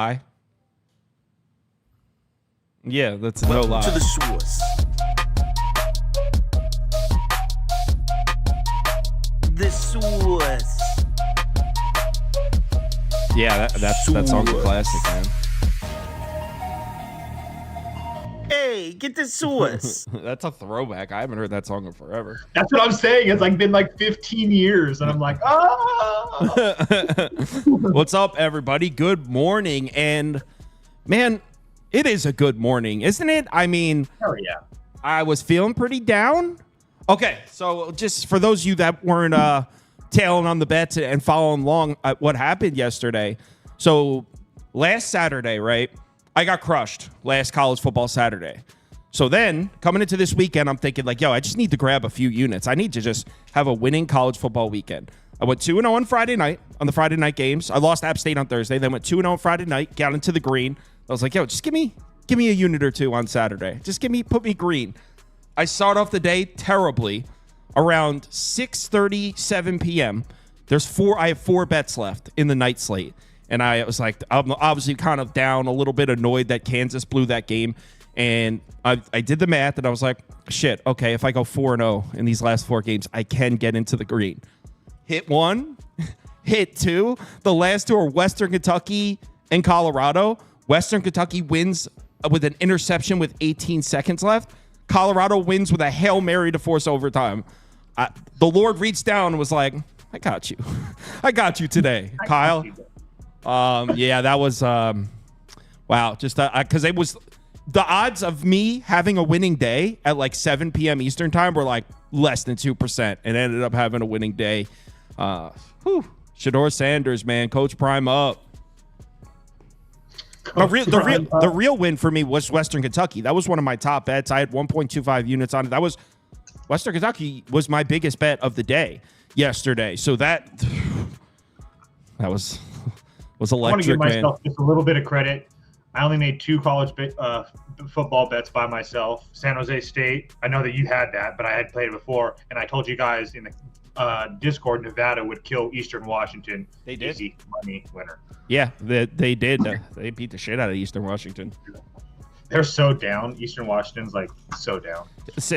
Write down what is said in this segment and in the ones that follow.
lie. Yeah, that's a no lie. To the source. The source. Yeah, that song's a classic, man. Hey, get the source. That's a throwback. I haven't heard that song in forever. That's what I'm saying. It's like been like 15 years, and I'm like, ah. What's up, everybody? Good morning, and man, it is a good morning, isn't it? I mean, hell yeah. I was feeling pretty down. Okay, so just for those of you that weren't tailing on the bets and following along what happened yesterday. So last Saturday, right? I got crushed last college football Saturday. So then coming into this weekend, I'm thinking like, yo, I just need to grab a few units. I need to just have a winning college football weekend. I went 2-0 on Friday night on the Friday night games. I lost App State on Thursday. Then went 2-0 on Friday night, got into the green. I was like, yo, just give me a unit or two on Saturday. Just put me green. I start off the day terribly. Around 6:37 p.m. I have 4 bets left in the night slate. And I was like, I'm obviously kind of down, a little bit annoyed that Kansas blew that game. And I did the math, and I was like, shit, okay, if I go 4-0 in these last 4 games, I can get into the green. Hit 1, hit 2. The last 2 are Western Kentucky and Colorado. Western Kentucky wins with an interception with 18 seconds left. Colorado wins with a Hail Mary to force overtime. The Lord reached down and was like, I got you. I got you today, Kyle. Yeah, that was wow. Just because it was the odds of me having a winning day at like 7 p.m. Eastern time were like less than 2%, and ended up having a winning day. Shedeur Sanders, man, Coach Prime up. The real win for me was Western Kentucky. That was one of my top bets. I had 1.25 units on it. That was Western Kentucky was my biggest bet of the day yesterday. So that was electric. I want to give myself just a little bit of credit. I only made 2 college football bets by myself. San Jose State. I know that you had that, but I had played it before, and I told you guys in the Discord, Nevada would kill Eastern Washington. They did. Easy money winner. Yeah, they did. They beat the shit out of Eastern Washington. They're so down. Eastern Washington's like so down.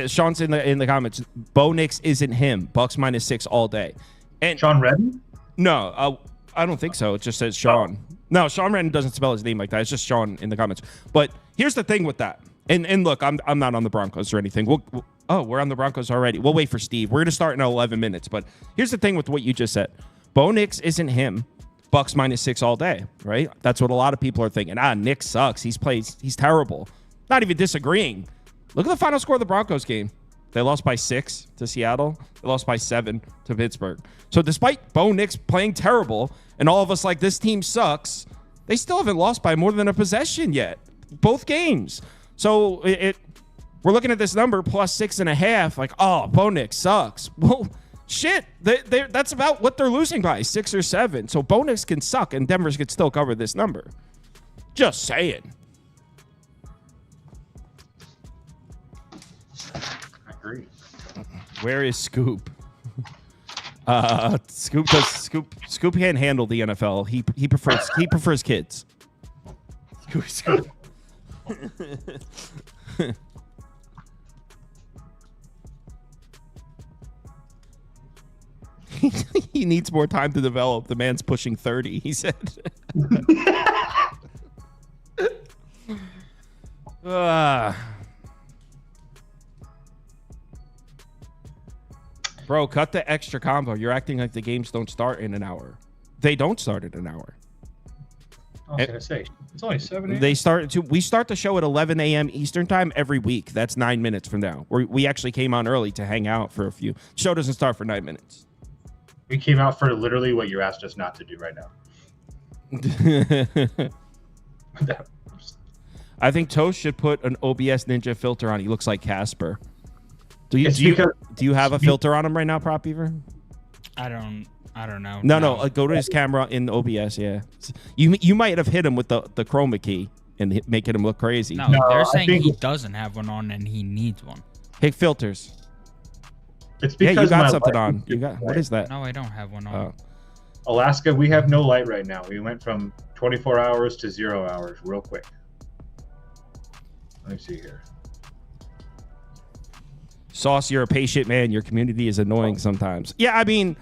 Sean's in the comments. Bo Nix isn't him. Bucks -6 all day. And Sean Redden? No, I don't think so. It just says Sean. Oh. No, Sean Redden doesn't spell his name like that. It's just Sean in the comments. But here's the thing with that. And look, I'm not on the Broncos or anything. We're on the Broncos already. We'll wait for Steve. We're going to start in 11 minutes. But here's the thing with what you just said. Bo Nix isn't him. Bucks -6 all day, right? That's what a lot of people are thinking. Nick sucks. He's terrible. Not even disagreeing. Look at the final score of the Broncos game. They lost by 6 to Seattle. They lost by 7 to Pittsburgh. So despite Bo Nix playing terrible and all of us like this team sucks, they still haven't lost by more than a possession yet. Both games. So we're looking at this number +6.5. Like, oh, Bo Nix sucks. Well, shit. That's about what they're losing by, 6 or 7. So Bo Nix can suck and Denver could still cover this number. Just saying. Where is Scoop? Scoop can't handle the NFL. He prefers kids. Scoop. He needs more time to develop. The man's pushing 30, he said. Bro, cut the extra combo. You're acting like the games don't start in an hour. They don't start in an hour. I was going to say, it's only 7 a.m. We start the show at 11 a.m. Eastern time every week. That's 9 minutes from now. We actually came on early to hang out for a few. Show doesn't start for 9 minutes. We came out for literally what you asked us not to do right now. I think Toast should put an OBS Ninja filter on. He looks like Casper. Do you have a filter on him right now, Prop Beaver? I don't know. No. Go to his camera in OBS. Yeah, you might have hit him with the chroma key and making him look crazy. No, they're saying he doesn't have one on and he needs one. Hey, filters. It's because you got something on. What is that? No, I don't have one on. Alaska, we have no light right now. We went from 24 hours to 0 hours real quick. Let me see here. Sauce, you're a patient man. Your community is annoying sometimes. Yeah, I mean,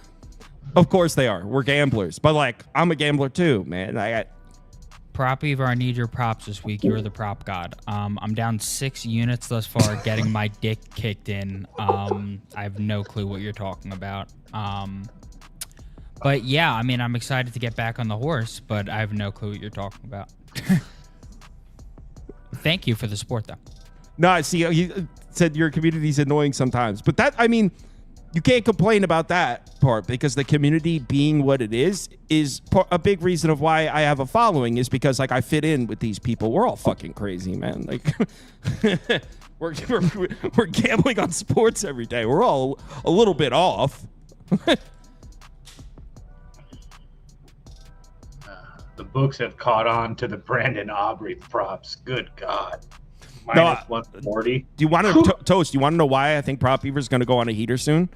of course they are. We're gamblers. But, like, I'm a gambler too, man. Prop Beaver, I need your props this week. You're the prop god. I'm down 6 units thus far, getting my dick kicked in. I have no clue what you're talking about. But yeah, I mean, I'm excited to get back on the horse, but I have no clue what you're talking about. Thank you for the support, though. No, see, you said your community's annoying sometimes. But that, I mean, you can't complain about that part because the community being what it is a big reason of why I have a following is because, like, I fit in with these people. We're all fucking crazy, man. Like, we're gambling on sports every day. We're all a little bit off. The books have caught on to the Brandon Aubrey props. Good God. Minus 140. Do you want to Toast? Do you want to know why I think Prop Beaver's going to go on a heater soon?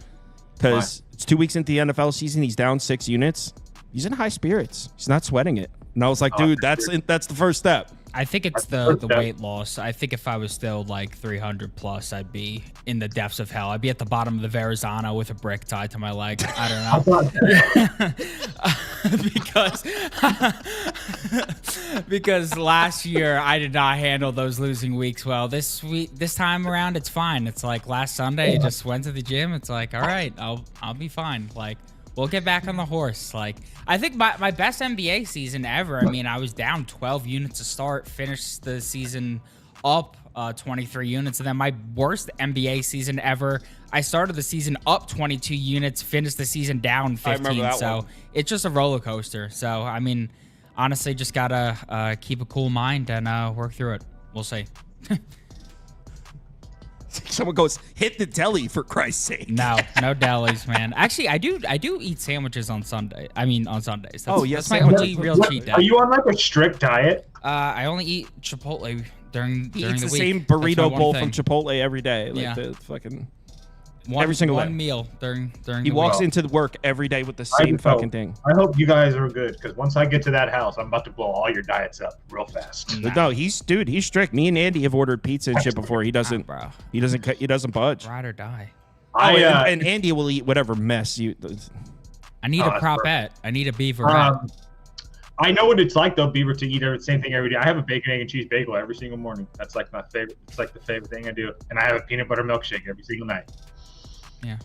Because it's 2 weeks into the NFL season. He's down 6 units. He's in high spirits. He's not sweating it. And I was like, dude, that's the first step. I think it's the weight loss. I think if I was still like 300 plus, I'd be in the depths of hell. I'd be at the bottom of the Verrazano with a brick tied to my leg. I don't know. because last year I did not handle those losing weeks well. This time around, it's fine. It's like last Sunday, I just went to the gym. It's like, all right, I'll be fine. Like, we'll get back on the horse. Like, I think my best NBA season ever. I mean, I was down 12 units to start, finished the season up 23 units, and then my worst NBA season ever. I started the season up 22 units, finished the season down 15. So it's just a roller coaster. So I mean, honestly, just gotta keep a cool mind and work through it. We'll see. Someone goes, hit the deli for Christ's sake. No delis, man. Actually, I do eat sandwiches on Sunday. I mean, on Sundays. That's my only real cheat day. Are you on like a strict diet? I only eat Chipotle during the week. He eats the same burrito bowl from Chipotle every day. Like the fucking every single one meal during he walks into the work every day with the same fucking thing. I hope you guys are good because once I get to that house, I'm about to blow all your diets up real fast. No, he's strict. Me and Andy have ordered pizza and shit before. He doesn't budge. Ride or die. And Andy will eat whatever mess you. I need a propette. I need a beaverette. I know what it's like though, Beaver, to eat the same thing every day. I have a bacon, egg, and cheese bagel every single morning. That's like my favorite. It's like the favorite thing I do. And I have a peanut butter milkshake every single night. Yeah.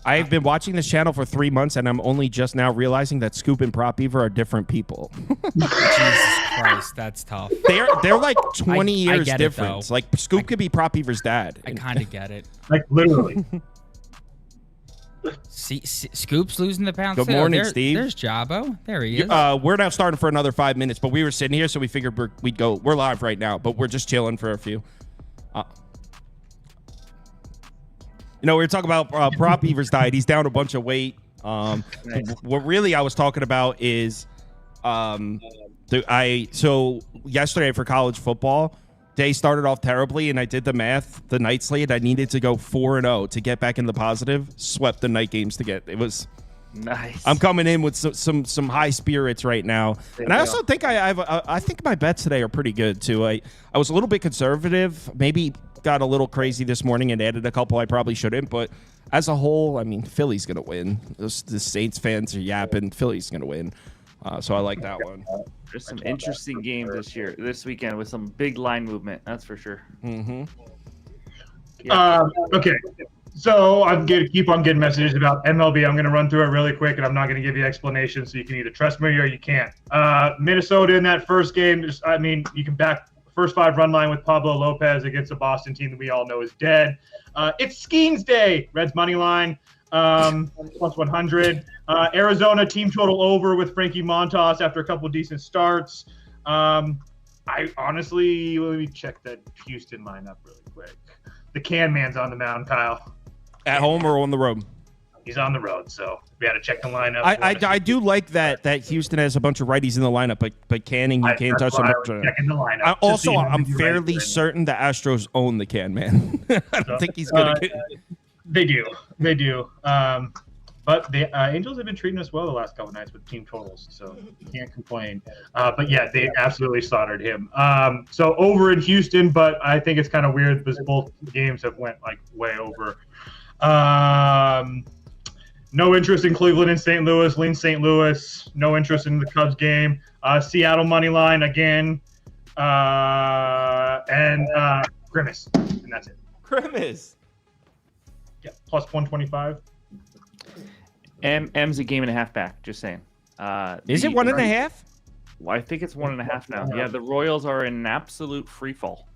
I've been watching this channel for 3 months, and I'm only just now realizing that Scoop and Prop Beaver are different people. Jesus Christ, that's tough. They're like 20 years difference. It, like Scoop could be Prop Beaver's dad. I kind of get it. Like literally. See, Scoop's losing the pounds. Good morning, Steve. There's Jabbo. There he is. We're now starting for another 5 minutes, but we were sitting here, so we figured we'd go. We're live right now, but we're just chilling for a few. We were talking about Prop Beaver's diet. He's down a bunch of weight. Nice. What really I was talking about is, so yesterday for college football, day started off terribly, and I did the math. The night slate, I needed to go 4-0 to get back in the positive. Swept the night games to get. It was nice. I'm coming in with some high spirits right now, and I also think I think my bets today are pretty good too. I was a little bit conservative, maybe got a little crazy this morning and added a couple I probably shouldn't, but as a whole, I mean, Philly's gonna win. The Saints fans are yapping. Philly's gonna win, so I like that one. There's some interesting games this weekend with some big line movement. That's for sure. Mm-hmm. Yeah. Okay. So I'm going to keep on getting messages about MLB. I'm going to run through it really quick, and I'm not going to give you explanations, so you can either trust me or you can't. Minnesota in that first game, you can back first 5 run line with Pablo Lopez against a Boston team that we all know is dead. It's Skeens Day. Reds money line, plus 100. Arizona team total over with Frankie Montas after a couple of decent starts. I honestly, let me check that Houston lineup really quick. The can man's on the mound, Kyle. At home or on the road? He's on the road, so we had to check the lineup. I do like that Houston has a bunch of righties in the lineup, but Canning, you can't touch them. Checking the lineup. I'm fairly certain the Astros own the can man. I don't think he's going to get... They do. But the Angels have been treating us well the last couple nights with team totals, so you can't complain. But yeah, they absolutely slaughtered him. So over in Houston, but I think it's kind of weird because both games have went like way over. No interest in Cleveland and St. Louis. Lean St. Louis. No interest in the Cubs game. Seattle money line again. And Grimace, and that's it. Grimace. Yeah, plus 125. M's a game and a half back. Just saying. Is it 1.5? Well, I think it's 1.5 now. Yeah, the Royals are in an absolute free fall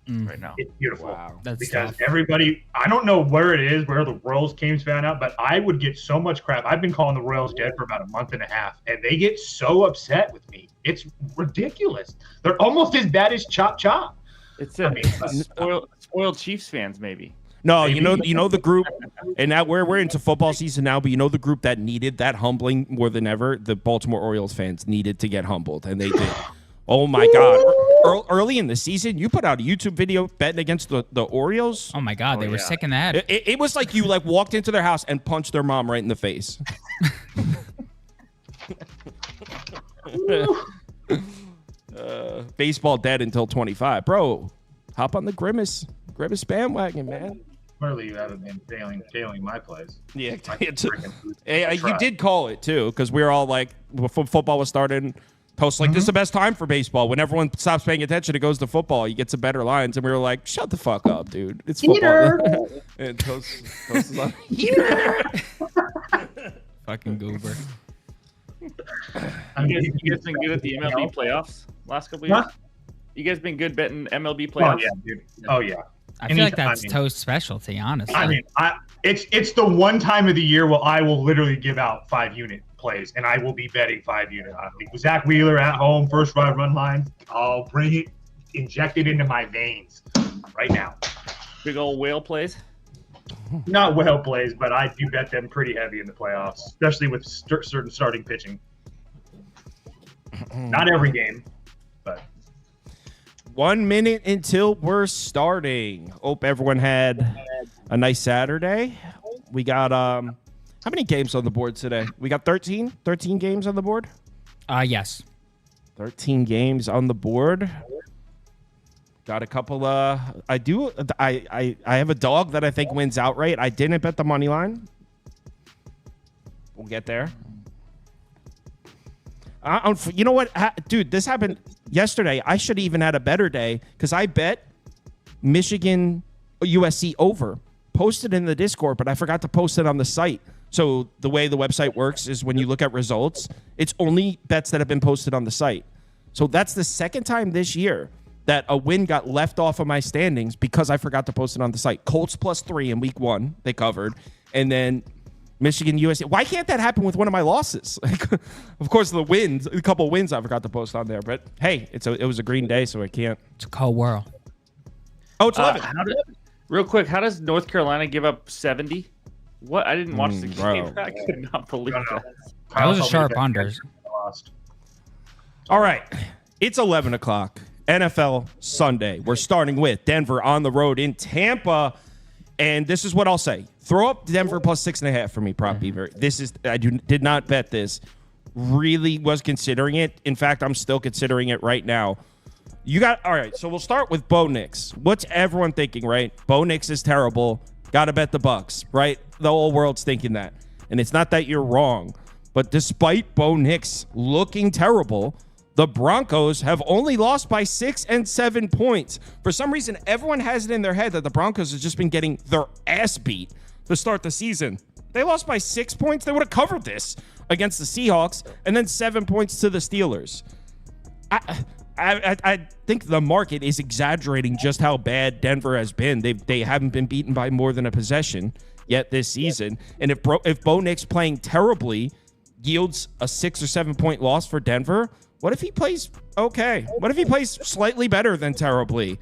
right now. It's beautiful. Wow. That's Because tough. everybody, I don't know where it is, where the Royals games found out, but I would get so much crap. I've been calling the Royals dead for about a month and a half, and they get so upset with me. It's ridiculous. They're almost as bad as Chop Chop. It's I mean, spoiled Chiefs fans, maybe. No, Maybe. you know the group, and now we're into football season now. But you know the group that needed that humbling more than ever. The Baltimore Orioles fans needed to get humbled, and they did. Oh my God! Early in the season, you put out a YouTube video betting against the Orioles. Oh my God, they were sick in the head. It was like you walked into their house and punched their mom right in the face. Baseball dead until 25, bro. Hop on the Grimace bandwagon, man. Clearly, you haven't been failing my plays. Yeah, I you tried. did call it too, because we were all like, before football was starting, posts like, this is the best time for baseball. When everyone stops paying attention, it goes to football. You get some better lines, and we were like, shut the fuck up, dude. It's football. And Toast is like, Fucking goober. You guys been good at the MLB playoffs last couple of years? Huh? You guys been good betting MLB Oh playoffs? yeah, dude. Oh yeah. I feel like Anytime, that's Toast's specialty, honestly. I mean, it's the one time of the year where I will literally give out 5-unit plays, and I will be betting 5-unit. Zach Wheeler at home, first run line. I'll bring it, inject it into my veins right now. Big old whale plays. Not well plays, but I do bet them pretty heavy in the playoffs, especially with certain starting pitching. Not every game, but 1 minute until we're starting. Hope everyone had a nice Saturday. We got how many games on the board today? We got 13 games on the board. Yes. 13 games on the board. Got a couple I have a dog that I think wins outright. I didn't bet the money line. We'll get there. You know what, dude? This happened yesterday. I should have even had a better day because I bet Michigan USC over. Posted in the Discord, but I forgot to post it on the site. So the way the website works is when you look at results, it's only bets that have been posted on the site. So that's the second time this year that a win got left off of my standings because I forgot to post it on the site. Colts +3 in week 1, they covered. And then Michigan, USC. Why can't that happen with one of my losses? Of course, the wins, a couple wins I forgot to post on there. But hey, it was a green day, so I can't. It's a cold world. Oh, it's 11. Real quick, how does North Carolina give up 70? What? I didn't watch the game. bro. I could not believe that. That was a sharp under. lost. All right. It's 11 o'clock. NFL Sunday. We're starting with Denver on the road in Tampa. And this is what I'll say. Throw up Denver +6.5 for me, Prop Beaver. I did not bet this. Really was considering it. In fact, I'm still considering it right now. All right, so we'll start with Bo Nix. What's everyone thinking, right? Bo Nix is terrible. Got to bet the Bucs, right? The whole world's thinking that. And it's not that you're wrong. But despite Bo Nix looking terrible, the Broncos have only lost by 6 and 7 points. For some reason, everyone has it in their head that the Broncos have just been getting their ass beat to start the season. They lost by 6 points. They would have covered this against the Seahawks, and then 7 points to the Steelers. I think the market is exaggerating just how bad Denver has been. They haven't been beaten by more than a possession yet this season. And if Bo Nix playing terribly yields a 6 or 7 point loss for Denver, what if he plays okay? What if he plays slightly better than terribly?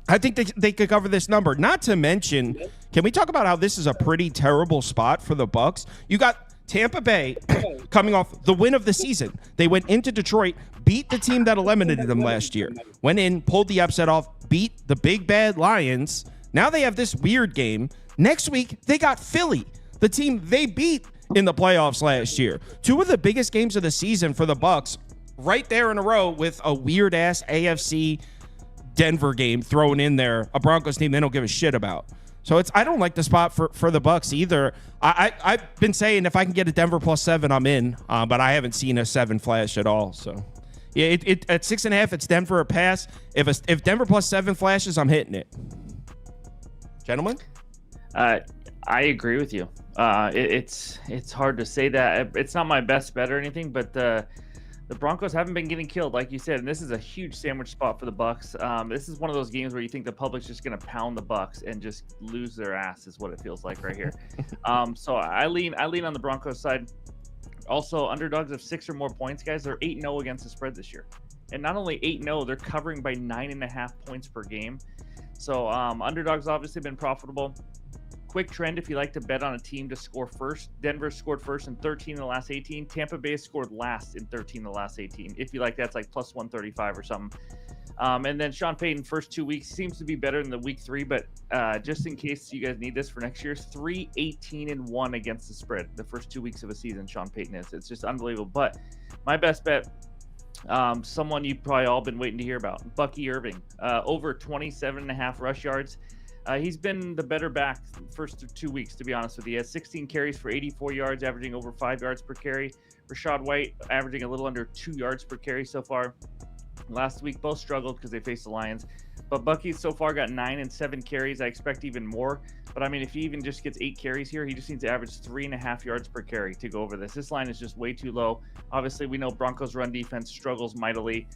I think they could cover this number. Not to mention, can we talk about how this is a pretty terrible spot for the Bucs? You got Tampa Bay coming off the win of the season. They went into Detroit, beat the team that eliminated them last year. Went in, pulled the upset off, beat the big bad Lions. Now they have this weird game. Next week, they got Philly. the team they beat in the playoffs last year. Two of the biggest games of the season for the Bucs, right there in a row with a weird ass AFC Denver game thrown in there, a Broncos team they don't give a shit about. So I don't like the spot for the Bucs either. I've been saying if I can get a Denver +7, I'm in, but I haven't seen a 7 flash at all. So yeah, at 6.5, it's Denver a pass. If Denver +7 flashes, I'm hitting it. Gentlemen, I agree with you. It's hard to say that. It's not my best bet or anything, but the Broncos haven't been getting killed, like you said, and this is a huge sandwich spot for the Bucs. This is one of those games where you think the public's just going to pound the Bucs and just lose their ass, is what it feels like right here. So I lean on the Broncos side. Also, underdogs of 6 or more points, guys. They're 8-0 against the spread this year, and not only 8-0, they're covering by 9.5 points per game. So underdogs obviously been profitable. Quick trend, if you like to bet on a team to score first, Denver scored first in 13 of the last 18. Tampa Bay scored last in 13 of the last 18. If you like, that's like plus 135 or something. And then Sean Payton, first 2 weeks, seems to be better than the week 3. But just in case you guys need this for next year, 3-18-1 against the spread. The first 2 weeks of a season, Sean Payton is. It's just unbelievable. But my best bet, someone you've probably all been waiting to hear about, Bucky Irving, over 27.5 rush yards. He's been the better back first 2 weeks, to be honest with you. He has 16 carries for 84 yards, averaging over 5 yards per carry. Rashad White averaging a little under 2 yards per carry so far. Last week, both struggled because they faced the Lions. But Bucky's so far got 9 and 7 carries. I expect even more. But, I mean, if he even just gets 8 carries here, he just needs to average 3.5 yards per carry to go over this. This line is just way too low. Obviously, we know Broncos' run defense struggles mightily.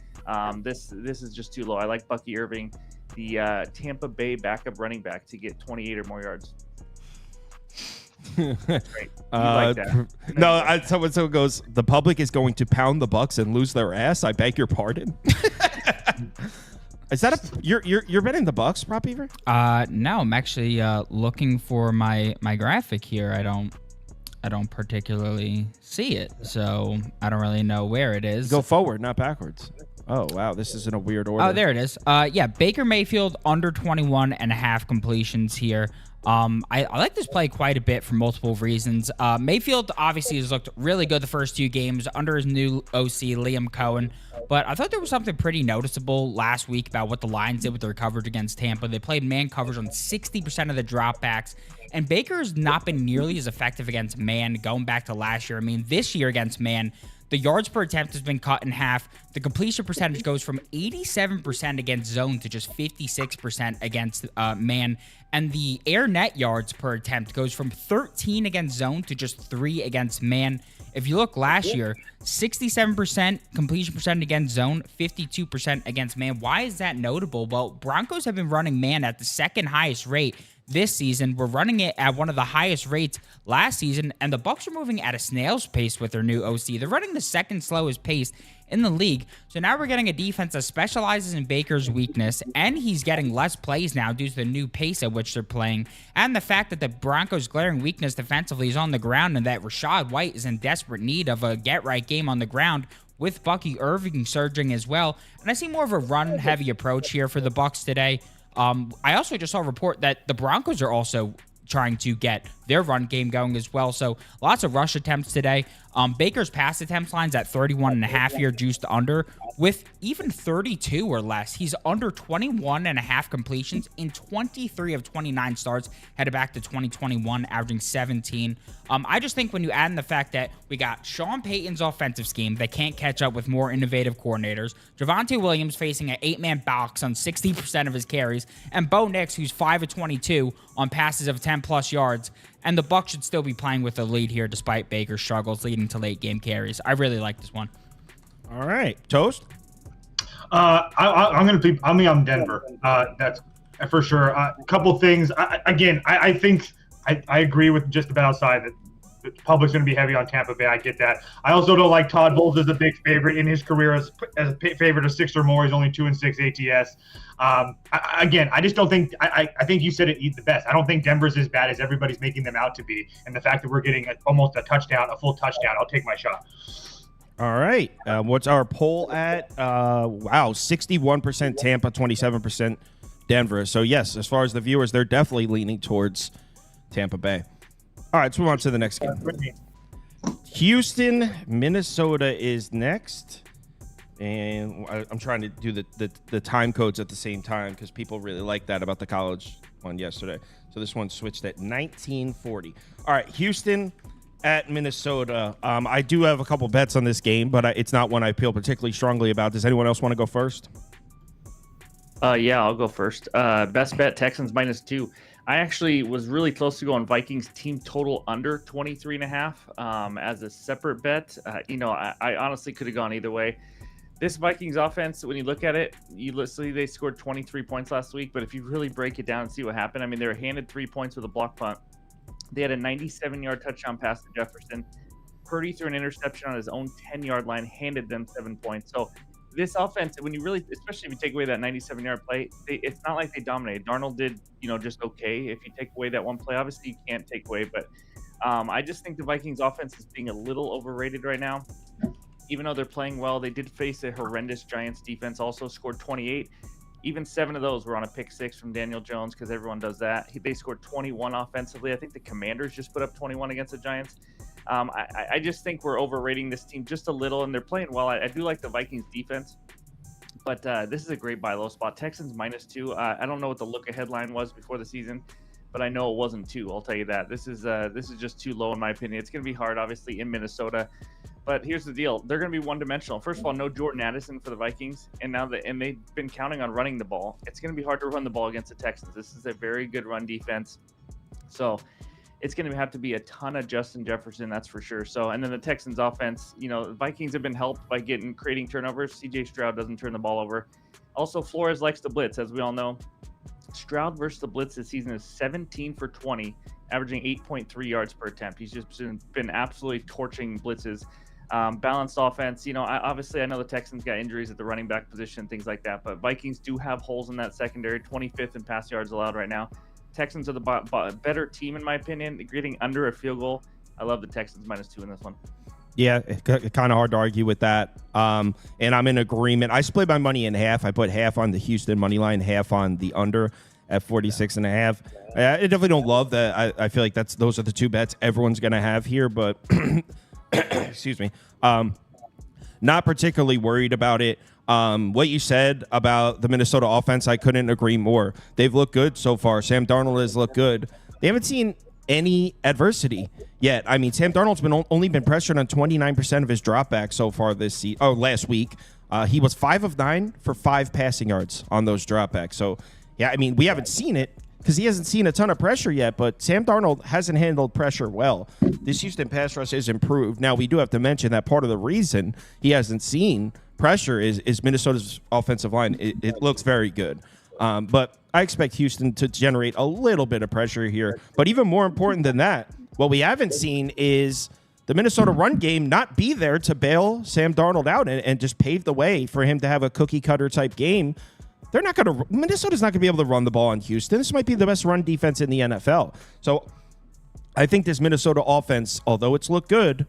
This is just too low. I like Bucky Irving, the Tampa Bay backup running back, to get 28 or more yards. Great. Like that? No, someone goes, the public is going to pound the Bucs and lose their ass. I beg your pardon. Is that you're betting the Bucs, Prop Beaver? No, I'm actually looking for my graphic here. I don't particularly see it, so I don't really know where it is. Go forward, not backwards. Oh, wow. This is in a weird order. Oh, there it is. Yeah, Baker Mayfield under 21.5 completions here. I like this play quite a bit for multiple reasons. Mayfield obviously has looked really good the first 2 games under his new OC, Liam Cohen. But I thought there was something pretty noticeable last week about what the Lions did with their coverage against Tampa. They played man coverage on 60% of the dropbacks. And Baker's not been nearly as effective against man going back to last year. I mean, this year against man, the yards per attempt has been cut in half. The completion percentage goes from 87% against zone to just 56% against man. And the air net yards per attempt goes from 13 against zone to just 3 against man. If you look last year, 67% completion percentage against zone, 52% against man. Why is that notable? Well, Broncos have been running man at the second highest rate this season. We're running it at one of the highest rates last season, and the Bucs are moving at a snail's pace with their new OC. They're running the second slowest pace in the league. So now we're getting a defense that specializes in Baker's weakness, and he's getting less plays now due to the new pace at which they're playing, and the fact that the Broncos' glaring weakness defensively is on the ground, and that Rashad White is in desperate need of a get-right game on the ground with Bucky Irving surging as well. And I see more of a run-heavy approach here for the Bucs today. I also just saw a report that the Broncos are also trying to get their run game going as well. So lots of rush attempts today. Baker's pass attempts line's at 31.5 here, juiced under, with even 32 or less. He's under 21.5 completions in 23 of 29 starts, headed back to 2021, averaging 17. I just think when you add in the fact that we got Sean Payton's offensive scheme that can't catch up with more innovative coordinators, Javonte Williams facing an 8-man box on 60% of his carries, and Bo Nix, who's 5 of 22 on passes of 10-plus yards, and the Bucs should still be playing with the lead here despite Baker's struggles leading to late game carries. I really like this one. All right. Toast? I'm on Denver. That's for sure. A couple things. I think I agree with just about outside that the public's going to be heavy on Tampa Bay. I get that. I also don't like Todd Bowles as a big favorite in his career as a favorite of 6 or more. He's only 2-6 ATS. I just don't think. I think you said it the best. I don't think Denver's as bad as everybody's making them out to be. And the fact that we're getting almost a full touchdown, I'll take my shot. All right. What's our poll at? 61% Tampa, 27% Denver. So, yes, as far as the viewers, they're definitely leaning towards Tampa Bay. All right, let's move on to the next game. Houston, Minnesota is next. And I'm trying to do the time codes at the same time because people really like that about the college one yesterday. So this one switched at 1940. All right, Houston at Minnesota. I do have a couple bets on this game, but it's not one I feel particularly strongly about. Does anyone else want to go first? Yeah, I'll go first. Best bet, Texans -2. I actually was really close to going Vikings team total under 23.5 as a separate bet. I honestly could have gone either way. This Vikings offense, when you look at it, see they scored 23 points last week, but if you really break it down and see what happened, I mean, they were handed 3 points with a block punt. They had a 97-yard touchdown pass to Jefferson. Purdy threw an interception on his own 10-yard line, handed them 7 points. So this offense, when you really, especially if you take away that 97-yard play, it's not like they dominated. Darnold did, just okay. If you take away that one play, obviously you can't take away, but I just think the Vikings offense is being a little overrated right now. Even though they're playing well, they did face a horrendous Giants defense, also scored 28. Even 7 of those were on a pick 6 from Daniel Jones because everyone does that. They scored 21 offensively. I think the Commanders just put up 21 against the Giants. I just think we're overrating this team just a little, and they're playing well. I do like the Vikings defense, but this is a great buy low spot. Texans -2. I don't know what the look-ahead line was before the season, but I know it wasn't 2. I'll tell you that. This is just too low in my opinion. It's going to be hard, obviously, in Minnesota. But here's the deal. They're going to be one-dimensional. First of all, no Jordan Addison for the Vikings, and they've been counting on running the ball. It's going to be hard to run the ball against the Texans. This is a very good run defense. So it's going to have to be a ton of Justin Jefferson, that's for sure. So, and then the Texans offense, the Vikings have been helped by creating turnovers. CJ Stroud doesn't turn the ball over. Also, Flores likes to blitz, as we all know. Stroud versus the blitz this season is 17 for 20, averaging 8.3 yards per attempt. He's just been absolutely torching blitzes. Balanced offense. Obviously I know the Texans got injuries at the running back position, things like that, but Vikings do have holes in that secondary. 25th in pass yards allowed right now. Texans are the better team in my opinion. Getting under a field goal. I love the Texans -2 in this one. Yeah, kind of hard to argue with that. And I'm in agreement. I split my money in half. I put half on the Houston money line, half on the under at 46.5. I definitely don't love that. I feel like those are the two bets everyone's going to have here, but excuse me. Not particularly worried about it. What you said about the Minnesota offense, I couldn't agree more. They've looked good so far. Sam Darnold has looked good. They haven't seen any adversity yet. I mean, Sam Darnold's only been pressured on 29% of his dropbacks so far this season. Oh, last week. He was 5 of 9 for 5 passing yards on those dropbacks. So, yeah, I mean, we haven't seen it because he hasn't seen a ton of pressure yet, but Sam Darnold hasn't handled pressure well. This Houston pass rush is improved. Now, we do have to mention that part of the reason he hasn't seen pressure is Minnesota's offensive line. It looks very good. But I expect Houston to generate a little bit of pressure here. But even more important than that, what we haven't seen is the Minnesota run game not be there to bail Sam Darnold out and just pave the way for him to have a cookie-cutter type game. Minnesota's not going to be able to run the ball on Houston. This might be the best run defense in the NFL. So I think this Minnesota offense, although it's looked good,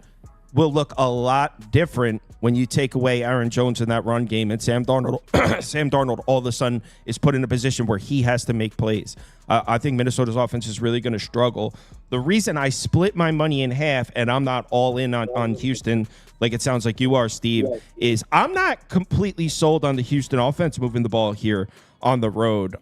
will look a lot different when you take away Aaron Jones in that run game and Sam Darnold all of a sudden is put in a position where he has to make plays. I think Minnesota's offense is really going to struggle. The reason I split my money in half and I'm not all in on Houston, like it sounds like you are, Steve, is I'm not completely sold on the Houston offense moving the ball here on the road.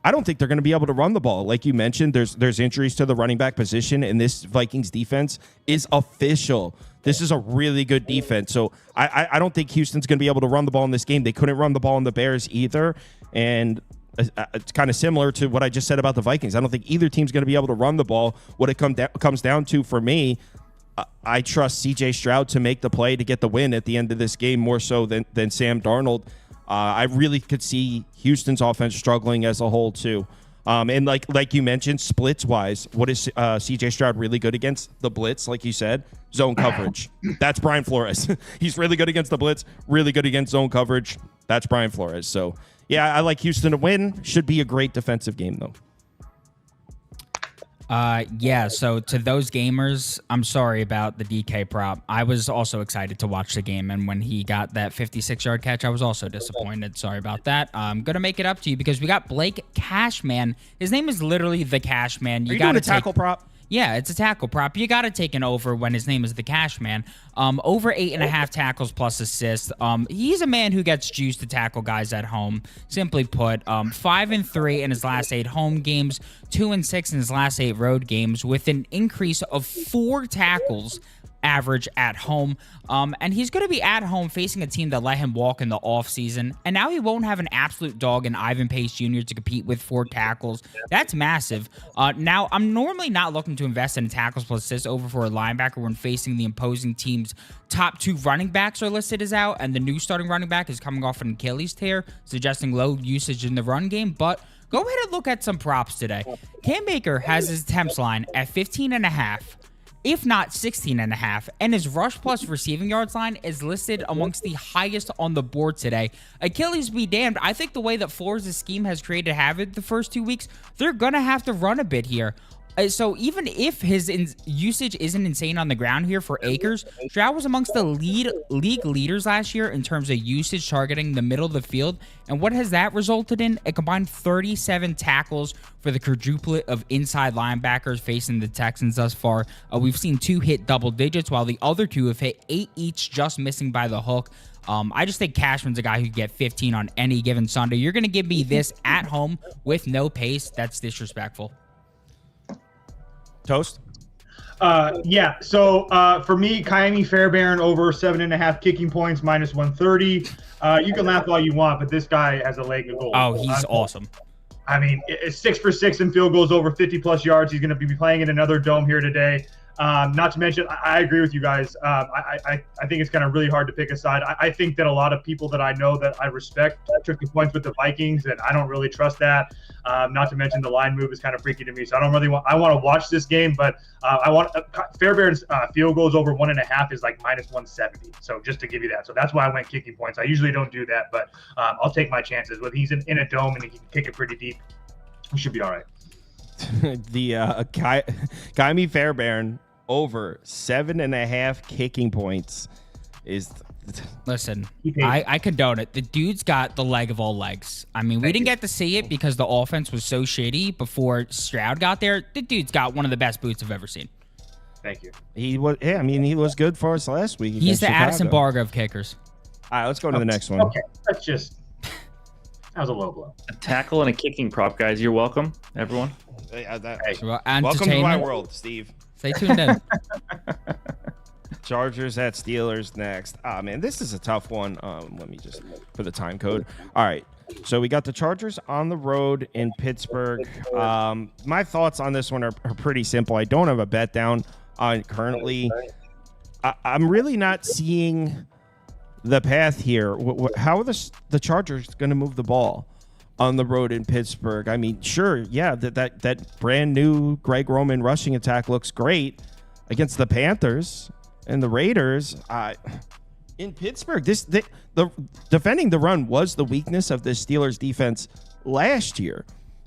I don't think they're going to be able to run the ball. Like you mentioned, there's injuries to the running back position, and this Vikings defense is official. This is a really good defense. So I don't think Houston's going to be able to run the ball in this game. They couldn't run the ball in the Bears either. And it's kind of similar to what I just said about the Vikings. I don't think either team's going to be able to run the ball. What it comes down to for me, I trust CJ Stroud to make the play to get the win at the end of this game more so than Sam Darnold. I really could see Houston's offense struggling as a whole too. And like you mentioned, splits-wise, what is CJ Stroud really good against? The blitz, like you said, zone coverage. That's Brian Flores. He's really good against the blitz, really good against zone coverage. That's Brian Flores. So, yeah, I like Houston to win. Should be a great defensive game, though. Yeah, so to those gamers, I'm sorry about the DK prop. I was also excited to watch the game, and when he got that 56-yard catch, I was also disappointed. Sorry about that. I'm going to make it up to you because we got Blake Cashman. His name is literally the Cashman. Are you doing a tackle prop? Yeah, it's a tackle prop. You got to take an over when his name is the Cash Man. Over 8.5 tackles plus assists. He's a man who gets juice to tackle guys at home. Simply put, 5-3 in his last 8 home games, 2-6 in his last 8 road games, with an increase of 4 tackles average at home. And he's going to be at home facing a team that let him walk in the offseason. And now he won't have an absolute dog in Ivan Pace Jr. to compete with 4 tackles. That's massive. Now, I'm normally not looking to invest in tackles plus assists over for a linebacker when facing the opposing team's top 2 running backs are listed as out, and the new starting running back is coming off an Achilles tear, suggesting low usage in the run game. But go ahead and look at some props today. Cam Baker has his attempts line at 15.5. if not 16.5, and his rush plus receiving yards line is listed amongst the highest on the board today. Achilles be damned. I think the way that Flores' scheme has created havoc the first 2 weeks, they're going to have to run a bit here. So even if his usage isn't insane on the ground here for Akers, Stroud was amongst the league leaders last year in terms of usage targeting the middle of the field. And what has that resulted in? A combined 37 tackles for the quadruplet of inside linebackers facing the Texans thus far. We've seen 2 hit double digits, while the other 2 have hit 8 each, just missing by the hook. I just think Cashman's a guy who can get 15 on any given Sunday. You're going to give me this at home with no pace. That's disrespectful. Toast? Yeah. So for me, Kaimi Fairbairn over 7.5 kicking points, minus 130. You can laugh all you want, but this guy has a leg of gold. Oh, he's awesome. I mean, it's 6 for 6 in field goals over 50+ yards. He's going to be playing in another dome here today. Not to mention, I agree with you guys. I think it's kind of really hard to pick a side. I think that a lot of people that I know that I respect took the points with the Vikings, and I don't really trust that. Not to mention the line move is kind of freaky to me. So I don't really want. I want to watch this game, but I want Fairbairn's field goals over 1.5 is like minus 170. So just to give you that. So that's why I went kicking points. I usually don't do that, but I'll take my chances. With he's in a dome and he can kick it pretty deep, he should be all right. The Kaimi Fairbairn over 7.5 kicking points is. Listen, I condone it. The dude's got the leg of all legs. I mean, we didn't get to see it because the offense was so shitty before Stroud got there. The dude's got one of the best boots I've ever seen. Thank you. He was. Yeah, I mean, he was good for us last week. He's the Chicago. Addison Barga of kickers. All right, let's go to the next one. Okay, that's just. That was a low blow. A tackle and a kicking prop, guys. You're welcome, everyone. Welcome to my world, Steve. Stay tuned in. Chargers at Steelers next. Ah, man, this is a tough one. Let me just put the time code. All right. So we got the Chargers on the road in Pittsburgh. My thoughts on this one are pretty simple. I don't have a bet down on currently. I'm really not seeing the path here. How are the Chargers going to move the ball on the road in Pittsburgh? I mean, sure, yeah, that brand new Greg Roman rushing attack looks great against the Panthers and the Raiders. In Pittsburgh, the defending the run was the weakness of the Steelers defense last year.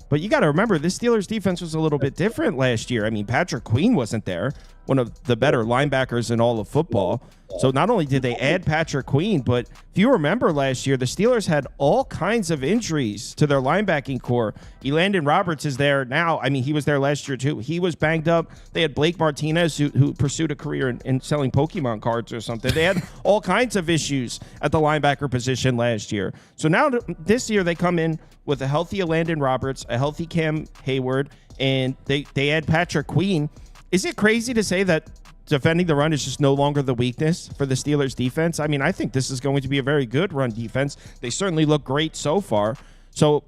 But you got to remember, this Steelers defense was a little bit different last year. I mean, Patrick Queen wasn't there, one of the better linebackers in all of football. So not only did they add Patrick Queen, but if you remember last year, the Steelers had all kinds of injuries to their linebacking core. Elandon Roberts is there now. I mean, he was there last year too. He was banged up. They had Blake Martinez, who pursued a career in selling Pokemon cards or something. They had all kinds of issues at the linebacker position last year. So now this year they come in with a healthy Elandon Roberts, a healthy Cam Hayward, and they add Patrick Queen. Is it crazy to say that defending the run is just no longer the weakness for the Steelers defense? I mean, I think this is going to be a very good run defense. They certainly look great so far. So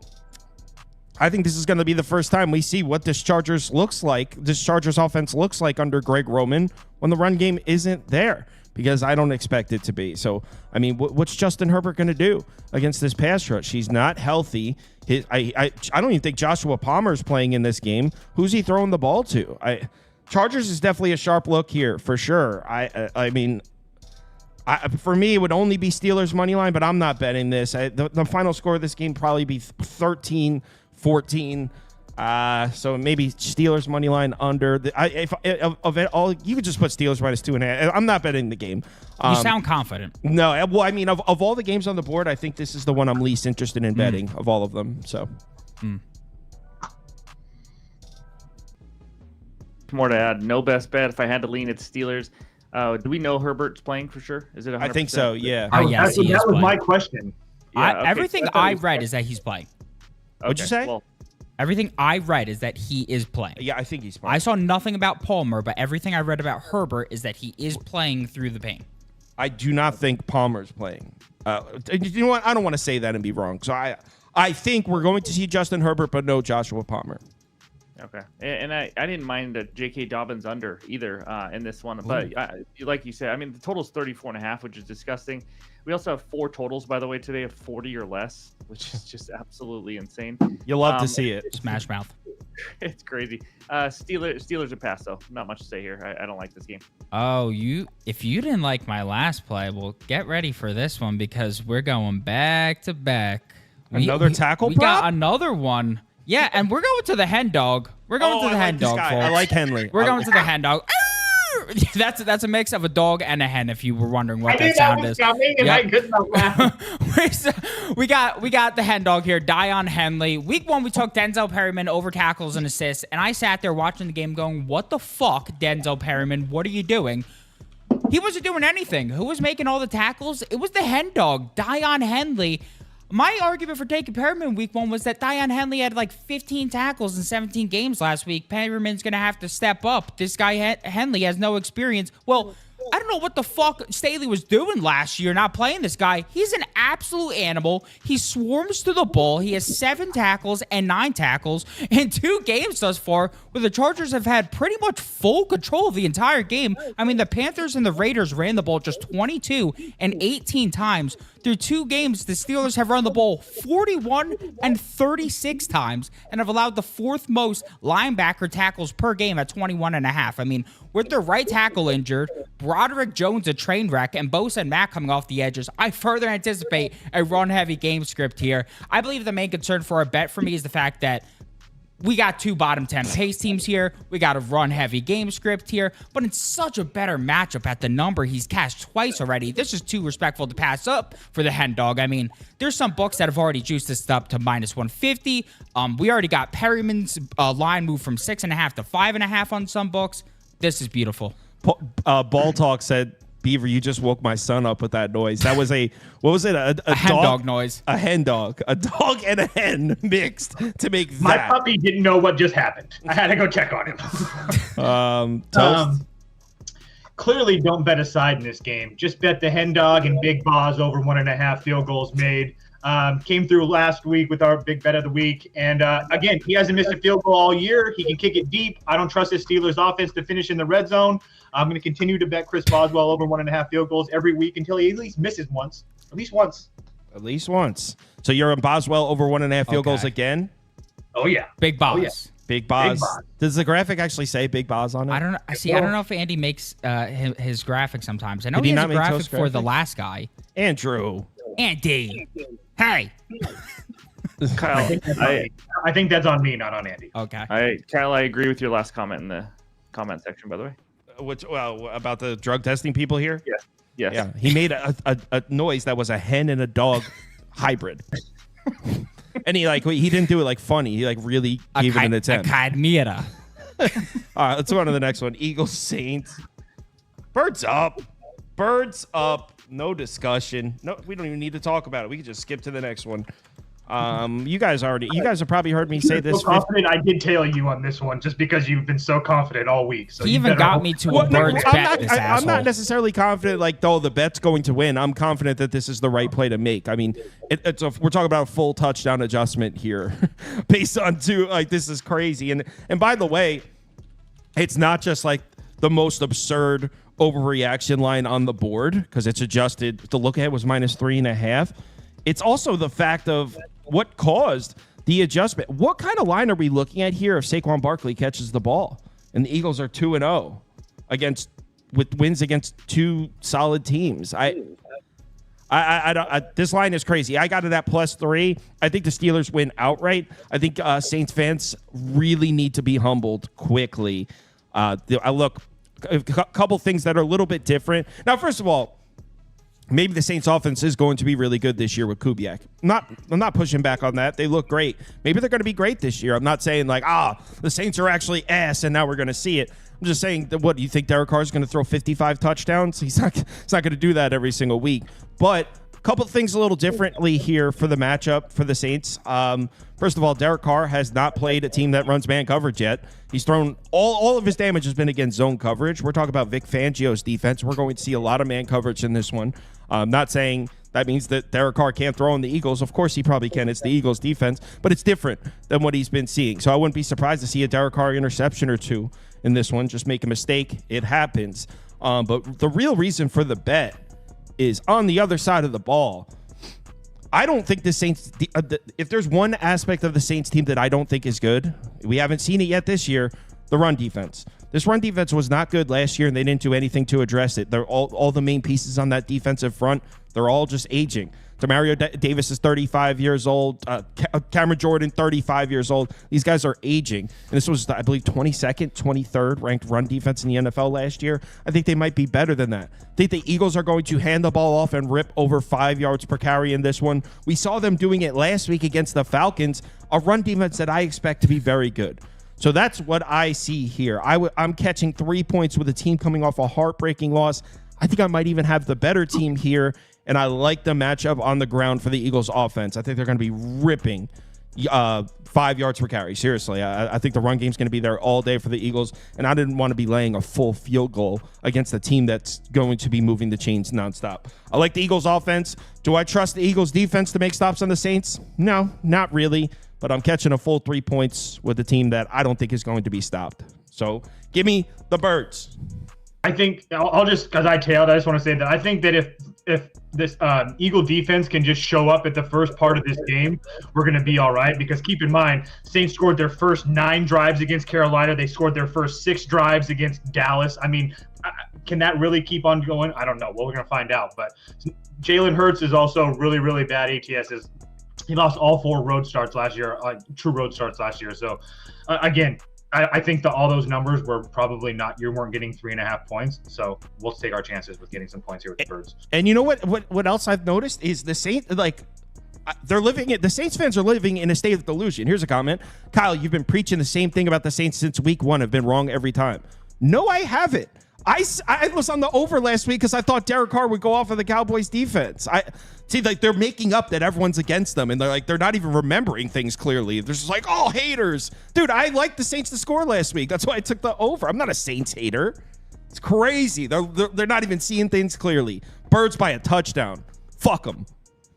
I think this is going to be the first time we see what this Chargers offense looks like under Greg Roman when the run game isn't there, because I don't expect it to be. So, I mean, what's Justin Herbert going to do against this pass rush? He's not healthy. I don't even think Joshua Palmer's playing in this game. Who's he throwing the ball to? Chargers is definitely a sharp look here for sure. I mean, for me, it would only be Steelers money line, but I'm not betting this. The final score of this game probably be 13-14. So maybe Steelers money line under. You could just put Steelers minus 2.5. I'm not betting the game. You sound confident. No, well, I mean, of all the games on the board, I think this is the one I'm least interested in betting of all of them. So. more to add. No best bet. If I had to lean, it's Steelers. Do we know Herbert's playing for sure? Is it 100%? I think so. Yeah. Oh, yes, he is that was my playing. question. Yeah, okay. Everything I read is that he's playing. What'd you say? Well, Everything I read is that he is playing. Yeah, I think he's playing. I saw nothing about Palmer, but everything I read about Herbert is that he is playing through the pain. I do not think Palmer's playing. You know what? I don't want to say that and be wrong. So I think we're going to see Justin Herbert, but no Joshua Palmer. okay. And I didn't mind J.K. Dobbins under either in this one. But like you said, I mean, the total's 34.5, which is disgusting. We also have 4 totals, by the way, today of 40 or less, which is just absolutely insane. You'll love to see it. Smash mouth. It's crazy. Steelers a pass, though. Not much to say here. I don't like this game. Oh, if you didn't like my last play, well, get ready for this one because we're going back to back. Another tackle We prop? got another one. Yeah, and we're going to the hen dog. We're going to the hen dog, folks. I like Henley. We're going to the hen dog. That's a mix of a dog and a hen. If you were wondering what that sound is, we got the hen dog here. Dion Henley. Week 1, we took Denzel Perryman over tackles and assists, and I sat there watching the game, going, "What the fuck, Denzel Perryman? What are you doing?" He wasn't doing anything. Who was making all the tackles? It was the hen dog, Dion Henley. My argument for taking Perryman week 1 was that Dion Henley had like 15 tackles in 17 games last week. Perryman's going to have to step up. This guy, Henley, has no experience. Well, I don't know what the fuck Staley was doing last year not playing this guy. He's an absolute animal. He swarms to the ball. He has 7 tackles and 9 tackles in 2 games thus far, where the Chargers have had pretty much full control of the entire game. I mean, the Panthers and the Raiders ran the ball just 22 and 18 times. Through 2 games, the Steelers have run the ball 41 and 36 times and have allowed the 4th most linebacker tackles per game at 21.5. I mean, with their right tackle injured, Broderick Jones a train wreck, and Bosa and Mack coming off the edges, I further anticipate a run-heavy game script here. I believe the main concern for a bet for me is the fact that we got 2 bottom 10 pace teams here. We got a run-heavy game script here, but it's such a better matchup at the number. He's cashed twice already. This is too respectful to pass up for the hen dog. I mean, there's some books that have already juiced this up to -150. We already got Perryman's line move from 6.5 to 5.5 on some books. This is beautiful. Ball Talk said, Beaver, you just woke my son up with that noise. That was what was it? A hen dog noise. A hen dog. A dog and a hen mixed to make that. My puppy didn't know what just happened. I had to go check on him. Clearly, don't bet a side in this game. Just bet the hen dog and Big Boz over 1.5 field goals made. Came through last week with our big bet of the week. And again, he hasn't missed a field goal all year. He can kick it deep. I don't trust his Steelers offense to finish in the red zone. I'm going to continue to bet Chris Boswell over 1.5 field goals every week until he at least misses once. At least once. At least once. So you're on Boswell over 1.5 field goals again? Oh, yeah. Big Boz. Oh, yeah. Big Boz. Big Boz. Does the graphic actually say Big Boz on it? I don't know. See, I don't know if Andy makes his graphic sometimes. I know Did he he has not a make graphic Toast for the graphic? last guy. Andrew. Andy. Hey. Kyle, I think that's on me, not on Andy. Okay. Kyle, I agree with your last comment in the comment section, by the way. About the drug testing people here? Yes. Yes. Yeah. He made a noise that was a hen and a dog hybrid. And he didn't do it like funny. He really gave it an attempt. A chimera. All right, let's go on to the next one. Eagles Saints. Birds up. Birds up. No discussion. No, we don't even need to talk about it. We can just skip to the next one. You guys have probably heard me say this. So confident I did tail you on this one just because you've been so confident all week. So He even got me to a Birds bet, this I'm asshole. not necessarily confident the bet's going to win. I'm confident that this is the right play to make. I mean, we're talking about a full touchdown adjustment here based on 2. This is crazy. And by the way, it's not just the most absurd overreaction line on the board because it's adjusted. The look ahead was -3.5. It's also the fact of what caused the adjustment. What kind of line are we looking at here if Saquon Barkley catches the ball and the Eagles are 2-0 with wins against 2 solid teams? This line is crazy. I got it at +3. I think the Steelers win outright. I think Saints fans really need to be humbled quickly. I look a couple things that are a little bit different. Now, first of all, maybe the Saints offense is going to be really good this year with Kubiak. I'm not pushing back on that. They look great. Maybe they're going to be great this year. I'm not saying the Saints are actually ass and now we're going to see it. I'm just saying that what do you think Derek Carr is going to throw 55 touchdowns? He's not going to do that every single week. But a couple of things a little differently here for the matchup for the Saints. First of all, Derek Carr has not played a team that runs man coverage yet. He's thrown all of his damage has been against zone coverage. We're talking about Vic Fangio's defense. We're going to see a lot of man coverage in this one. Not saying that means that Derek Carr can't throw on the Eagles. Of course he probably can. It's the Eagles defense, but it's different than what he's been seeing. So I wouldn't be surprised to see a Derek Carr interception or two in this one. Just make a mistake. It happens. But the real reason for the bet is on the other side of the ball. I don't think the Saints, if there's one aspect of the Saints team that I don't think is good, we haven't seen it yet this year, the run defense. This run defense was not good last year, and they didn't do anything to address it. They're all the main pieces on that defensive front, they're all just aging. Demario Davis is 35 years old. Cameron Jordan, 35 years old. These guys are aging. And this was, I believe, 22nd, 23rd ranked run defense in the NFL last year. I think they might be better than that. I think the Eagles are going to hand the ball off and rip over 5 yards per carry in this one. We saw them doing it last week against the Falcons, a run defense that I expect to be very good. So that's what I see here. I'm catching 3 points with a team coming off a heartbreaking loss. I think I might even have the better team here, and I like the matchup on the ground for the Eagles offense. I think they're going to be ripping 5 yards per carry. Seriously, I think the run game's going to be there all day for the Eagles, and I didn't want to be laying a full field goal against a team that's going to be moving the chains nonstop. I like the Eagles offense. Do I trust the Eagles defense to make stops on the Saints? No, not really, but I'm catching a full 3 points with a team that I don't think is going to be stopped. So give me the Birds. I think I'll just, because I tailed, I just want to say that I think that if this Eagle defense can just show up at the first part of this game, we're going to be all right. Because keep in mind, Saints scored their first 9 drives against Carolina. They scored their first 6 drives against Dallas. I mean, can that really keep on going? I don't know. Well, we're going to find out. But Jaylen Herz is also really, really bad ATSs. He lost all 4 road starts last year, true road starts last year. So, again, I think that all those numbers were probably not, you weren't getting 3.5 points. So we'll take our chances with getting some points here with the Birds. And you know what else I've noticed is the Saints, the Saints fans are living in a state of delusion. Here's a comment. Kyle, you've been preaching the same thing about the Saints since week 1. I've been wrong every time. No, I haven't. I was on the over last week because I thought Derek Carr would go off of the Cowboys defense. They're making up that everyone's against them, and they're not even remembering things clearly. They're just like, oh, haters. Dude, I liked the Saints to score last week. That's why I took the over. I'm not a Saints hater. It's crazy. They're not even seeing things clearly. Birds by a touchdown. Fuck them.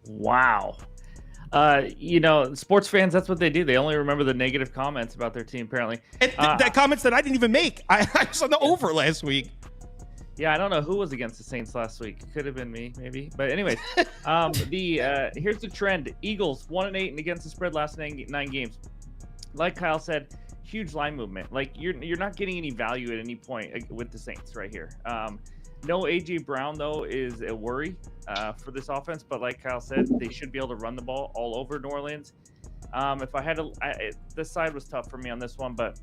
Wow. Sports fans, that's what they do. They only remember the negative comments about their team, apparently. And that comments that I didn't even make. I was on the over last week. Yeah, I don't know who was against the Saints last week. Could have been me, maybe. But anyways, here's the trend. Eagles 1-8 and against the spread last 9 games. Like Kyle said, huge line movement. Like you're not getting any value at any point with the Saints right here. No AJ Brown though is a worry for this offense, but like Kyle said, they should be able to run the ball all over New Orleans. If I had to, this side was tough for me on this one, but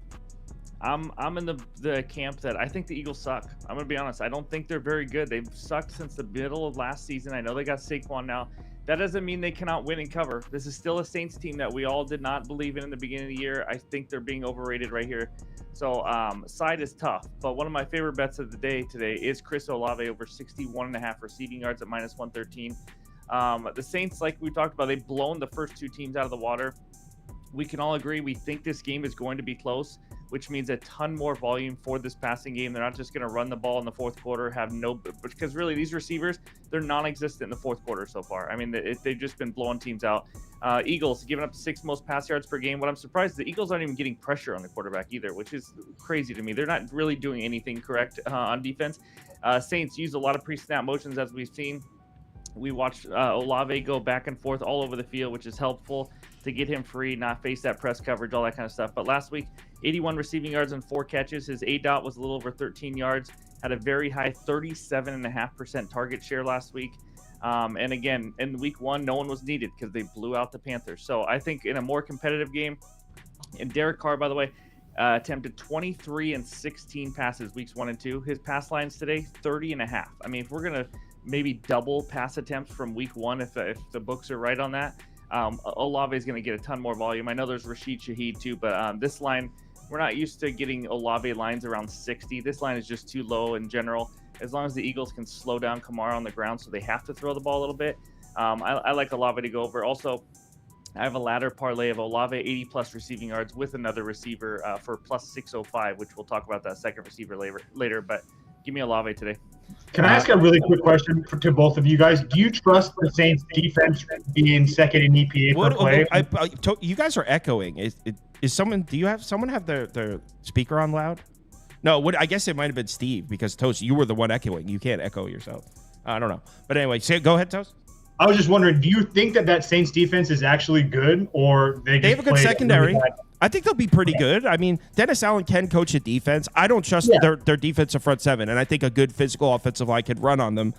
I'm in the camp that I think the Eagles suck. I'm gonna be honest. I don't think they're very good. They've sucked since the middle of last season. I know they got Saquon now. That doesn't mean they cannot win and cover. This is still a Saints team that we all did not believe in the beginning of the year. I think they're being overrated right here. So side is tough, but one of my favorite bets of the day today is Chris Olave over 61.5 receiving yards at -113. The Saints, like we talked about, they've blown the first 2 teams out of the water. We can all agree we think this game is going to be close, which means a ton more volume for this passing game. They're not just going to run the ball in the fourth quarter, because really these receivers, they're non-existent in the fourth quarter so far. I mean, they've just been blowing teams out. Eagles giving up the 6th most pass yards per game. What I'm surprised is the Eagles aren't even getting pressure on the quarterback either, which is crazy to me. They're not really doing anything correct on defense. Saints use a lot of pre-snap motions, as we've seen. We watched Olave go back and forth all over the field, which is helpful to get him free, not face that press coverage, all that kind of stuff. But last week, 81 receiving yards and 4 catches. His ADOT was a little over 13 yards. Had a very high 37.5% target share last week. And again, in week 1, no one was needed because they blew out the Panthers. So I think in a more competitive game, and Derek Carr, by the way, attempted 23 and 16 passes weeks 1 and 2. His pass lines today, 30.5. I mean, if we're going to maybe double pass attempts from week 1, if the books are right on that, Olave is going to get a ton more volume. I know there's Rashid Shaheed too, but this line We're not used to getting Olave lines around 60. This line is just too low in general. As long as the Eagles can slow down Kamara on the ground so they have to throw the ball a little bit, I like Olave to go over. Also, I have a ladder parlay of Olave 80-plus receiving yards with another receiver for plus 605, which we'll talk about that second receiver later. But give me Olave today. Can I ask a really quick question to both of you guys? Do you trust the Saints defense being second in EPA per play? You guys are echoing. Is someone? Do you have someone have their speaker on loud? No. I guess it might have been Steve because Toast, you were the one echoing. You can't echo yourself. I don't know. But anyway, go ahead, Toast. I was just wondering, do you think that Saints defense is actually good, or they have a good secondary? Really, I think they'll be pretty good. I mean, Dennis Allen can coach a defense. I don't trust their defensive front seven, and I think a good physical offensive line could run on them.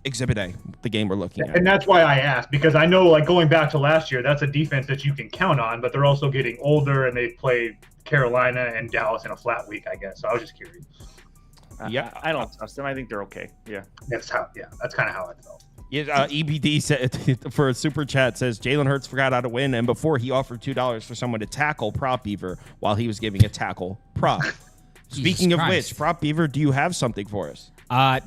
Exhibit A, the game we're looking at. And that's why I asked, because I know, like, going back to last year, that's a defense that you can count on, but they're also getting older, and they played Carolina and Dallas in a flat week, I guess. So I was just curious. Yeah, I don't trust them. I think they're okay. Yeah. That's kind of how I felt. Yeah, EBD said for a super chat says Jaylen Herz forgot how to win, and before he offered $2 for someone to tackle Prop Beaver while he was giving a tackle prop. Speaking of which, Prop Beaver, do you have something for us?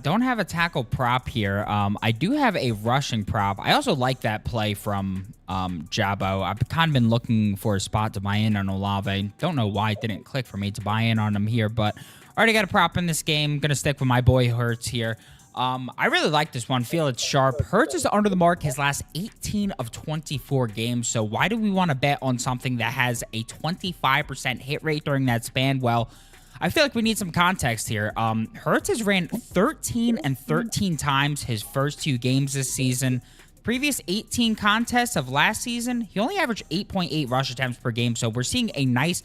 Don't have a tackle prop here. I do have a rushing prop. I also like that play from Jabo. I've kind of been looking for a spot to buy in on Olave. Don't know why it didn't click for me to buy in on him here, but already got a prop in this game. Gonna stick with my boy Hertz here. I really like this one. Feel it's sharp. Hertz is under the mark his last 18 of 24 games. So why do we want to bet on something that has a 25% hit rate during that span? Well, I feel like we need some context here. Hertz has ran 13 and 13 times his first 2 games this season. Previous 18 contests of last season, he only averaged 8.8 rush attempts per game. So we're seeing a nice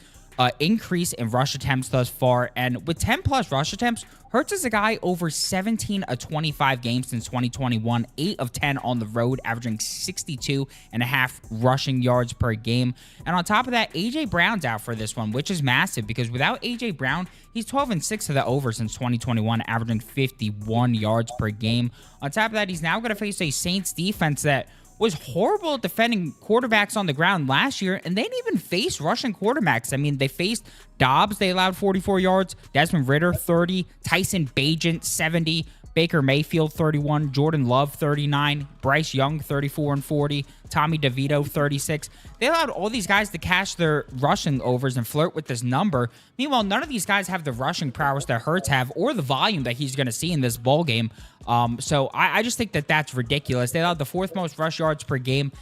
increase in rush attempts thus far. And with 10 plus rush attempts, Hertz is a guy over 17 of 25 games since 2021, 8 of 10 on the road, averaging 62.5 rushing yards per game. And on top of that, AJ Brown's out for this one, which is massive because without AJ Brown, he's 12-6 to the over since 2021, averaging 51 yards per game. On top of that, he's now going to face a Saints defense that was horrible at defending quarterbacks on the ground last year, and they didn't even face rushing quarterbacks. I mean, they faced Dobbs, they allowed 44 yards, Desmond Ridder, 30, Tyson Bagent, 70, Baker Mayfield, 31, Jordan Love, 39, Bryce Young, 34 and 40, Tommy DeVito, 36. They allowed all these guys to cash their rushing overs and flirt with this number. Meanwhile, none of these guys have the rushing prowess that Hertz have or the volume that he's going to see in this ball game. So I just think that that's ridiculous. They allowed the 4th most rush yards per game,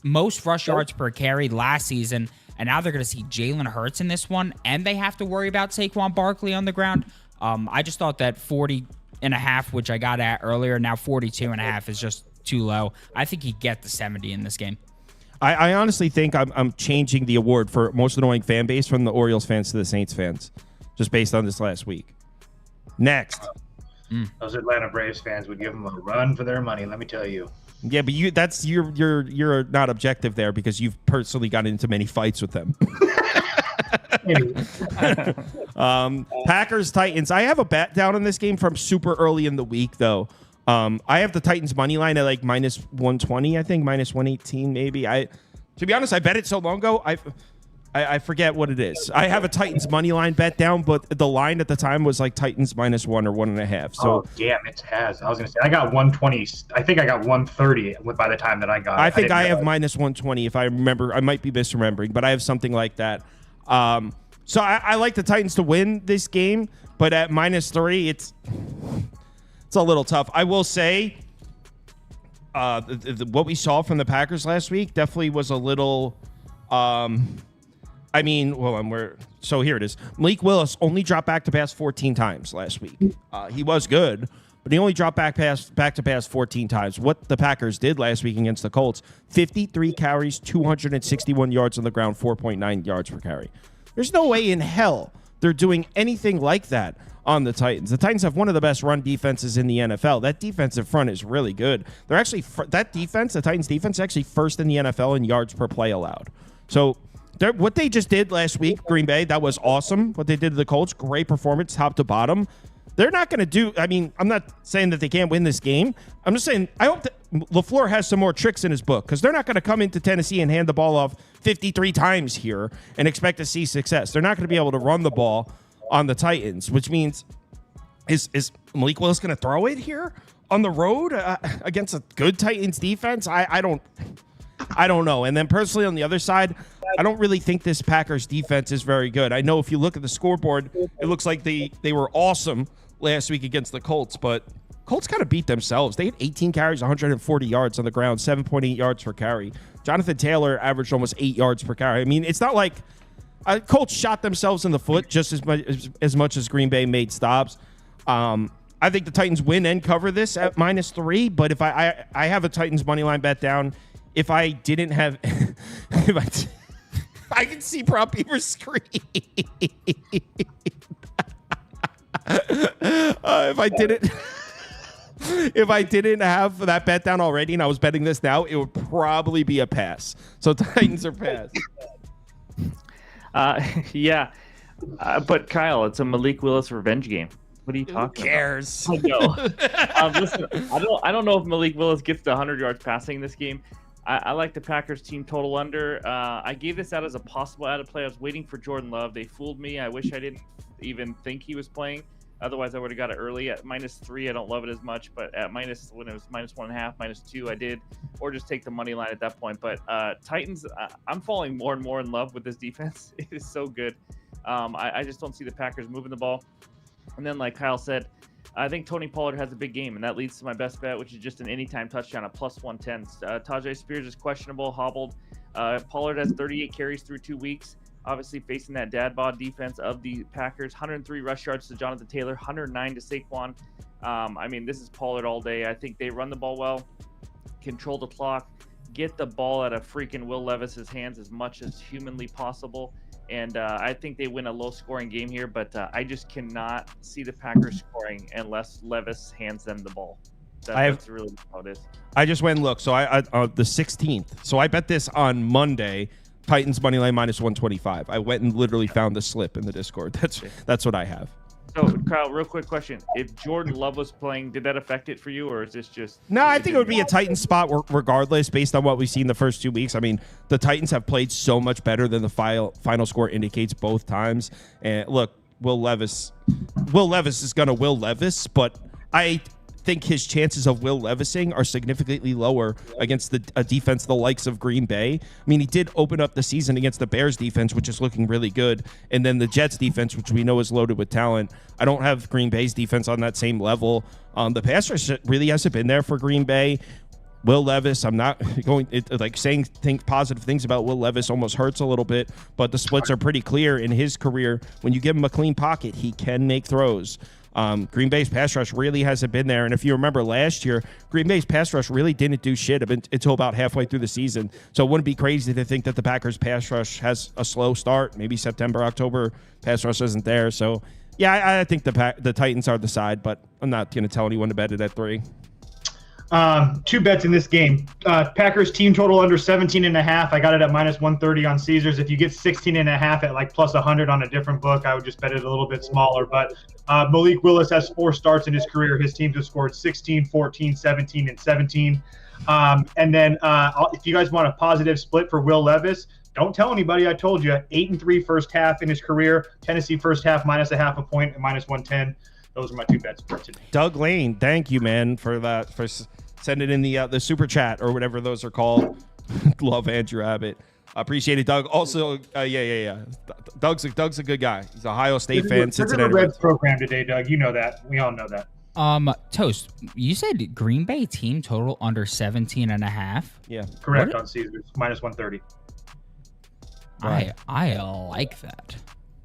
most rush yards per carry last season, and now they're going to see Jaylen Hertz in this one, and they have to worry about Saquon Barkley on the ground. I just thought that 40.5, which I got at earlier, now 42.5 is just too low. I think he'd get the 70 in this game. I honestly think I'm changing the award for most annoying fan base from the Orioles fans to the Saints fans, just based on this last week. Next. Those Atlanta Braves fans would give them a run for their money, let me tell you. Yeah, but you're not objective there because you've personally gotten into many fights with them. Packers Titans. I have a bet down in this game from super early in the week though. I have the Titans money line at like minus 120, I think, minus 118 maybe. To be honest, I bet it so long ago. I forget what it is. I have a Titans money line bet down, but the line at the time was like Titans -1 or 1.5. So damn, it has. I was gonna say I got 120. I think I got 130 by the time that I got. I think I have minus 120 if I remember. I might be misremembering, but I have something like that. So I like the Titans to win this game, but at -3, it's a little tough. I will say, what we saw from the Packers last week definitely was a little. So here it is. Malik Willis only dropped back to pass 14 times last week. He was good, but he only dropped back to pass 14 times. What the Packers did last week against the Colts, 53 carries, 261 yards on the ground, 4.9 yards per carry. There's no way in hell they're doing anything like that on the Titans. The Titans have one of the best run defenses in the NFL. That defensive front is really good. They're actually the Titans defense, is actually first in the NFL in yards per play allowed. So what they just did last week, Green Bay, that was awesome. What they did to the Colts, great performance, top to bottom. they're not going to do. I mean, I'm not saying that they can't win this game. I'm just saying I hope that LaFleur has some more tricks in his book, because they're not going to come into Tennessee and hand the ball off 53 times here and expect to see success. They're not going to be able to run the ball on the Titans, which means is Malik Willis going to throw it here on the road against a good Titans defense? I don't know. And then personally on the other side, I don't really think this Packers defense is very good. I know if you look at the scoreboard, it looks like they were awesome last week against the Colts, but Colts kind of beat themselves. They had 18 carries, 140 yards on the ground, 7.8 yards per carry. Jonathan Taylor averaged almost 8 yards per carry. I mean, it's not like Colts shot themselves in the foot just as much as Green Bay made stops. I think the Titans win and cover this at -3, but if I have a Titans money line bet down. If I didn't have, I can see Prop Beaver scream. If I didn't have that bet down already and I was betting this now, it would probably be a pass. So Titans are pass. Yeah, but Kyle, it's a Malik Willis revenge game. What are you talking Who cares? about? I know. Listen, I don't know if Malik Willis gets to 100 yards passing this game. I like the Packers team total under. I gave this out as a possible added play. I was waiting for Jordan Love. They fooled me. I wish I didn't even think he was playing. Otherwise, I would have got it early at -3. I don't love it as much, but at when it was -1.5, -2, I did, or just take the money line at that point. But Titans, I'm falling more and more in love with this defense. It is so good. I just don't see the Packers moving the ball. And then, like Kyle said, I think Tony Pollard has a big game, and that leads to my best bet, which is just an anytime touchdown at +110. Tajay Spears is questionable, hobbled. Pollard has 38 carries through 2 weeks, obviously facing that dad bod defense of the Packers. 103 rush yards to Jonathan Taylor, 109 to Saquon. I mean, this is Pollard all day. I think they run the ball well, control the clock, get the ball out of freaking Will Levis's hands as much as humanly possible. And I think they win a low-scoring game here, but I just cannot see the Packers scoring unless Levis hands them the ball. That's really how it is. I just went and looked. So I the 16th. So I bet this on Monday. Titans money line -125. I went and literally found the slip in the Discord. That's what I have. So, Kyle, real quick question. If Jordan Love was playing, did that affect it for you, or is this just... No, I think it would be a Titans spot regardless, based on what we've seen the first 2 weeks. I mean, the Titans have played so much better than the final score indicates both times. And look, Will Levis is going to Will Levis, but I think his chances of Will Levising are significantly lower against a defense the likes of Green Bay. I mean, he did open up the season against the Bears defense, which is looking really good, and then the Jets defense, which we know is loaded with talent. I don't have Green Bay's defense on that same level. The pass rush really hasn't been there for Green Bay. Will Levis, I'm not going saying positive things about Will Levis almost hurts a little bit, but the splits are pretty clear in his career. When you give him a clean pocket, he can make throws. Green Bay's pass rush really hasn't been there. And if you remember last year, Green Bay's pass rush really didn't do shit until about halfway through the season. So it wouldn't be crazy to think that the Packers pass rush has a slow start. Maybe September, October, pass rush isn't there. So, yeah, I think the Titans are the side, but I'm not going to tell anyone to bet it at 3. 2 bets in this game. Packers team total under 17.5. I got it at -130 on Caesars. If you get 16.5 at like +100 on a different book, I would just bet it a little bit smaller. But Malik Willis has 4 starts in his career. His teams have scored 16, 14, 17, and 17. And then if you guys want a positive split for Will Levis, don't tell anybody I told you. 8-3 first half in his career. Tennessee first half -0.5 point and -110. Those are my 2 bets for today. Doug Lane, thank you, man, for that. For sending in the super chat or whatever those are called. Love Andrew Abbott. Appreciate it, Doug. Also, yeah. Doug's a good guy. He's an Ohio State fan. Cincinnati Reds program today, Doug. You know that. We all know that. Toast, you said Green Bay team total under 17.5? Yeah. Correct on Caesars. -130. Right. I like that.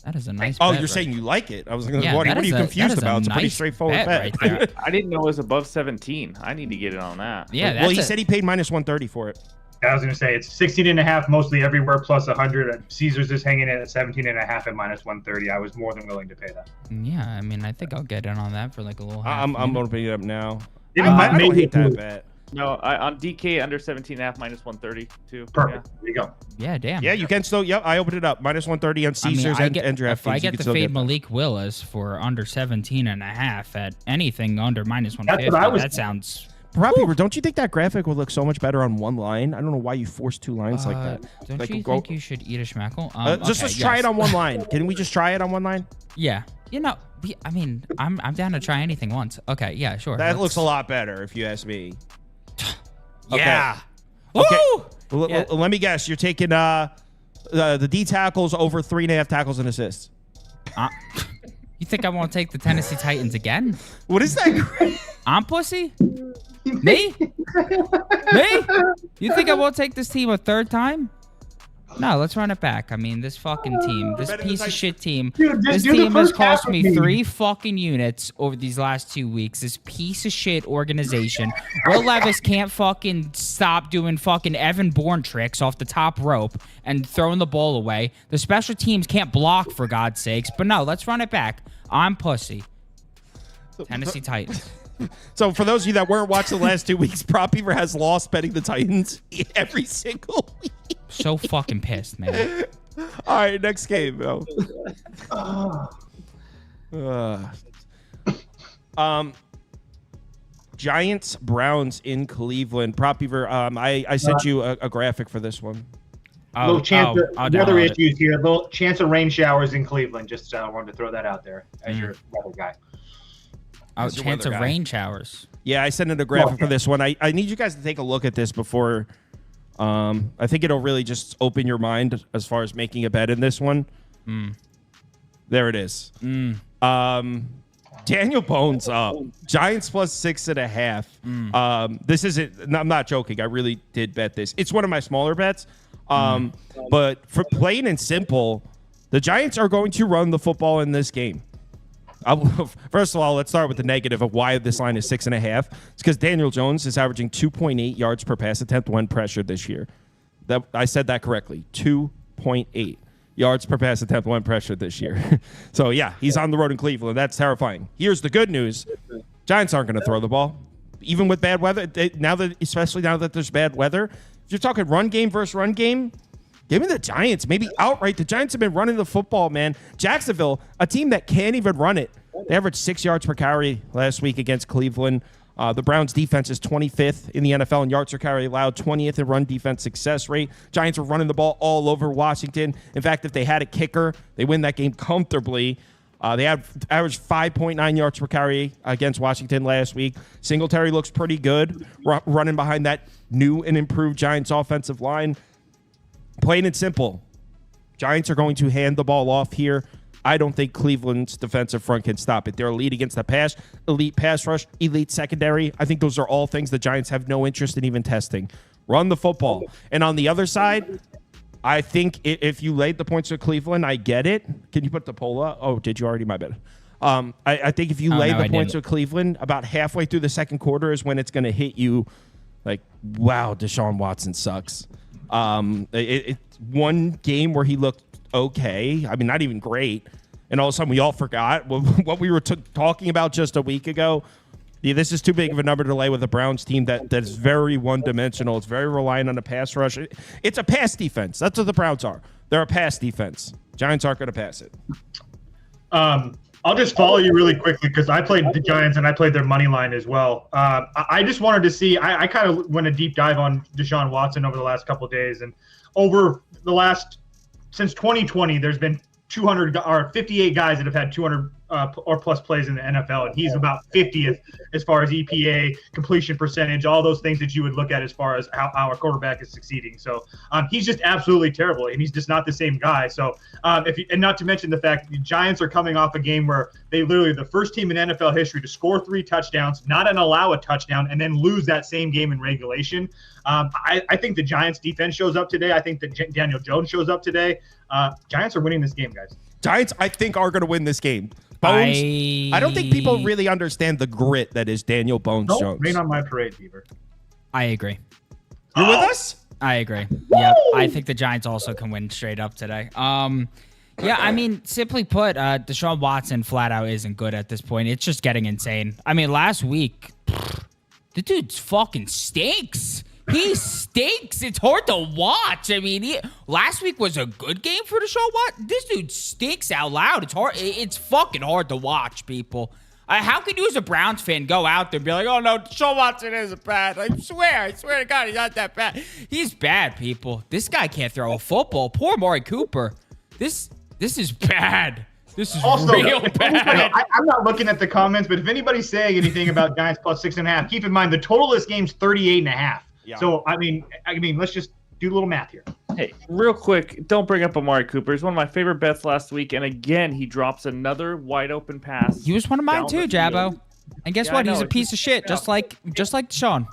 That is a nice Oh, bet, you're right? saying you like it. I was like, Yeah, what are you confused that is a about? It's a pretty nice straightforward bet. right there. I didn't know it was above 17. I need to get it on that. Yeah, Well, he said he paid -130 for it. I was going to say it's 16.5 mostly everywhere +100. Caesars is hanging in at 17.5 at -130. I was more than willing to pay that. Yeah, I mean, I think I'll get in on that for like a little half. I'm opening it up now. It I don't maybe hate that bet. No, on DK under 17.5 minus 130 too. Perfect. There you go. Yeah, damn. Yeah, you can still. Yep, I opened it up. Minus 130 on Caesars and DraftKings. If I you get can the still fade get that. Malik Willis for under 17.5 at anything under minus That's 150, what I was- that sounds. Rob Beaver, don't you think that graphic would look so much better on one line? I don't know why you forced two lines like that. Don't Like, you go- think you should eat a schmeckle? Just Okay, try yes. it on one line. Can we just try it on one line? Yeah. I mean, I'm down to try anything once. Okay, yeah, sure. That looks a lot better, if you ask me. Yeah. Okay. Woo! Yeah. Let me guess. You're taking the D tackles over 3.5 tackles and assists. You think I won't take the Tennessee Titans again? What is that? I'm pussy? Me? Me? You think I won't take this team a third time? No, let's run it back. I mean, this fucking team, this Better than piece of Titans. shit team, Dude, just this do the team has first half cost with me me. 3 fucking units over these last 2 weeks. This piece of shit organization. Will Levis can't fucking stop doing fucking Evan Bourne tricks off the top rope and throwing the ball away. The special teams can't block, for God's sakes. But no, let's run it back. I'm pussy. Tennessee Titans. So for those of you that weren't watching the last 2 weeks, Prop Beaver has lost betting the Titans every single week. So fucking pissed, man. All right, next game, bro. Giants Browns in Cleveland. Prop Beaver, I sent you a graphic for this one. Little chance I'll of weather download it. issues here. Little chance of rain showers in Cleveland. Just wanted to throw that out there as your weather guy. As your Chance weather of guy. rain showers. Yeah, I sent in a graphic for this one. I need you guys to take a look at this before. I think it'll really just open your mind as far as making a bet in this one. There it is. Daniel Bones up. Giants plus 6.5. This isn't. I'm not joking. I really did bet this. It's one of my smaller bets. But for plain and simple, the Giants are going to run the football in this game. First of all, let's start with the negative of why this line is 6.5. It's because Daniel Jones is averaging 2.8 yards per pass attempt when pressured this year. That I said that correctly. 2.8 yards per pass attempt when pressured this year. So yeah, he's on the road in Cleveland. That's terrifying. Here's the good news: Giants aren't going to throw the ball, even with bad weather. Especially now that there's bad weather. If you're talking run game versus run game, give me the Giants, maybe outright. The Giants have been running the football, man. Jacksonville, a team that can't even run it. They averaged 6 yards per carry last week against Cleveland. The Browns' defense is 25th in the NFL in yards per carry allowed, 20th in run defense success rate. Giants are running the ball all over Washington. In fact, if they had a kicker, they win that game comfortably. They had averaged 5.9 yards per carry against Washington last week. Singletary looks pretty good, running behind that new and improved Giants offensive line. Plain and simple, Giants are going to hand the ball off here. I don't think Cleveland's defensive front can stop it. They're elite against the pass, elite pass rush, elite secondary. I think those are all things the Giants have no interest in even testing. Run the football. And on the other side, I think if you laid the points with Cleveland, I get it. Can you put the poll up? Oh, did you already? My bad. I think if you lay the points with Cleveland, about halfway through the second quarter is when it's going to hit you like, wow, Deshaun Watson sucks. It's one game where he looked okay. I mean, not even great. And all of a sudden, we all forgot what we were talking about just a week ago. Yeah, this is too big of a number to lay with a Browns team that is very one-dimensional. It's very reliant on the pass rush. It's a pass defense. That's what the Browns are. They're a pass defense. Giants aren't going to pass it. I'll just follow you really quickly because I played the Giants and I played their money line as well. I just wanted to see. I kind of went a deep dive on Deshaun Watson over the last couple of days, and over the last since 2020, there's been 58 guys that have had 200 or plus plays in the NFL, and he's about 50th as far as EPA, completion percentage, all those things that you would look at as far as how our quarterback is succeeding. So he's just absolutely terrible, and he's just not the same guy. So and not to mention the fact the Giants are coming off a game where they literally the first team in NFL history to score 3 touchdowns, not allow a touchdown, and then lose that same game in regulation. I think the Giants defense shows up today. I think that Daniel Jones shows up today. Giants are winning this game, guys. Giants, I think, are going to win this game. Bones, I don't think people really understand the grit that is Daniel Bones Jones. Rain on my parade, Beaver. I agree. You with us? I agree. Yep. I think the Giants also can win straight up today. Yeah, I mean, simply put, Deshaun Watson flat out isn't good at this point. It's just getting insane. I mean, last week, the dude fucking stinks. He stinks. It's hard to watch. I mean, last week was a good game for Deshaun Watson. This dude stinks out loud. It's hard. It's fucking hard to watch, people. How can you, as a Browns fan, go out there and be like, "Oh no, Deshaun Watson isn't bad"? I swear to God, he's not that bad. He's bad, people. This guy can't throw a football. Poor Amari Cooper. This is bad. This is Also, real bad. I'm not looking at the comments, but if anybody's saying anything about Giants plus 6.5, keep in mind the total of this game's 38.5. Yeah. So I mean, let's just do a little math here. Hey, real quick, don't bring up Amari Cooper. He's one of my favorite bets last week, and again, he drops another wide open pass. He was one of mine down too, the field. Jabbo. And guess Yeah, what? I He's know, a piece of shit, just like Deshaun.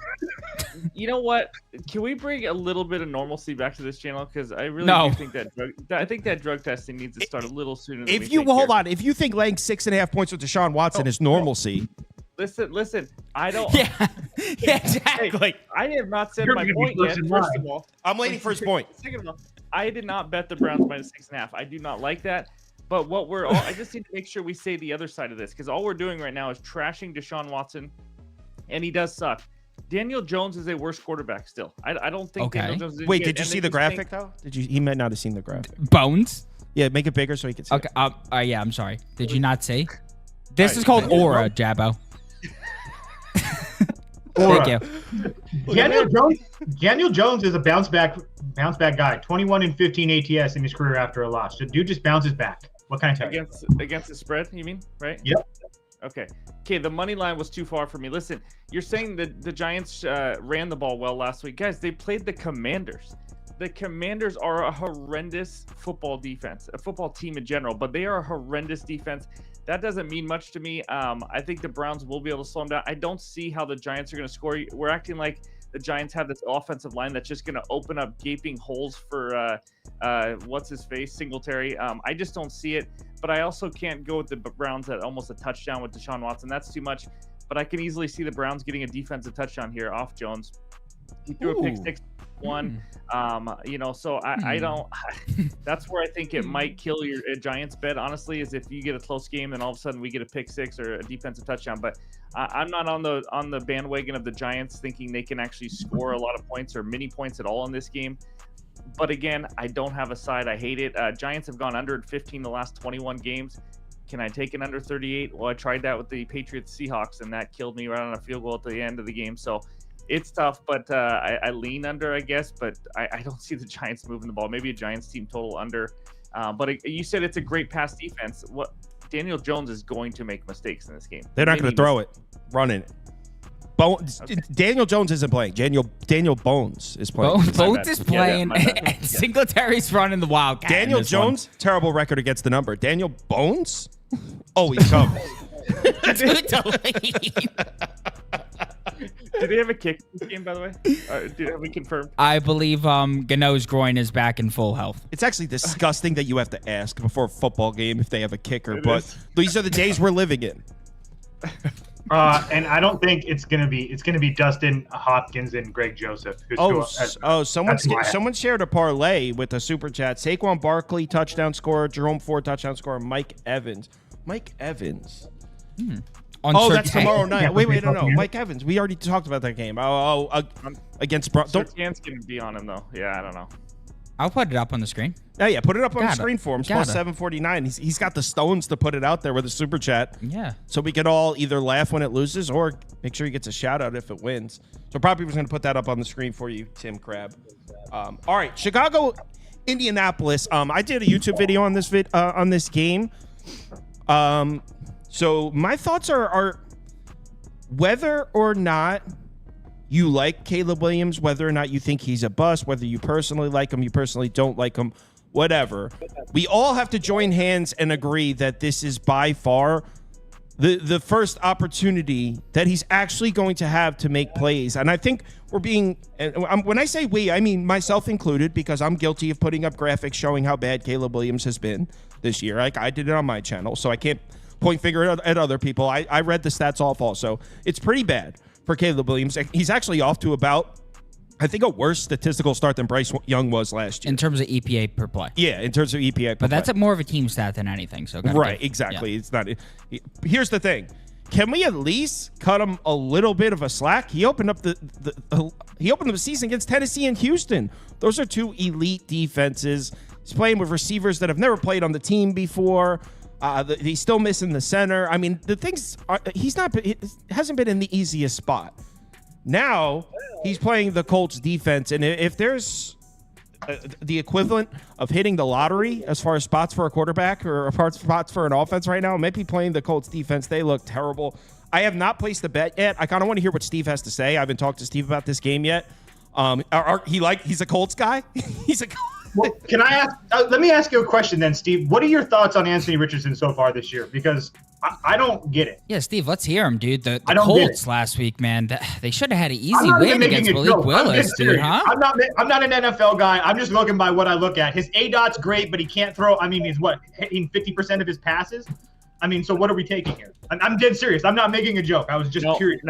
You know what? Can we bring a little bit of normalcy back to this channel? Because I really No. do think that drug testing needs to start a little sooner. Than If you hold on, if you think laying 6.5 points with Deshaun Watson is normalcy, listen. I don't. Yeah, exactly. I have not said You're my gonna be point yet. first in First line. of all, I'm waiting for his point. second of all, I did not bet the Browns minus 6.5. I do not like that. But what we're all, I just need to make sure we say the other side of this, because all we're doing right now is trashing Deshaun Watson, and he does suck. Daniel Jones is a worse quarterback still. I don't think. Okay. Daniel Jones is Wait, good, did you and see they the just think- graphic though? Did you? He might not have seen the graphic. Bones. Yeah, make it bigger so he can see. Okay. Yeah, I'm sorry. Did you not see? This All is right, called thank you. Aura, Jabbo. Aura. Thank you. Daniel Jones is a bounce back guy. 21 and 15 ATS in his career after a loss. The dude just bounces back. What can I tell you? Against the spread, you mean, right? Yep. Okay, the money line was too far for me. Listen, you're saying that the Giants ran the ball well last week. Guys, they played the Commanders. The Commanders are a horrendous football defense, a football team in general, but they are a horrendous defense. That doesn't mean much to me. I think the Browns will be able to slow them down. I don't see how the Giants are going to score. We're acting like the Giants have this offensive line that's just going to open up gaping holes for what's his face, Singletary. I just don't see it. But I also can't go with the Browns at almost a touchdown with Deshaun Watson. That's too much. But I can easily see the Browns getting a defensive touchdown here off Jones. He threw a pick six. So I don't. That's where I think it might kill your Giants bet. Honestly, is if you get a close game and all of a sudden we get a pick six or a defensive touchdown. But I'm not on the bandwagon of the Giants thinking they can actually score a lot of points or many points at all in this game. But again, I don't have a side. I hate it. Giants have gone under 15 the last 21 games. Can I take an under 38? Well, I tried that with the Patriots Seahawks, and that killed me right on a field goal at the end of the game. So it's tough, but I lean under, I guess. But I don't see the Giants moving the ball. Maybe a Giants team total under. But you said it's a great pass defense. What Daniel Jones is going to make mistakes in this game. They're not going to throw it, running it. Okay. Daniel Jones isn't playing. Daniel Bones is playing. Bones is playing, my bad. and Singletary's running the Wildcat. in Daniel this one. Jones, terrible record against the number. Daniel Bones, always comes. Did they have a kick in this game, by the way? Have we confirmed? I believe Gano's groin is back in full health. It's actually disgusting that you have to ask before a football game if they have a kicker, It but is. these are the days we're living in. And I don't think it's gonna be Dustin Hopkins and Greg Joseph. Someone shared a parlay with a super chat. Saquon Barkley touchdown scorer, Jerome Ford touchdown scorer, Mike Evans. On That's Surtain. tomorrow night. Yeah, Wait, we'll be no. talking here. Mike Evans. We already talked about that game. Against don't. Surtain's going to be on him, though. Yeah, I don't know. I'll put it up on the screen. Yeah, put it up on the Gotta. screen for him. It's Gotta. plus 749. He's got the stones to put it out there with a super chat. Yeah. So we could all either laugh when it loses or make sure he gets a shout out if it wins. So probably was going to put that up on the screen for you, Tim Crab. All right, Chicago, Indianapolis. I did a YouTube video on this game. So my thoughts are whether or not you like Caleb Williams, whether or not you think he's a bust, whether you personally like him, you personally don't like him, whatever. We all have to join hands and agree that this is by far the first opportunity that he's actually going to have to make plays. And I think we're being, when I say we, I mean myself included, because I'm guilty of putting up graphics showing how bad Caleb Williams has been this year. Like I did it on my channel, so I can't point finger at other people. I read the stats off also. It's pretty bad for Caleb Williams. He's actually off to about, I think, a worse statistical start than Bryce Young was last year. In terms of EPA per play. Yeah, in terms of EPA per But that's play. more of a team stat than anything. So Right, exactly. Yeah. It's not. Here's the thing. can we at least cut him a little bit of a slack? He opened up the season against Tennessee and Houston. Those are two elite defenses. He's playing with receivers that have never played on the team before. He's still missing the center. I mean, the things are, he hasn't been in the easiest spot. Now he's playing the Colts defense, and if there's the equivalent of hitting the lottery as far as spots for a quarterback or spots for an offense right now, maybe playing the Colts defense. They look terrible. I have not placed the bet yet. I kind of want to hear what Steve has to say. I haven't talked to Steve about this game yet. He's a Colts guy. Well, can I ask? Let me ask you a question then, Steve. What are your thoughts on Anthony Richardson so far this year? Because I don't get it. Yeah, Steve, let's hear him, dude. The Colts last week, man, they should have had an easy win against Malik Willis, dude, huh? I'm not an NFL guy. I'm just looking by what I look at. His ADOT's great, but he can't throw. I mean, he's hitting 50% of his passes. I mean, so what are we taking here? I'm dead serious. I'm not making a joke. I was just curious.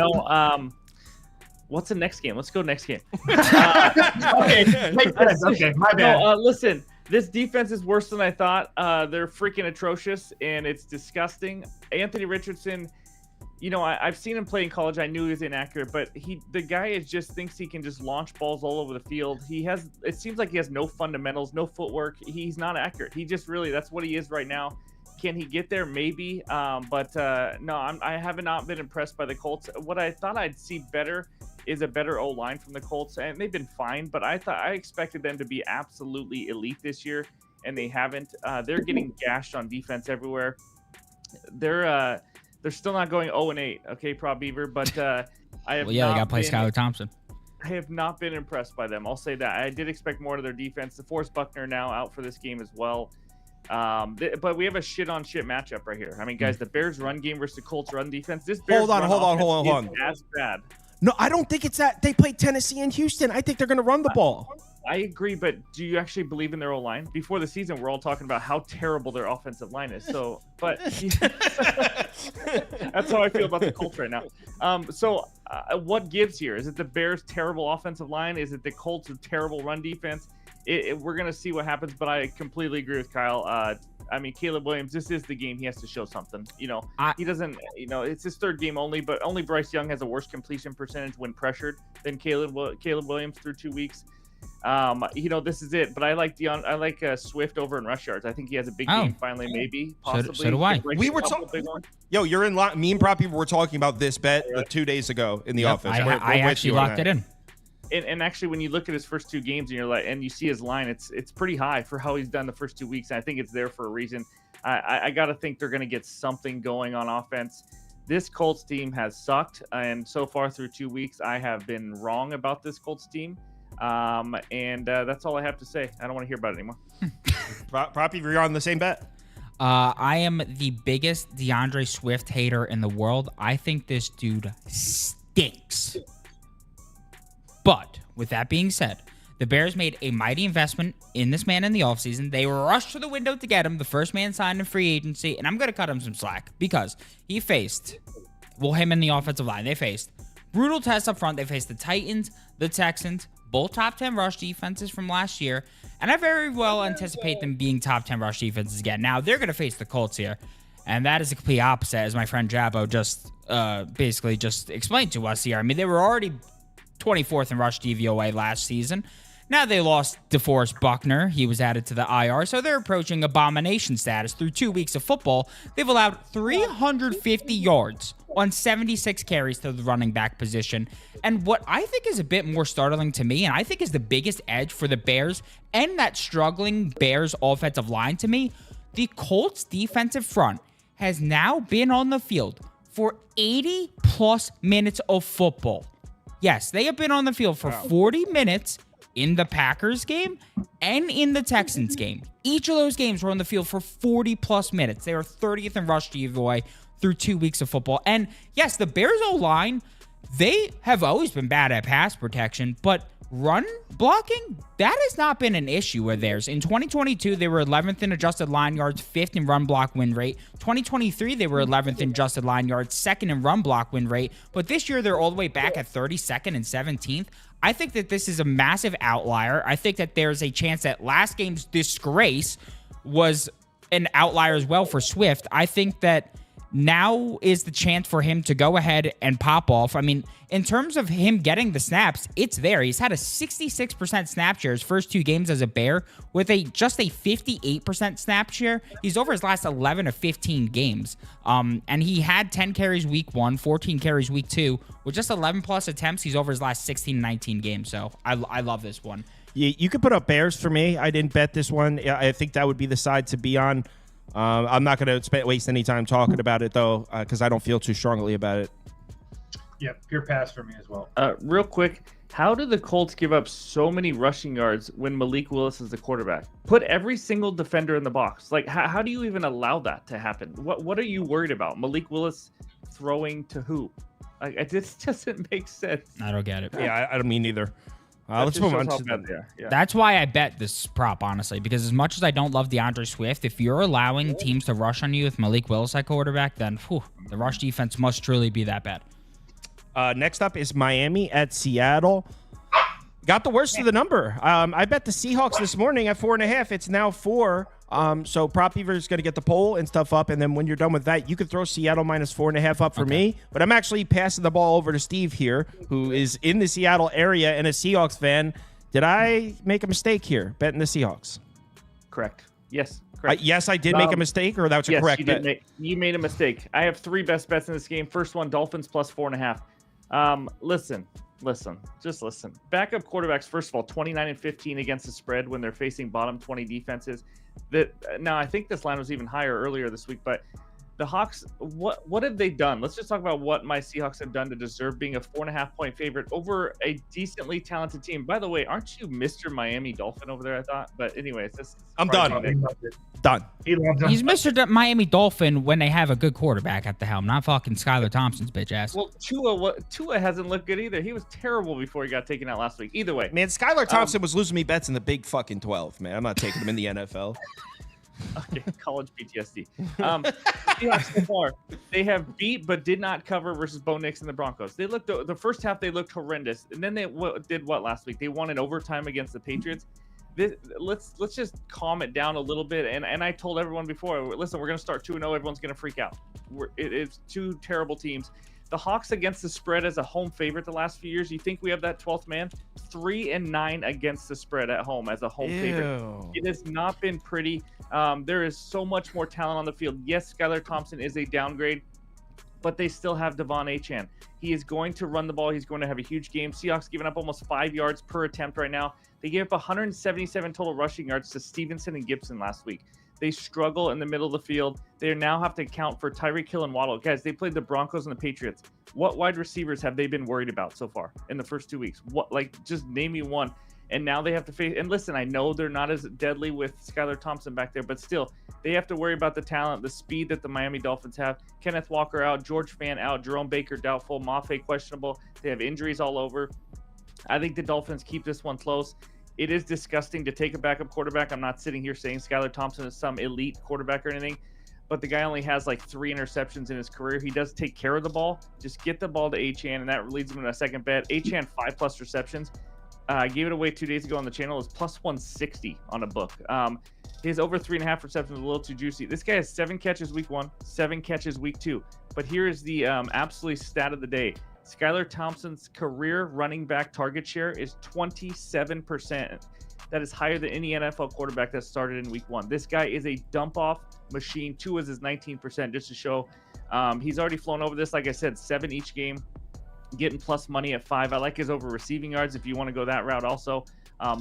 What's the next game? Let's go next game. Okay, makes sense. Okay, my bad. No, listen, this defense is worse than I thought. They're freaking atrocious, and it's disgusting. Anthony Richardson, I've seen him play in college. I knew he was inaccurate, but the guy just thinks he can just launch balls all over the field. It seems like he has no fundamentals, no footwork. He's not accurate. He just that's what he is right now. Can he get there? Maybe. But no, I have not been impressed by the Colts. What I thought I'd see better is a better O-line from the Colts, and they've been fine, but I expected them to be absolutely elite this year, and they haven't. They're getting gashed on defense everywhere. They're still not going 0-8, okay, Prop Beaver, but I have they got to play Skylar Thompson. I have not been impressed by them. I'll say that. I did expect more of their defense. DeForest Buckner now out for this game as well. But we have a shit matchup right here. I mean, guys, the Bears run game versus the Colts run defense. This Bears hold on. As bad. No, I don't think it's that. They played Tennessee and Houston. I think they're going to run the ball. I agree, but do you actually believe in their O-line? Before the season, we're all talking about how terrible their offensive line is. So, but that's how I feel about the Colts right now. What gives here? Is it the Bears' terrible offensive line? Is it the Colts' terrible run defense? We're going to see what happens, but I completely agree with Kyle. I mean, Caleb Williams, this is the game he has to show something. He doesn't, it's his third game only, but only Bryce Young has a worse completion percentage when pressured than Caleb Williams through 2 weeks. This is it, but I like Swift over in rush yards. I think he has a big game finally, maybe, possibly. So do I. We were talking. Yo, you're in line. Me and Prop People were talking about this bet 2 days ago in the office. I actually locked it in. And actually, when you look at his first 2 games and you see his line, it's pretty high for how he's done the first 2 weeks. And I think it's there for a reason. I got to think they're going to get something going on offense. This Colts team has sucked, and so far through 2 weeks, I have been wrong about this Colts team. And that's all I have to say. I don't want to hear about it anymore. Proppy, you're on the same bet. I am the biggest DeAndre Swift hater in the world. I think this dude stinks. But with that being said, the Bears made a mighty investment in this man in the offseason. They rushed to the window to get him, the first man signed in free agency, and I'm going to cut him some slack because he faced, him and the offensive line, they faced brutal tests up front. They faced the Titans, the Texans, both top 10 rush defenses from last year, and I very well anticipate them being top 10 rush defenses again. Now, they're going to face the Colts here, and that is the complete opposite, as my friend Jabbo just basically just explained to us here. I mean, they were already 24th in rush DVOA last season. Now they lost DeForest Buckner. He was added to the IR, so they're approaching abomination status. Through 2 weeks of football, they've allowed 350 yards on 76 carries to the running back position. And what I think is a bit more startling to me, and I think is the biggest edge for the Bears and that struggling Bears offensive line to me, the Colts defensive front has now been on the field for 80 plus minutes of football. Yes, they have been on the field for 40 minutes in the Packers game and in the Texans game. Each of those games were on the field for 40 plus minutes. They are 30th in rush DVOA through 2 weeks of football. And yes, the Bears O-line, they have always been bad at pass protection, but run blocking, that has not been an issue of theirs. In 2022, they were 11th in adjusted line yards, 5th in run block win rate. 2023, they were 11th in adjusted line yards, 2nd in run block win rate. But this year, they're all the way back at 32nd and 17th. I think that this is a massive outlier. I think that there's a chance that last game's disgrace was an outlier as well for Swift. I think that now is the chance for him to go ahead and pop off. I mean, in terms of him getting the snaps, it's there. He's had a 66% snap share his first 2 games as a Bear with just a 58% snap share. He's over his last 11 of 15 games. And he had 10 carries week 1, 14 carries week 2. With just 11 plus attempts, he's over his last 16, 19 games. So I love this one. You could put up Bears for me. I didn't bet this one. I think that would be the side to be on. I'm not going to waste any time talking about it, though, because I don't feel too strongly about it. Yeah, pure pass for me as well. Real quick, how do the Colts give up so many rushing yards when Malik Willis is the quarterback? Put every single defender in the box. Like, how do you even allow that to happen? What are you worried about? Malik Willis throwing to who? Like, it just doesn't make sense. I don't get it. Yeah, I don't mean either. Let's move on. That's why I bet this prop, honestly, because as much as I don't love DeAndre Swift, if you're allowing teams to rush on you with Malik Willis at quarterback, then the rush defense must truly be that bad. Next up is Miami at Seattle. Got the worst of the number. I bet the Seahawks this morning at 4.5. It's now 4. So Prop Beaver is going to get the poll and stuff up, and then when you're done with that, you could throw Seattle minus 4.5 up for me. But I'm actually passing the ball over to Steve here, who is in the Seattle area and a Seahawks fan. Did I make a mistake here betting the Seahawks? Correct. Yes. Correct. Yes, I did make a mistake, or that was a correct bet? You made a mistake. I have 3 best bets in this game. First one, Dolphins plus 4.5. Listen. Just listen. Backup quarterbacks, first of all, 29 and 15 against the spread when they're facing bottom 20 defenses. Now, I think this line was even higher earlier this week, but the Hawks, what have they done? Let's just talk about what my Seahawks have done to deserve being a 4.5-point favorite over a decently talented team. By the way, aren't you Mr. Miami Dolphin over there, I thought? But anyways, I'm done. Done. He's Mr. Miami Dolphin when they have a good quarterback at the helm, not fucking Skylar Thompson's bitch ass. Well, Tua hasn't looked good either. He was terrible before he got taken out last week. Either way. Man, Skylar Thompson was losing me bets in the big fucking 12, man. I'm not taking him in the NFL. Okay, college PTSD. Seahawks so far, they have beat but did not cover versus Bo Nix and the Broncos. They looked the first half they looked horrendous, and then they did what last week? They won in overtime against the Patriots. Let's just calm it down a little bit. And I told everyone before, listen, we're gonna start 2-0. Everyone's gonna freak out. It's 2 terrible teams. The Hawks against the spread as a home favorite the last few years. You think we have that 12th man? 3-9 against the spread at home as a home favorite. It has not been pretty. There is so much more talent on the field. Yes, Skylar Thompson is a downgrade, but they still have Devon Achane. He is going to run the ball. He's going to have a huge game. Seahawks giving up almost 5 yards per attempt right now. They gave up 177 total rushing yards to Stevenson and Gibson last week. They struggle in the middle of the field. They now have to account for Tyreek Hill and Waddle. Guys, they played the Broncos and the Patriots. What wide receivers have they been worried about so far in the first 2 weeks? Just name me one. And now they have to face. And listen, I know they're not as deadly with Skylar Thompson back there, but still, they have to worry about the talent, the speed that the Miami Dolphins have. Kenneth Walker out, George Fant out, Jerome Baker doubtful, Mafe questionable. They have injuries all over. I think the Dolphins keep this one close. It is disgusting to take a backup quarterback. I'm not sitting here saying Skylar Thompson is some elite quarterback or anything, but the guy only has like 3 interceptions in his career. He does take care of the ball. Just get the ball to Achane, and that leads him to a second bet. Achane 5+ receptions. I gave it away 2 days ago on the channel. It was plus 160 on a book. His over 3.5 receptions is a little too juicy. This guy has 7 catches week 1, 7 catches week 2. But here is the absolute stat of the day. Skylar Thompson's career running back target share is 27%. That is higher than any NFL quarterback that started in week 1. This guy is a dump-off machine. 2 is his 19%, just to show. He's already flown over this. Like I said, 7 each game, getting plus money at 5. I like his over receiving yards if you want to go that route also.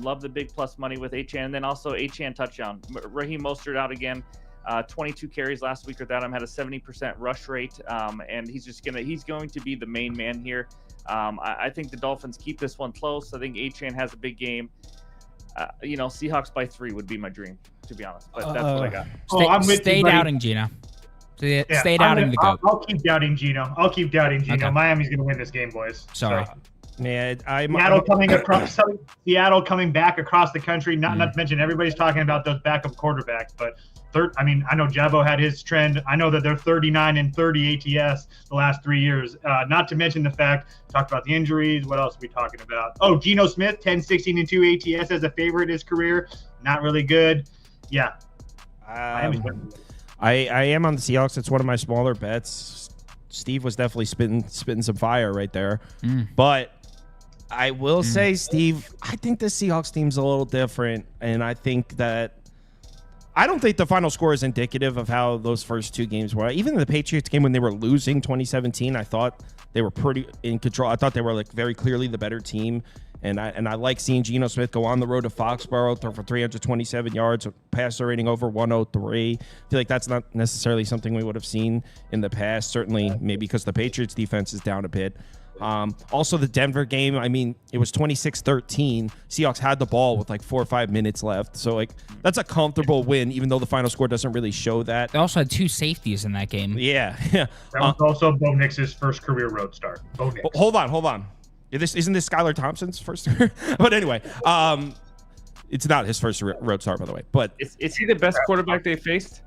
Love the big plus money with Achane. And then also Achane touchdown. Raheem Mostert out again. 22 carries last week with Adam, had a 70% rush rate, and he's going to be the main man here. I think the Dolphins keep this one close. I think Achane has a big game. Seahawks by 3 would be my dream, to be honest. But that's what I got. Stay doubting Gino. Stay doubting the GOAT. I'll keep doubting Gino. Okay. Miami's going to win this game, boys. Sorry. Man, Seattle coming back across the country. Not to mention everybody's talking about those backup quarterbacks. But I know Jabo had his trend. I know that they're 39 and 30 ATS the last 3 years. Not to mention the fact, talked about the injuries. What else are we talking about? Oh, Geno Smith, 10, 16 and 2 ATS as a favorite in his career. Not really good. Yeah. I am on the Seahawks. It's one of my smaller bets. Steve was definitely spitting some fire right there. But I will say, Steve, I think the Seahawks team's a little different, and I think that I don't think the final score is indicative of how those first two games were. Even the Patriots game when they were losing 2017, I thought they were pretty in control. I thought they were like very clearly the better team. And I like seeing Geno Smith go on the road to Foxborough, throw for 327 yards, passer rating over 103. I feel like that's not necessarily something we would have seen in the past. Certainly, maybe because the Patriots defense is down a bit. Also, the Denver game, I mean, it was 26-13. Seahawks had the ball with like 4 or 5 minutes left. So, like, that's a comfortable win, even though the final score doesn't really show that. They also had 2 safeties in that game. Yeah. That was also Bo Nix's first career road start. Bo Nix. Hold on. Isn't this Skylar Thompson's first? But anyway, it's not his first road start, by the way. But is he the best quarterback they faced?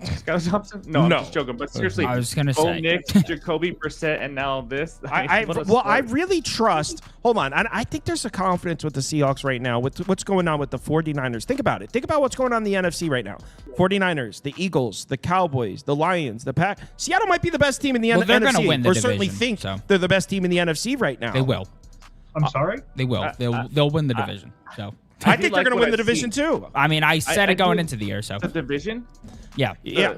Skylar Thompson? No, I'm just joking. But seriously, I was gonna Bo say Nix, Jacoby Brissett, and now this. I really trust. Hold on, I think there's a confidence with the Seahawks right now with what's going on with the 49ers. Think about it. Think about what's going on in the NFC right now. 49ers, the Eagles, the Cowboys, the Lions, the Pack. Seattle might be the best team in the NFC. They're gonna win the or division, certainly think so. they're the best team in the NFC right now. they will. I'm sorry? They will. They'll win the division. So I think they're like going to what win the I've division seen. too. I mean, I said I it going do- into the year. So The division? yeah. Yeah.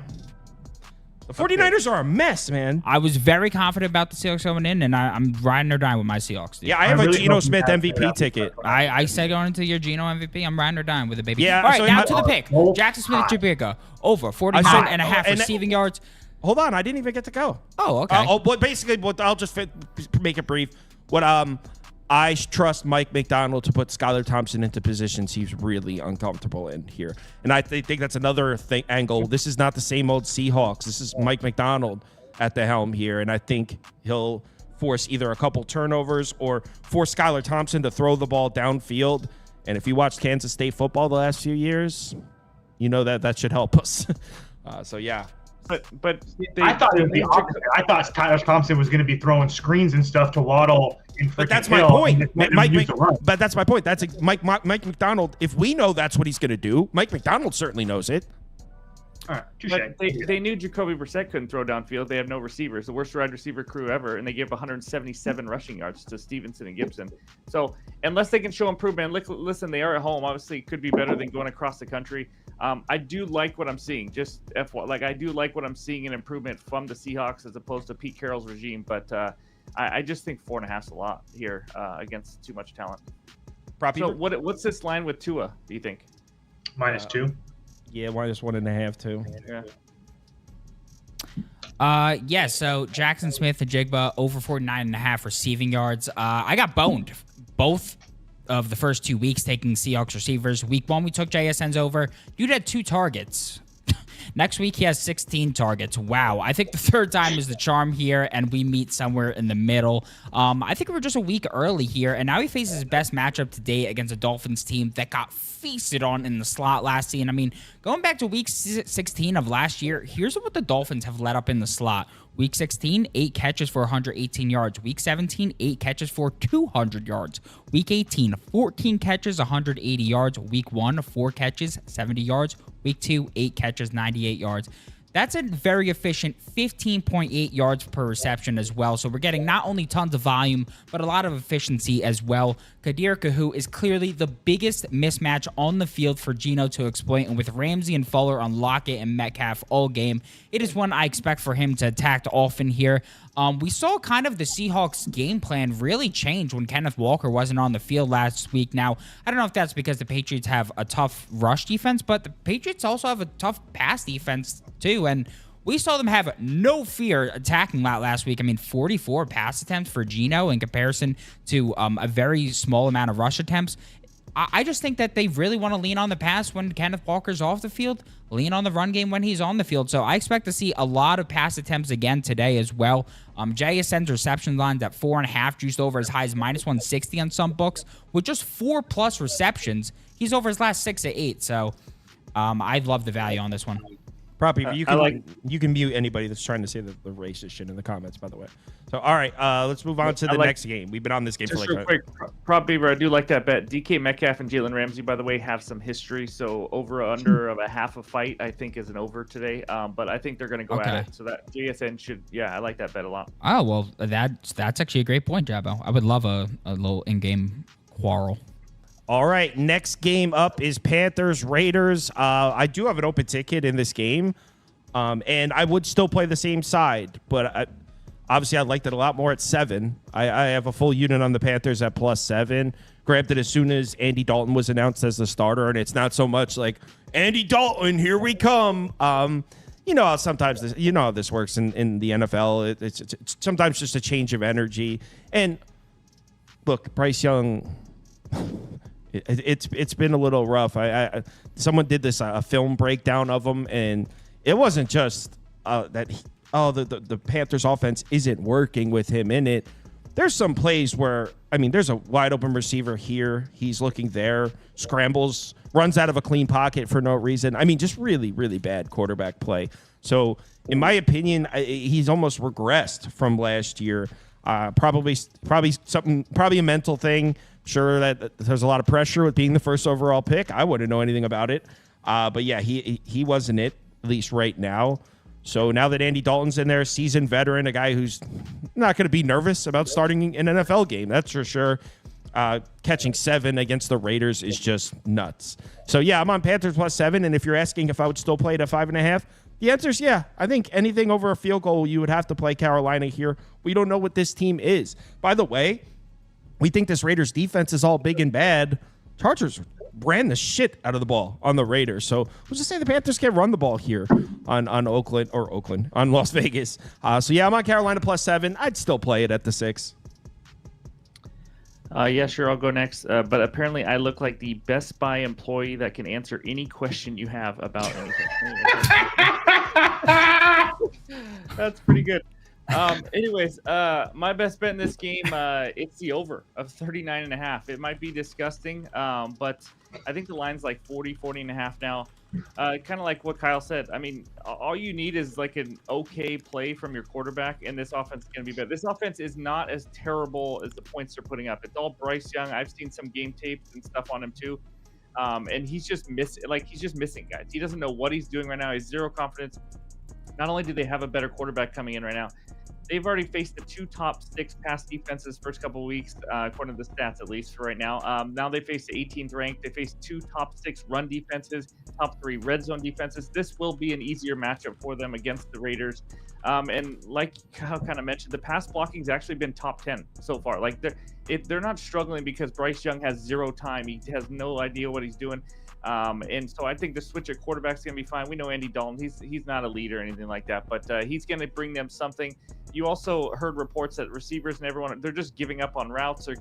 The 49ers are a mess, man. I was very confident about the Seahawks going in, and I'm riding or dying with my Seahawks. Dude. Yeah, I have I a really Geno hope you Smith have MVP that. ticket. I said going into your Geno MVP, I'm riding or dying with it, baby. Yeah, All right, so now I- to the pick. Oh, Jackson Smith hot. Jabika over 49 saw- and a half and- receiving yards. Hold on, I didn't even get to go. Oh, okay. But basically, I'll just make it brief. I trust Mike McDonald to put Skylar Thompson into positions he's really uncomfortable in here, and I think that's another angle. This is not the same old Seahawks. This is Mike McDonald at the helm here, and I think he'll force either a couple turnovers or force Skylar Thompson to throw the ball downfield. And if you watched Kansas State football the last few years, you know that should help us. So yeah. But I thought it was the opposite. I thought Skylar Thompson was going to be throwing screens and stuff to Waddle. But that's my point. But that's my point. That's Mike McDonald. If we know that's what he's going to do, Mike McDonald certainly knows it. All right, touche. But they knew Jacoby Brissett couldn't throw downfield. They have no receivers, the worst wide receiver crew ever, and they gave 177 rushing yards to Stevenson and Gibson. So unless they can show improvement, listen, they are at home. Obviously, it could be better than going across the country. I do like what I'm seeing. Just I do like what I'm seeing in improvement from the Seahawks as opposed to Pete Carroll's regime. But I just think 4.5's a lot here against too much talent. So what's this line with Tua? Do you think? -2. Yeah, -1.5 too. Yeah, so Jackson Smith and Jigba over 49.5 receiving yards. I got boned both of the first 2 weeks taking Seahawks receivers. Week 1, we took JSN's over. Dude had 2 targets. Next week, he has 16 targets. Wow. I think the third time is the charm here, and we meet somewhere in the middle. I think we're just a week early here, and now he faces his best matchup to date against a Dolphins team that got feasted on in the slot last season. I mean, going back to week 16 of last year, here's what the Dolphins have let up in the slot. Week 16, 8 catches for 118 yards. Week 17, 8 catches for 200 yards. Week 18, 14 catches, 180 yards. Week 1, 4 catches, 70 yards. Week 2, 8 catches, 98 yards. That's a very efficient 15.8 yards per reception as well. So we're getting not only tons of volume, but a lot of efficiency as well. Kadir Kahu is clearly the biggest mismatch on the field for Geno to exploit. And with Ramsey and Fuller on Lockett and Metcalf all game, it is one I expect for him to attack often here. We saw kind of the Seahawks game plan really change when Kenneth Walker wasn't on the field last week. Now, I don't know if that's because the Patriots have a tough rush defense, but the Patriots also have a tough pass defense too. And we saw them have no fear attacking that last week. I mean, 44 pass attempts for Geno in comparison to a very small amount of rush attempts. I just think that they really want to lean on the pass when Kenneth Walker's off the field, lean on the run game when he's on the field. So I expect to see a lot of pass attempts again today as well. JSN's reception lines at 4.5, juiced over as high as -160 on some books. With just 4+ receptions, he's over his last 6 to 8. So I love the value on this one. Proppy, I you can mute anybody that's trying to say the racist shit in the comments, by the way. So, all right, let's move on to the next game. We've been on this game Just for real quick, Prop Beaver, I do like that bet. DK Metcalf and Jalen Ramsey, by the way, have some history. So over under of a half a fight, I think, is an over today. But I think they're going to go at it. So that JSN should, I like that bet a lot. Oh, well, that's actually a great point, Jabbo. I would love a little in-game quarrel. All right, next game up is Panthers Raiders. I do have an open ticket in this game, and I would still play the same side, but obviously I liked it a lot more at 7. I have a full unit on the Panthers at +7. Grabbed it as soon as Andy Dalton was announced as the starter, and it's not so much like Andy Dalton, here we come. You know how sometimes how this works in the NFL. It's sometimes just a change of energy. And look, Bryce Young. It's been a little rough. Someone did this a film breakdown of him, and it wasn't just that. The Panthers offense isn't working with him in it. There's some plays where there's a wide open receiver here. He's looking there, scrambles, runs out of a clean pocket for no reason. Just really, really bad quarterback play. So, in my opinion, he's almost regressed from last year. Probably a mental thing. Sure that there's a lot of pressure with being the first overall pick. I wouldn't know anything about it. But yeah, he wasn't it, at least right now. So now that Andy Dalton's in there, seasoned veteran, a guy who's not going to be nervous about starting an NFL game, that's for sure. Catching 7 against the Raiders is just nuts. So yeah, I'm on Panthers +7. And if you're asking if I would still play it at 5.5, the answer is yeah. I think anything over a field goal, you would have to play Carolina here. We don't know what this team is. By the way, we think this Raiders defense is all big and bad. Chargers ran the shit out of the ball on the Raiders. So let's just say the Panthers can't run the ball here on Las Vegas. So yeah, I'm on Carolina +7. I'd still play it at the 6. Yeah, sure. I'll go next. But apparently I look like the Best Buy employee that can answer any question you have about anything. That's pretty good. Anyways, my best bet in this game, it's the over of 39.5. It might be disgusting, but I think the line's like 40.5 now. Kind of like what Kyle said. All you need is like an okay play from your quarterback, and this offense is going to be better. This offense is not as terrible as the points they're putting up. It's all Bryce Young. I've seen some game tapes and stuff on him too. And he's just missing guys. He doesn't know what he's doing right now. He has zero confidence. Not only do they have a better quarterback coming in right now, they've already faced the 2 top 6 pass defenses first couple of weeks, according to the stats at least for right now. Now they face the 18th ranked. They face 2 top 6 run defenses, top 3 red zone defenses. This will be an easier matchup for them against the Raiders. And like Kyle kind of mentioned, the pass blocking's actually been top 10 so far. Like they're not struggling because Bryce Young has 0 time. He has no idea what he's doing. And so I think the switch at quarterback's going to be fine. We know Andy Dalton. He's not a leader or anything like that, but he's going to bring them something. You also heard reports that receivers and everyone, they're just giving up on routes or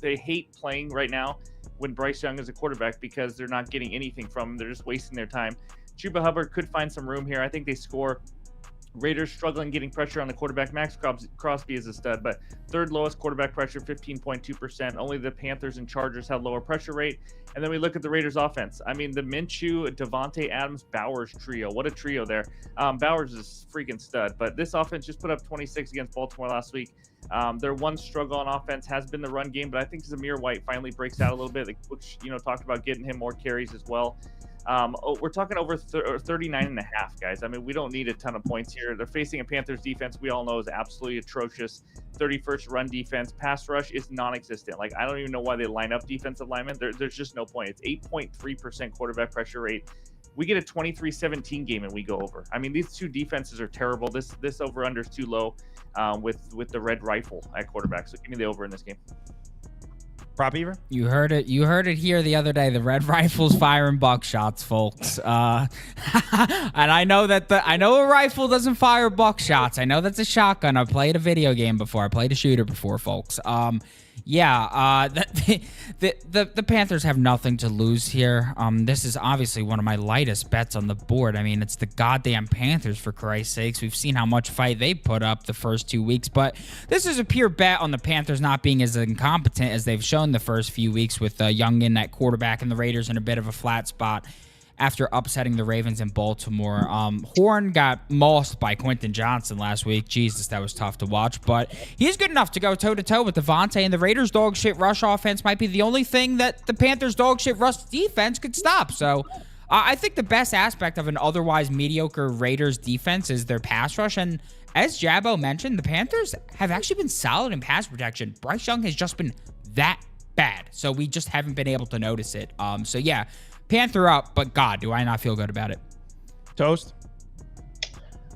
they hate playing right now when Bryce Young is a quarterback because they're not getting anything from him. They're just wasting their time. Chuba Hubbard could find some room here. I think they score. Raiders struggling getting pressure on the quarterback. Max Crosby is a stud, but 3rd lowest quarterback pressure, 15.2%. Only the Panthers and Chargers have lower pressure rate. And then we look at the Raiders offense. The Minshew, Devontae Adams, Bowers trio. What a trio there. Bowers is freaking stud, but this offense just put up 26 against Baltimore last week. Their one struggle on offense has been the run game, but I think Zamir White finally breaks out a little bit. The coach, talked about getting him more carries as well. We're talking over 39.5, guys. We don't need a ton of points here. They're facing a Panthers defense we all know is absolutely atrocious. 31st run defense. Pass rush is non-existent. I don't even know why they line up defensive linemen. There's just no point. It's 8.3% quarterback pressure rate. We get a 23-17 game and we go over. These 2 defenses are terrible. This over-under is too low with the red rifle at quarterback. So give me the over in this game. Prop Beaver? You heard it here the other day. The Red Rifle's firing buckshots, folks. And I know a rifle doesn't fire buckshots. I know that's a shotgun. I've played a video game before. I played a shooter before, folks. The Panthers have nothing to lose here. This is obviously one of my lightest bets on the board. It's the goddamn Panthers, for Christ's sakes. We've seen how much fight they put up the first 2 weeks, but this is a pure bet on the Panthers not being as incompetent as they've shown the first few weeks with Young in at quarterback and the Raiders in a bit of a flat spot. after upsetting the Ravens in Baltimore. Horn got mossed by Quentin Johnson last week. Jesus, that was tough to watch. But he's good enough to go toe-to-toe with Devontae, and the Raiders' dog shit rush offense might be the only thing that the Panthers' dog shit rush defense could stop. So I think the best aspect of an otherwise mediocre Raiders defense is their pass rush. And as Jabbo mentioned, the Panthers have actually been solid in pass protection. Bryce Young has just been that bad. So we just haven't been able to notice it. So yeah, Panther up, but God, do I not feel good about it. Toast?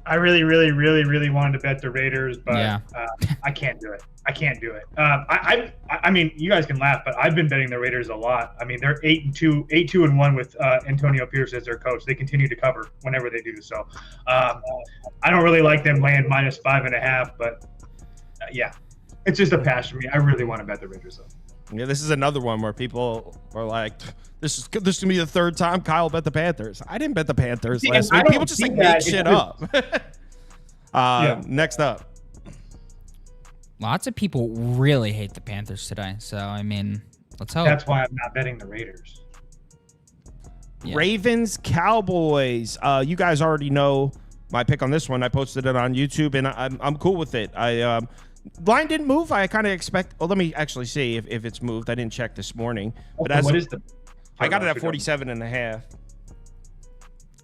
I really, really, really, really wanted to bet the Raiders, but Yeah. I can't do it. I can't do it. I mean, you guys can laugh, but I've been betting the Raiders a lot. I mean, they're 8-2-1 with Antonio Pierce as their coach. They continue to cover whenever they do. So I don't really like them laying -5.5, but yeah, it's just a pass for me. I really want to bet the Raiders though. Yeah, this is another one where people are like, this is gonna be the third time Kyle bet the Panthers. I didn't bet the Panthers last week. People just like make shit up. Next up. Lots of people really hate the Panthers today. So, I mean, let's hope. That's why I'm not betting the Raiders. Yeah. Ravens, Cowboys. You guys already know my pick on this one. I posted it on YouTube, and I'm cool with it. Line didn't move. I kind of expect. Well, let me actually see if it's moved. I didn't check this morning. But What is the? I got it at 47.5.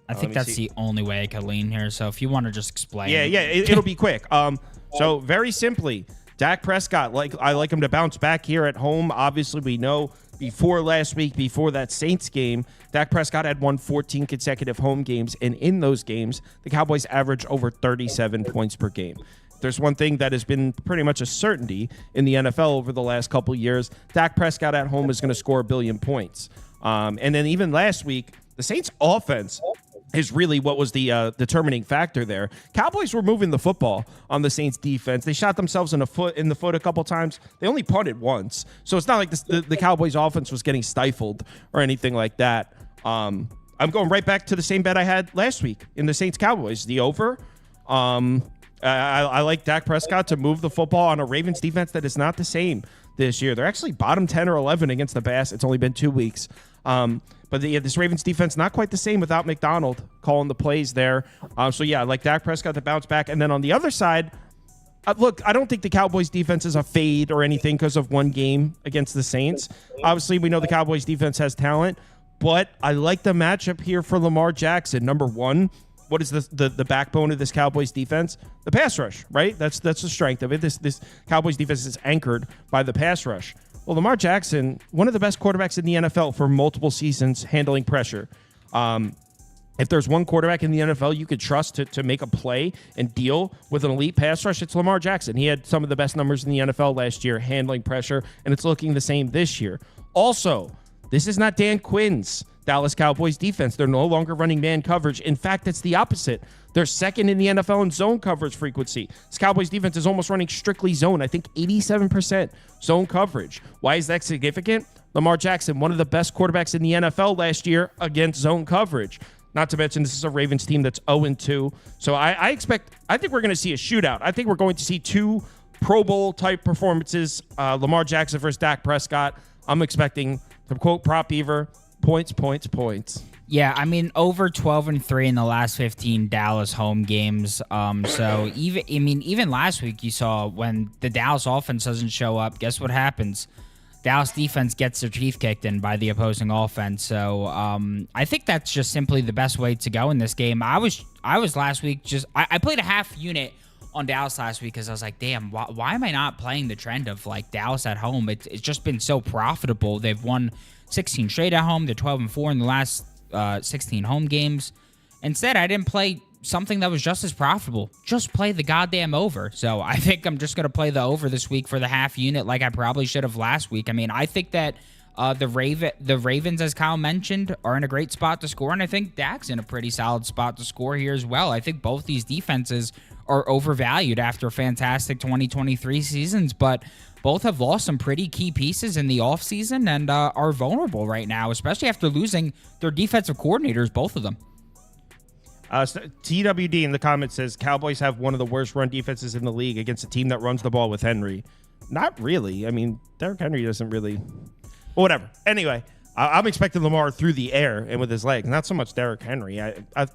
I think that's the only way I could lean here. So if you want to just explain. Yeah, it'll be quick. So very simply, Dak Prescott, I like him to bounce back here at home. Obviously, we know before last week, before that Saints game, Dak Prescott had won 14 consecutive home games, and in those games, the Cowboys averaged over 37 points per game. There's one thing that has been pretty much a certainty in the NFL over the last couple of years. Dak Prescott at home is going to score 1 billion points. And then even last week, the Saints offense is really what was the determining factor there. Cowboys were moving the football on the Saints defense. They shot themselves in the foot a couple times. They only punted once. So it's not like the Cowboys offense was getting stifled or anything like that. I'm going right back to the same bet I had last week in the Saints Cowboys, the over. I like Dak Prescott to move the football on a Ravens defense that is not the same this year. They're actually bottom 10 or 11 against the pass. It's only been 2 weeks. But this Ravens defense not quite the same without McDonald calling the plays there. So yeah, I like Dak Prescott to bounce back. And then on the other side, look, I don't think the Cowboys defense is a fade or anything because of one game against the Saints. Obviously, we know the Cowboys defense has talent, but I like the matchup here for Lamar Jackson. Number one, what is the backbone of this Cowboys defense? The pass rush, right? That's the strength of it. This Cowboys defense is anchored by the pass rush. Well, Lamar Jackson, one of the best quarterbacks in the NFL for multiple seasons, handling pressure. If there's one quarterback in the NFL you could trust to make a play and deal with an elite pass rush, it's Lamar Jackson. He had some of the best numbers in the NFL last year handling pressure, and it's looking the same this year. Also, this is not Dan Quinn's Dallas Cowboys defense. They're no longer running man coverage. In fact, it's the opposite. They're second in the NFL in zone coverage frequency. This Cowboys defense is almost running strictly zone. I think 87% zone coverage. Why is that significant? Lamar Jackson, one of the best quarterbacks in the NFL last year against zone coverage. Not to mention, this is a Ravens team that's 0-2. So I think we're going to see a shootout. I think we're going to see 2 Pro Bowl type performances. Lamar Jackson versus Dak Prescott. I'm expecting, to quote Prop Beaver, points. Yeah, I mean, over 12-3 in the last 15 Dallas home games. So even last week you saw when the Dallas offense doesn't show up, guess what happens? Dallas defense gets their teeth kicked in by the opposing offense. So I think that's just simply the best way to go in this game. I was last week I played a half unit on Dallas last week because I was like, damn, why am I not playing the trend of like Dallas at home? It's just been so profitable. They've won 16 straight at home. They're 12-4 in the last 16 home games. Instead, I didn't play something that was just as profitable. Just play the goddamn over. So I think I'm just going to play the over this week for the half unit like I probably should have last week. I mean, I think that the Ravens, as Kyle mentioned, are in a great spot to score, and I think Dak's in a pretty solid spot to score here as well. I think both these defenses are overvalued after fantastic 2023 seasons, but both have lost some pretty key pieces in the offseason and are vulnerable right now, especially after losing their defensive coordinators, both of them. TWD in the comments says Cowboys have one of the worst run defenses in the league against a team that runs the ball with Henry. Not really. I mean, Derrick Henry doesn't really... Well, whatever. Anyway, I'm expecting Lamar through the air and with his legs, not so much Derrick Henry.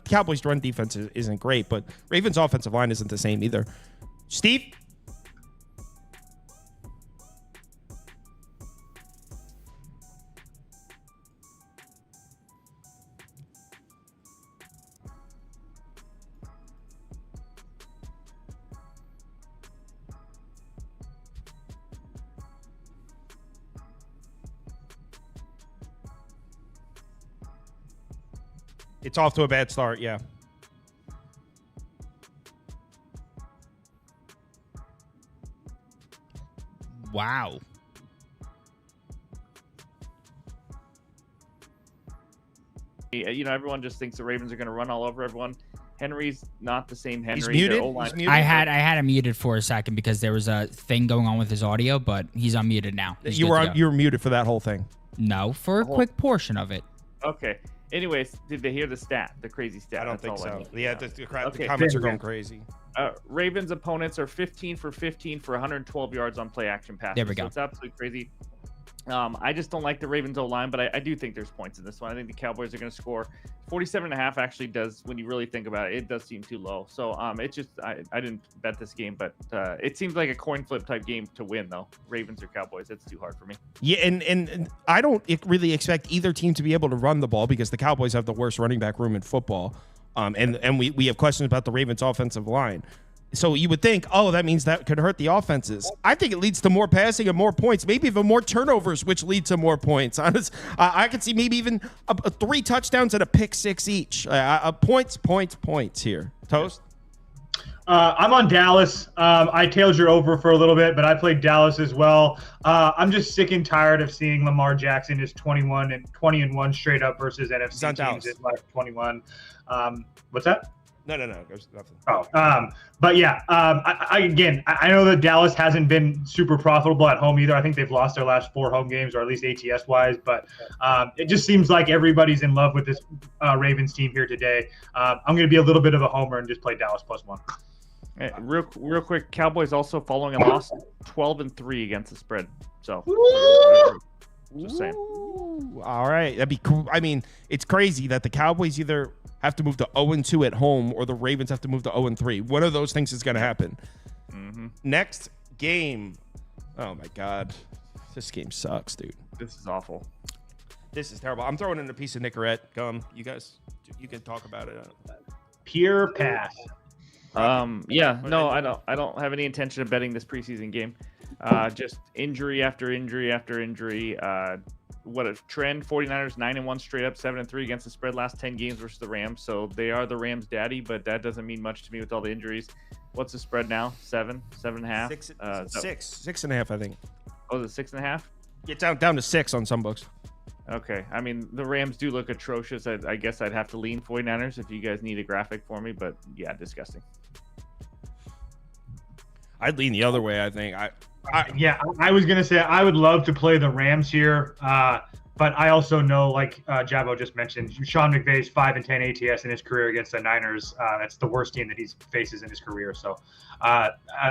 Cowboys' run defense isn't great, but Ravens' offensive line isn't the same either. Steve? It's off to a bad start, yeah. Wow. You know, everyone just thinks the Ravens are going to run all over everyone. Henry's not the same Henry. He's muted. Their O-line- He's muted. I had him muted for a second because there was a thing going on with his audio, but he's unmuted now. He's You good to go. were muted for that whole thing. No, for a quick portion of it. Okay. Anyways, did they hear the stat? The crazy stat? I don't think That's all so. need to Yeah, know. the Okay. comments are going crazy. Ravens opponents are 15 for 15 for 112 yards on play action passes. There we go. So it's absolutely crazy. I just don't like the Ravens O-line, but I do think there's points in this one. I think the Cowboys are going to score. 47.5 actually does, when you really think about it, it does seem too low. So it's just, I didn't bet this game, but it seems like a coin flip type game to win, though. Ravens or Cowboys, it's too hard for me. Yeah, and I don't really expect either team to be able to run the ball because the Cowboys have the worst running back room in football. And we have questions about the Ravens offensive line. So you would think, oh, that means that could hurt the offenses. I think it leads to more passing and more points, maybe even more turnovers, which lead to more points. I could see maybe even 3 touchdowns and a pick 6 each. Points here. Toast? I'm on Dallas. I tailed your over for a little bit, but I played Dallas as well. I'm just sick and tired of seeing Lamar Jackson just 20-1 straight up versus NFC teams at like 21. What's that? No. There's nothing. But yeah, I know that Dallas hasn't been super profitable at home either. I think they've lost their last 4 home games, or at least ATS wise. But it just seems like everybody's in love with this Ravens team here today. I'm going to be a little bit of a homer and just play Dallas +1. Hey, real quick, Cowboys also following a loss, 12-3 against the spread. So, just saying. All right, that'd be cool. I mean, it's crazy that the Cowboys either have to move to 0-2 at home or the Ravens have to move to 0-3. One of those things is going to happen. Mm-hmm. Next game. Oh my God, this game sucks, dude. This is awful. This is terrible. I'm throwing in a piece of Nicorette gum. You guys, you can talk about it. Pure pass. Yeah, no, I don't have any intention of betting this preseason game. Just injury after injury after injury. What a trend. 49ers 9-1 straight up, 7-3 against the spread last 10 games versus the Rams. So they are the Rams daddy, but that doesn't mean much to me with all the injuries. What's the spread now? 7.5? 6.5, I think. Oh, is it 6.5? Get down to 6 on some books. Okay. I mean, the Rams do look atrocious. I guess I'd have to lean 49ers if you guys need a graphic for me, but yeah, disgusting. I'd lean the other way, I think. I was going to say I would love to play the Rams here, but I also know, like Jabo just mentioned, Sean McVay's 5-10 ATS in his career against the Niners. That's the worst team that he faces in his career. So,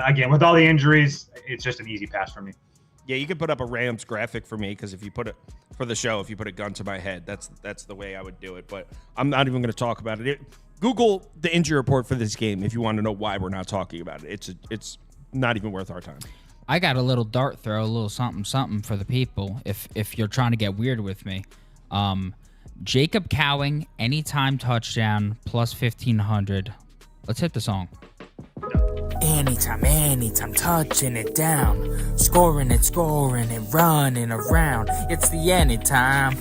again, with all the injuries, it's just an easy pass for me. Yeah, you could put up a Rams graphic for me because if you put it for the show, if you put a gun to my head, that's the way I would do it. But I'm not even going to talk about it. Google the injury report for this game if you want to know why we're not talking about it. It's not even worth our time. I got a little dart throw, a little something for the people. If you're trying to get weird with me, Jacob Cowing anytime touchdown plus 1,500. Let's hit the song. Anytime, touching it down, scoring and running around. It's the anytime,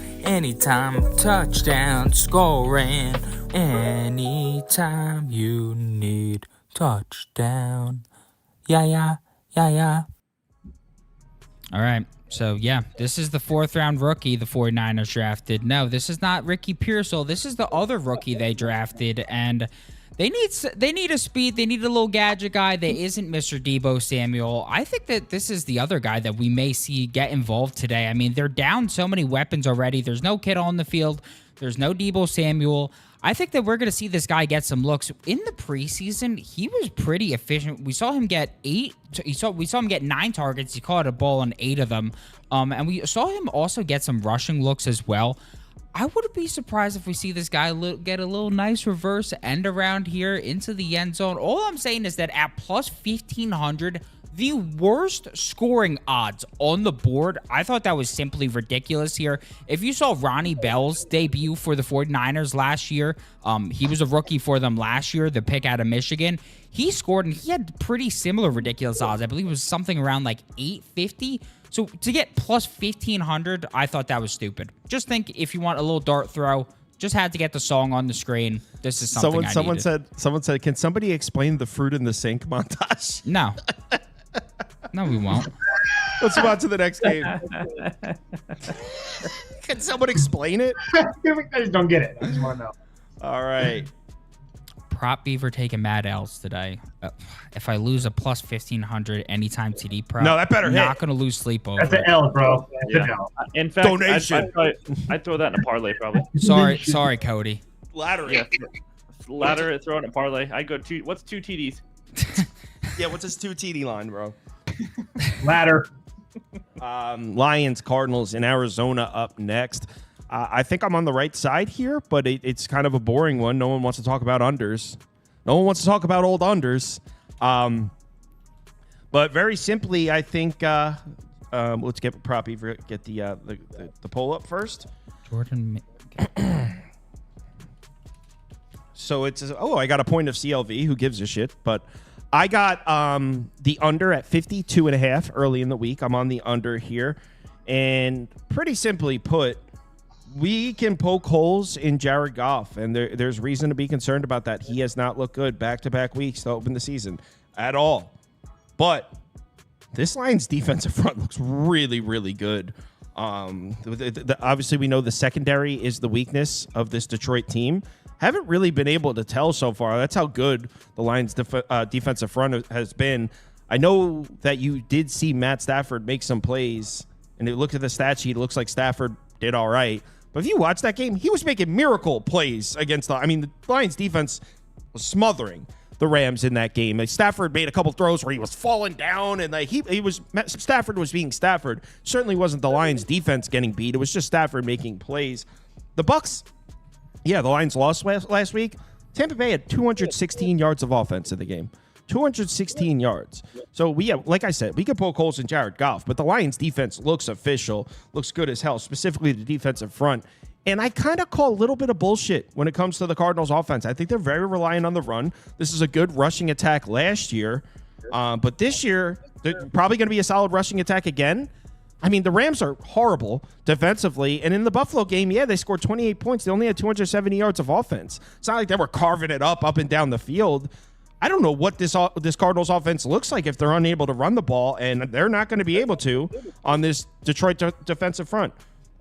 touchdown, scoring. Anytime you need touchdown. Yeah. All right. So, yeah, this is the 4th round rookie the 49ers drafted. No, this is not Ricky Pearsall. This is the other rookie they drafted, and they need a speed. They need a little gadget guy. They isn't Mr. Deebo Samuel. I think that this is the other guy that we may see get involved today. I mean, they're down so many weapons already. There's no Kittle on the field. There's no Deebo Samuel. I think that we're going to see this guy get some looks. In the preseason, he was pretty efficient. We saw him get we saw him get 9 targets. He caught a ball on 8 of them. And we saw him also get some rushing looks as well. I wouldn't be surprised if we see this guy get a little nice reverse end around here into the end zone. All I'm saying is that at plus 1,500, the worst scoring odds on the board, I thought that was simply ridiculous here. If you saw Ronnie Bell's debut for the 49ers last year, he was a rookie for them last year, the pick out of Michigan. He scored, and he had pretty similar ridiculous odds. I believe it was something around like 850. So to get plus 1,500, I thought that was stupid. Just think if you want a little dart throw, just had to get the song on the screen. This is something someone said, can somebody explain the fruit in the sink montage? No. No, we won't. Let's move on to the next game. Can someone explain it? I just don't get it. I just want to know. All right. Prop Beaver taking mad L's today. If I lose a plus 1,500 anytime TD prop, no, that better I'm hit. not going to lose sleep over That's an L, bro. That's an L. In fact, Donation. I'd throw that in a parlay probably. Sorry, Cody. Ladder. Yeah, ladder it, throw it in a parlay. I go what's 2 TDs? Yeah, what's his 2 TD line, bro? Ladder. Lions, Cardinals in Arizona up next. I think I'm on the right side here, but it's kind of a boring one. No one wants to talk about unders. No one wants to talk about old unders. But very simply, I think let's get prop Beaver, get the poll up first. Jordan. So it's I got a point of CLV. Who gives a shit? But I got the under at 52.5 early in the week. I'm on the under here, and pretty simply put, we can poke holes in Jared Goff, and there's reason to be concerned about that. He has not looked good back-to-back weeks to open the season at all. But this Lions defensive front looks really, really good. Obviously, we know the secondary is the weakness of this Detroit team. Haven't really been able to tell so far. That's how good the Lions' defensive front has been. I know that you did see Matt Stafford make some plays, and you look at the stat sheet, it looks like Stafford did all right. But if you watch that game, he was making miracle plays against the Lions defense was smothering the Rams in that game. Like, Stafford made a couple throws where he was falling down, and Stafford was being Stafford. Certainly wasn't the Lions defense getting beat. It was just Stafford making plays. The Bucs, the Lions lost last week. Tampa Bay had 216 yards of offense in the game. 216 yards. So like I said, we could poke holes in Jared Goff, but the Lions defense looks official, looks good as hell, specifically the defensive front. And I kind of call a little bit of bullshit when it comes to the Cardinals offense. I think they're very reliant on the run. This is a good rushing attack last year, but this year, they're probably going to be a solid rushing attack again. The Rams are horrible defensively, and in the Buffalo game, they scored 28 points. They only had 270 yards of offense. It's not like they were carving it up and down the field. I don't know what this Cardinals offense looks like if they're unable to run the ball, and they're not going to be able to on this Detroit defensive front.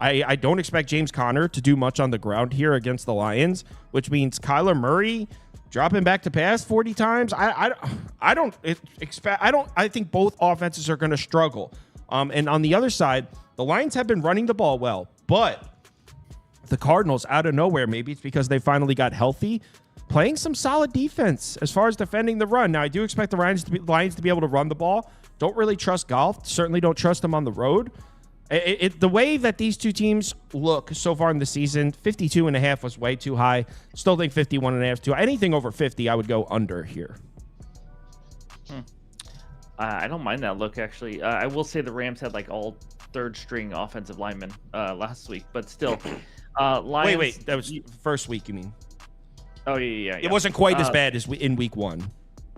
I don't expect James Conner to do much on the ground here against the Lions, which means Kyler Murray dropping back to pass 40 times. I think both offenses are going to struggle. And on the other side, the Lions have been running the ball well, but the Cardinals, out of nowhere, maybe it's because they finally got healthy, playing some solid defense as far as defending the run. Now, I do expect the Lions to be able to run the ball. Don't really trust Goff. Certainly don't trust them on the road. The way that these two teams look so far in the season, 52.5 was way too high. Still think 51.5 too high. Anything over 50, I would go under here. I don't mind that look, actually. I will say the Rams had like all third-string offensive linemen last week, but still. Lions, wait. That was first week, you mean? Oh, yeah. It wasn't quite as bad as in week 1.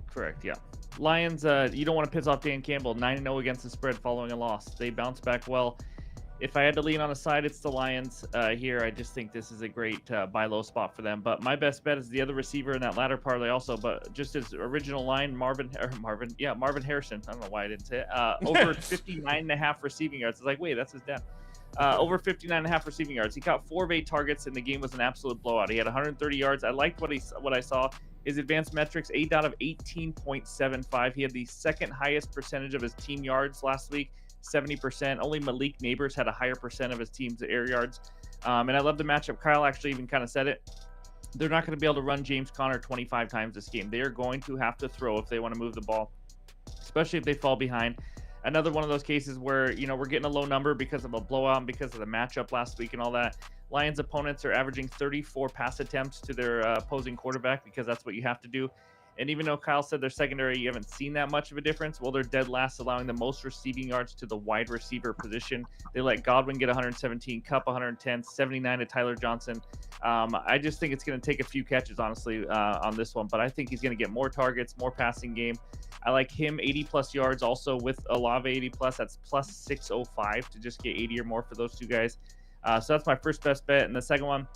Correct, yeah. Lions, you don't want to piss off Dan Campbell. 9-0 against the spread following a loss. They bounced back well. If I had to lean on a side, it's the Lions here. I just think this is a great buy low spot for them. But my best bet is the other receiver in that ladder parlay also. But just his original line, Marvin Harrison. I don't know why I didn't say it. Over 59.5 receiving yards. I was like, wait, that's his dad. Over 59.5 receiving yards. He caught 4 of 8 targets, and the game was an absolute blowout. He had 130 yards. I liked what I saw. His advanced metrics, 8 out of 18.75. He had the second highest percentage of his team yards last week, 70%. Only Malik Neighbors had a higher percent of his team's air yards. And I love the matchup. Kyle actually even kind of said it. They're not going to be able to run James Conner 25 times this game. They are going to have to throw if they want to move the ball, especially if they fall behind. Another one of those cases where, we're getting a low number because of a blowout and because of the matchup last week and all that. Lions opponents are averaging 34 pass attempts to their opposing quarterback because that's what you have to do. And even though Kyle said their secondary, you haven't seen that much of a difference. Well, they're dead last, allowing the most receiving yards to the wide receiver position. They let Godwin get 117, Kupp 110, 79 to Tyler Johnson. I just think it's going to take a few catches, honestly, on this one. But I think he's going to get more targets, more passing game. I like him 80-plus yards also with Olave 80-plus. That's plus 605 to just get 80 or more for those two guys. So that's my first best bet. And the second one,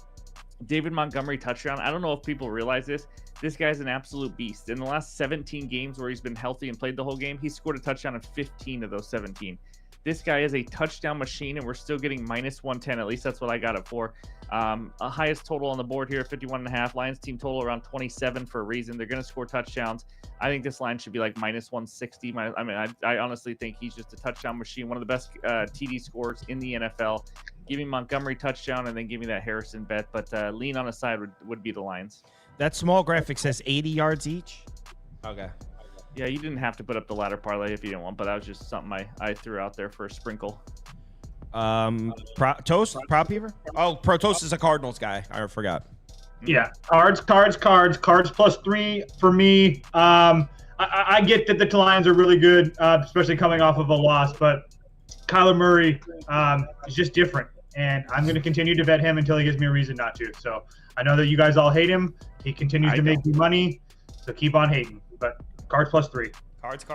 David Montgomery touchdown. I don't know if people realize this. This guy's an absolute beast. In the last 17 games where he's been healthy and played the whole game, he scored a touchdown in 15 of those 17. This guy is a touchdown machine, and we're still getting minus 110. At least that's what I got it for. Highest total on the board here, 51.5. Lions team total around 27 for a reason. They're going to score touchdowns. I think this line should be like minus 160. I honestly think he's just a touchdown machine. One of the best TD scores in the NFL. Give me Montgomery touchdown, and then give me that Harrison bet. But lean on the side would be the Lions. That small graphic says 80 yards each. Okay. Yeah, you didn't have to put up the ladder parlay if you didn't want, but that was just something I threw out there for a sprinkle. Toast, Prop Beaver? Oh, Toast is a Cardinals guy. I forgot. Yeah, cards plus 3 for me. I get that the Lions are really good, especially coming off of a loss, but Kyler Murray is just different, and I'm going to continue to bet him until he gives me a reason not to. So I know that you guys all hate him. He continues to make you money, so keep on hating. But cards plus 3. Cards.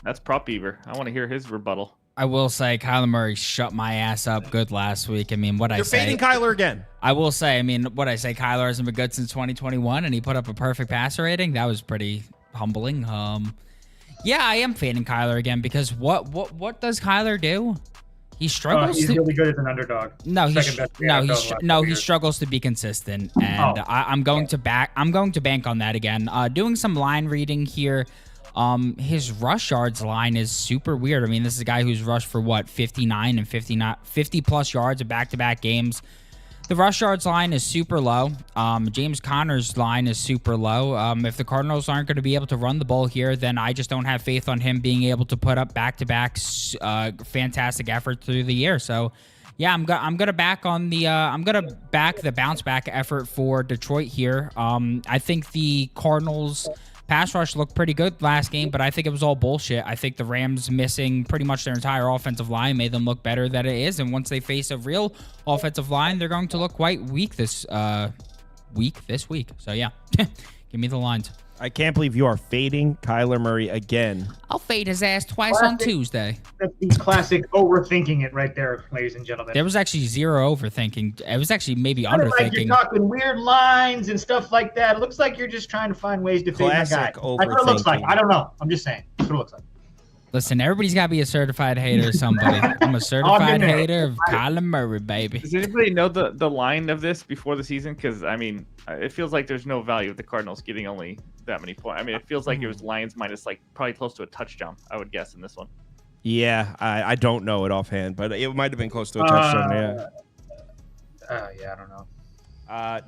That's Prop Beaver. I want to hear his rebuttal. I will say Kyler Murray shut my ass up good last week. I mean, You're fading Kyler again. I will say, Kyler hasn't been good since 2021, and he put up a perfect passer rating. That was pretty humbling. Yeah, I am fading Kyler again because what does Kyler do? He struggles. He's really good as an underdog. He struggles to be consistent, and I'm going to bank on that again. Doing some line reading here. His rush yards line is super weird. I mean, this is a guy who's rushed for 59 and 50 plus yards in back-to-back games. The rush yards line is super low. James Conner's line is super low. If the Cardinals aren't going to be able to run the ball here, then I just don't have faith on him being able to put up back-to-back fantastic effort through the year. So, yeah, I'm gonna back the bounce back effort for Detroit here. I think the Cardinals pass rush looked pretty good last game, but I think it was all bullshit. I think the Rams missing pretty much their entire offensive line made them look better than it is. And once they face a real offensive line, they're going to look quite weak this week. So, yeah, give me the lines. I can't believe you are fading Kyler Murray again. I'll fade his ass twice on Tuesday. That's the classic overthinking it right there, ladies and gentlemen. There was actually zero overthinking. It was actually maybe underthinking. Like underthinking. you're talking weird lines and stuff like that. It looks like you're just trying to find ways to fade my guy. That's what it looks like. I don't know. I'm just saying. That's what it looks like. Listen, everybody's got to be a certified hater of somebody. I'm a certified hater of Kyler Murray, baby. Does anybody know the line of this before the season? Because, it feels like there's no value of the Cardinals getting only that many points. It feels like it was Lions minus probably close to a touchdown, I would guess, in this one. Yeah, I don't know it offhand, but it might have been close to a touchdown, yeah. Yeah, I don't know.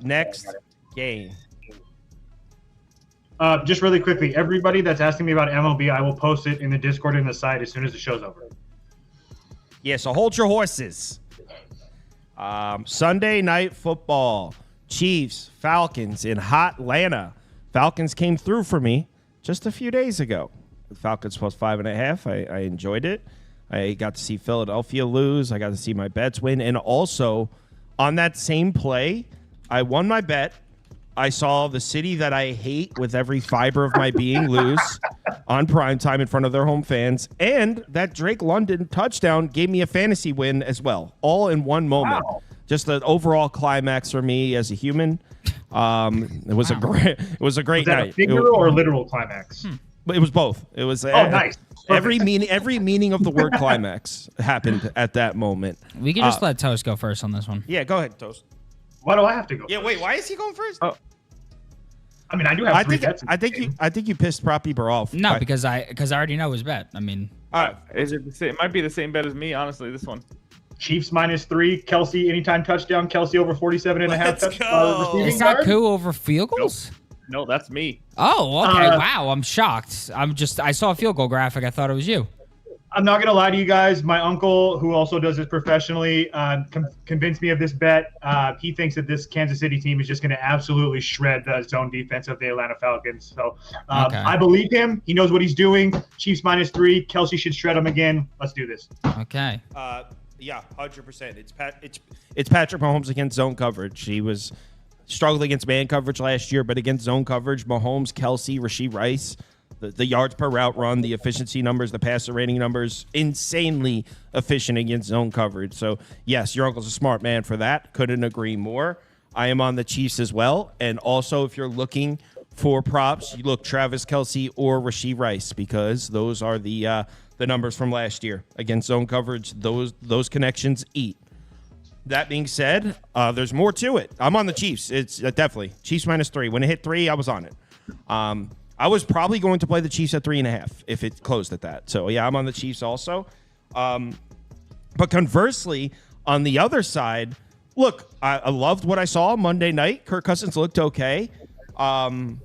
Next game. Just really quickly, everybody that's asking me about MLB, I will post it in the Discord and the site as soon as the show's over. Yeah, so hold your horses. Sunday night football. Chiefs, Falcons in hot Atlanta. Falcons came through for me just a few days ago. Falcons plus 5.5. I enjoyed it. I got to see Philadelphia lose. I got to see my bets win. And also, on that same play, I won my bet. I saw the city that I hate with every fiber of my being lose on primetime in front of their home fans. And that Drake London touchdown gave me a fantasy win as well, all in one moment. Wow. Just the overall climax for me as a human. It was a great night. Was that a figure or literal climax? It was both. It was nice. Every meaning of the word climax happened at that moment. We can just let Toast go first on this one. Yeah, go ahead, Toast. Why do I have to go? Yeah, wait. Why is he going first? Oh. I do have 3 bets. I think you pissed Prop Beaver off. No, because I already know his bet. Is it the same? It might be the same bet as me, honestly. This one. Chiefs -3. Kelsey anytime touchdown. Kelsey over 47.5. Let's go. Receiving It's not yards. Koo over field goals? No, that's me. Oh, okay. Wow, I'm shocked. I saw a field goal graphic. I thought it was you. I'm not gonna lie to you guys. My uncle, who also does this professionally, convinced me of this bet. He thinks that this Kansas City team is just going to absolutely shred the zone defense of the Atlanta Falcons. So Okay. I believe him. He knows what he's doing. Chiefs -3. Kelsey should shred him again. Let's do this. Okay. Yeah, 100%. It's Patrick Mahomes against zone coverage. He was struggling against man coverage last year, but against zone coverage, Mahomes, Kelsey, Rashee Rice. The yards per route run, the efficiency numbers, the passer rating numbers, insanely efficient against zone coverage. So, yes, your uncle's a smart man for that. Couldn't agree more. I am on the Chiefs as well. And also, if you're looking for props, you look Travis Kelce or Rashee Rice because those are the numbers from last year. Against zone coverage, those connections eat. That being said, there's more to it. I'm on the Chiefs. It's definitely Chiefs -3. When it hit 3, I was on it. I was probably going to play the Chiefs at 3.5 if it closed at that. So, yeah, I'm on the Chiefs also. But conversely, on the other side, look, I loved what I saw Monday night. Kirk Cousins looked okay. The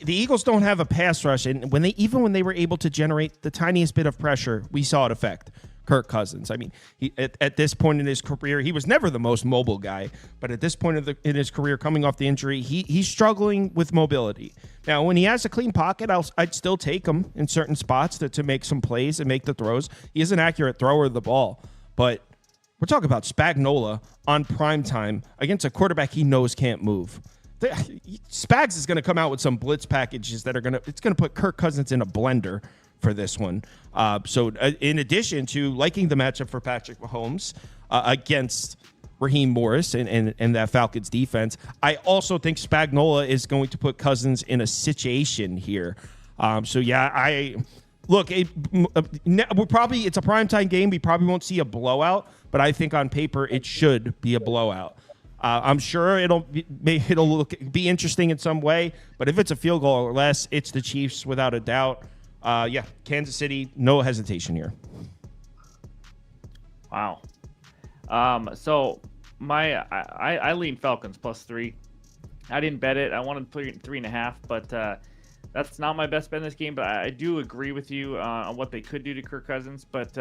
Eagles don't have a pass rush, and when they were able to generate the tiniest bit of pressure, we saw it affect Kirk Cousins. I mean, at this point in his career, he was never the most mobile guy, but at this point in his career, coming off the injury, he's struggling with mobility. Now, when he has a clean pocket, I'd still take him in certain spots to make some plays and make the throws. He is an accurate thrower of the ball, but we're talking about Spagnuolo on primetime against a quarterback he knows can't move. Spags is going to come out with some blitz packages that it's going to put Kirk Cousins in a blender for this one. So in addition to liking the matchup for Patrick Mahomes against Raheem Morris and that Falcons defense, I also think Spagnuolo is going to put Cousins in a situation here. So yeah, it's a primetime game. We probably won't see a blowout, but I think on paper it should be a blowout. I'm sure it'll be interesting in some way, but if it's a field goal or less, it's the Chiefs without a doubt. Kansas City, no hesitation here. Wow. So I lean Falcons +3. I didn't bet it. I wanted to put 3.5, but that's not my best bet in this game. But I do agree with you on what they could do to Kirk Cousins. But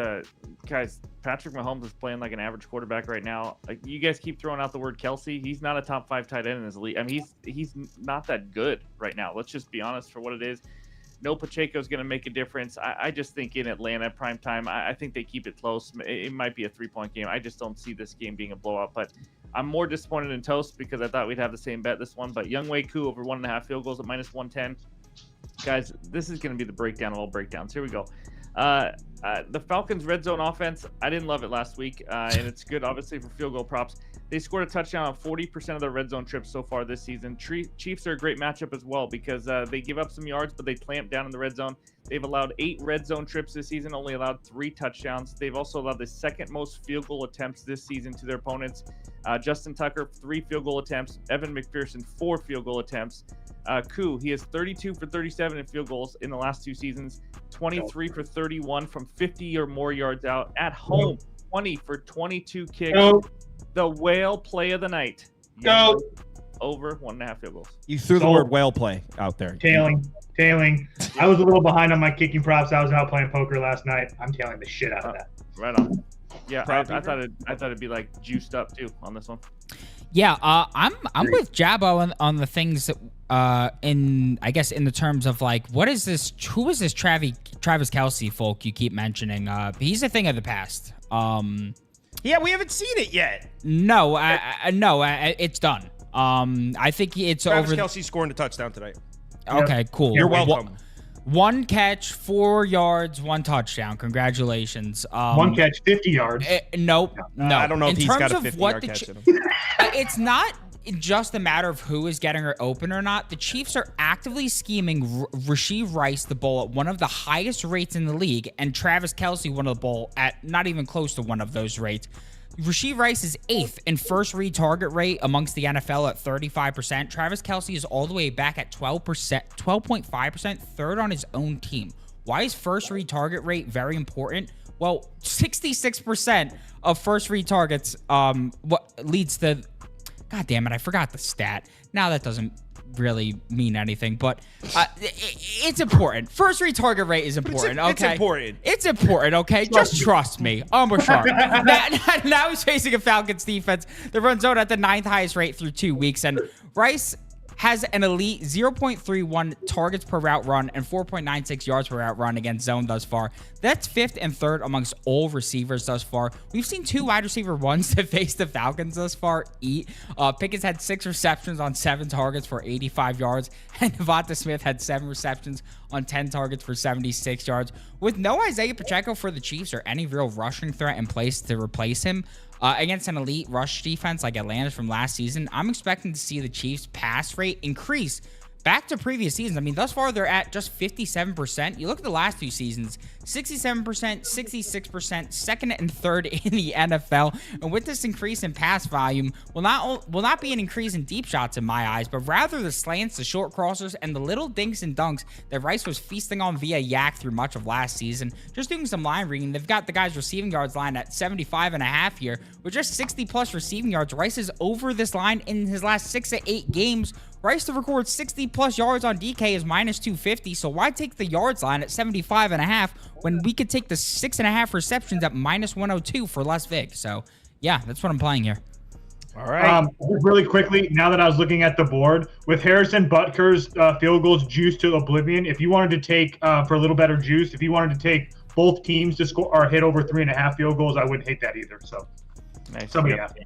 guys, Patrick Mahomes is playing like an average quarterback right now. Like, you guys keep throwing out the word Kelsey. He's not a top 5 tight end in this league. I mean, he's not that good right now. Let's just be honest for what it is. No Pacheco's going to make a difference. I just think in Atlanta primetime, I think they keep it close. It might be a 3-point game. I just don't see this game being a blowout. But I'm more disappointed in Toast because I thought we'd have the same bet this one. But Younghoe Koo over 1.5 field goals at -110. Guys, this is going to be the breakdown of all breakdowns. Here we go. The Falcons' red zone offense, I didn't love it last week, and it's good, obviously, for field goal props. They scored a touchdown on 40% of their red zone trips so far this season. Chiefs are a great matchup as well because they give up some yards, but they clamp down in the red zone. They've allowed 8 red zone trips this season, only allowed 3 touchdowns. They've also allowed the second most field goal attempts this season to their opponents. Justin Tucker, 3 field goal attempts. Evan McPherson, 4 field goal attempts. Koo, he has 32 for 37 in field goals in the last 2 seasons, 23 for 31 from 50 or more yards out. At home, 20 for 22 kicks. The whale play of the night. Go. Over 1.5 field goals. You threw the word whale play out there. Tailing. I was a little behind on my kicking props. I was out playing poker last night. I'm tailing the shit out of that. Right on. Yeah, I thought it'd be like juiced up too on this one. Yeah, I'm with Jabbo on the things that in the terms of like, what is this? Who is this Travis Kelce folk you keep mentioning? He's a thing of the past. Yeah, we haven't seen it yet. No, it's done. I think it's Travis over. Kelce scoring a touchdown tonight. Okay, cool. You're welcome. 1 catch, 4 yards, 1 touchdown. Congratulations. 1 catch, 50 yards. Nope. No. I don't know if he's got a 50-yard catch in him. It's not just a matter of who is getting her open or not. The Chiefs are actively scheming Rashee Rice the ball at one of the highest rates in the league, and Travis Kelce one of the ball at not even close to one of those rates. Rashee Rice is 8th in first read target rate amongst the NFL at 35%. Travis Kelce is all the way back at 12.5%, third on his own team. Why is first read target rate very important? Well, 66% of first read targets what leads to, God damn it, I forgot the stat. Now that doesn't really mean anything, but it's important. First read target rate is important, okay? It's important. It's important, okay? Just trust me. I'm sharp. Now he's facing a Falcons defense that runs zone at the 9th highest rate through 2 weeks, and Rice has an elite 0.31 targets per route run and 4.96 yards per route run against zone thus far. That's 5th and 3rd amongst all receivers thus far. We've seen 2 wide receiver ones that face the Falcons thus far eat. Pickens had 6 receptions on 7 targets for 85 yards, and Devonta Smith had 7 receptions on 10 targets for 76 yards. With no Isaiah Pacheco for the Chiefs or any real rushing threat in place to replace him, against an elite rush defense like Atlanta's from last season, I'm expecting to see the Chiefs' pass rate increase back to previous seasons. I mean, thus far, they're at just 57%. You look at the last 2 seasons, 67%, 66%, second and third in the NFL. And with this increase in pass volume, will not be an increase in deep shots in my eyes, but rather the slants, the short crossers, and the little dinks and dunks that Rice was feasting on via yak through much of last season. Just doing some line reading, they've got the guys' receiving yards line at 75.5 here. With just 60-plus receiving yards, Rice is over this line in his last 6 to 8 games. Rice to record 60-plus yards on DK is minus 250, so why take the yards line at 75.5 when we could take the 6.5 receptions at minus 102 for less vig? So, yeah, that's what I'm playing here. All right. Really quickly, now that I was looking at the board, with Harrison Butker's field goals juiced to oblivion, if you wanted to take, for a little better juice, if you wanted to take both teams to score or hit over 3.5 field goals, I wouldn't hate that either. So, Nice. somebody asked me.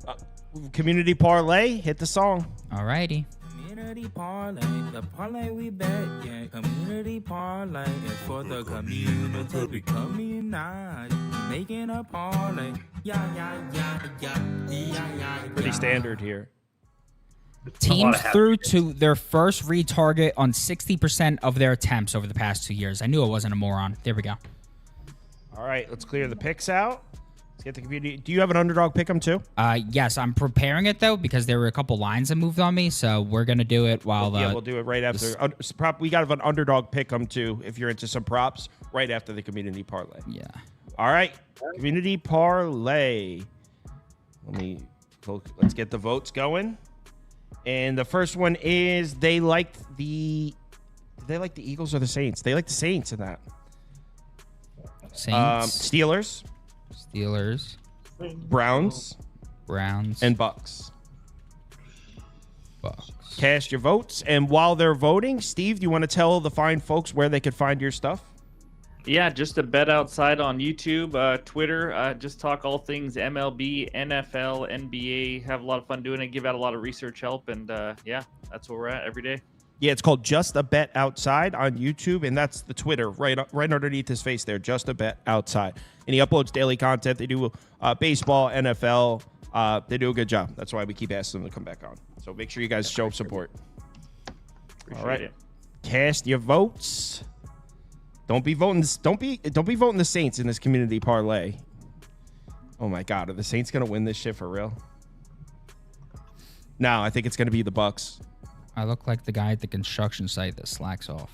Community parlay, hit the song. All righty. Community parlay, the parlay we bet, yeah. Community parlay is for the community. We community, making a parlay. Yeah. Pretty standard here. Teams threw to their first read target on 60% of their attempts over the past 2 years. I knew I wasn't a moron. There we go. All right, let's clear the picks out. Let's get the community. Do you have an underdog pick 'em too? Yes, I'm preparing it though because there were a couple lines that moved on me, so we're gonna do it while. Yeah, we'll do it right after. We got an underdog pick 'em too. If you're into some props, right after the community parlay. Yeah. All right, community parlay. Let's get the votes going. And the first one is they like the Eagles or the Saints. They like the Saints in that. Saints, Steelers, Browns, and Bucks. Cast your votes. And while they're voting, Steve, do you want to tell the fine folks where they could find your stuff? Yeah, just a bet outside on YouTube, Twitter. Just talk all things MLB, NFL, NBA. Have a lot of fun doing it. Give out a lot of research help. And yeah, that's where we're at every day. Yeah, it's called Just a Bet Outside on YouTube, and that's the Twitter right underneath his face there, Just a Bet Outside. And he uploads daily content. They do baseball, NFL. They do a good job. That's why we keep asking them to come back on. So make sure you guys show support. Appreciate All right, it. Cast your votes. Don't be voting the Saints in this community parlay. Oh my God, are the Saints gonna win this shit for real? No, I think it's gonna be the Bucks. I look like the guy at the construction site that slacks off.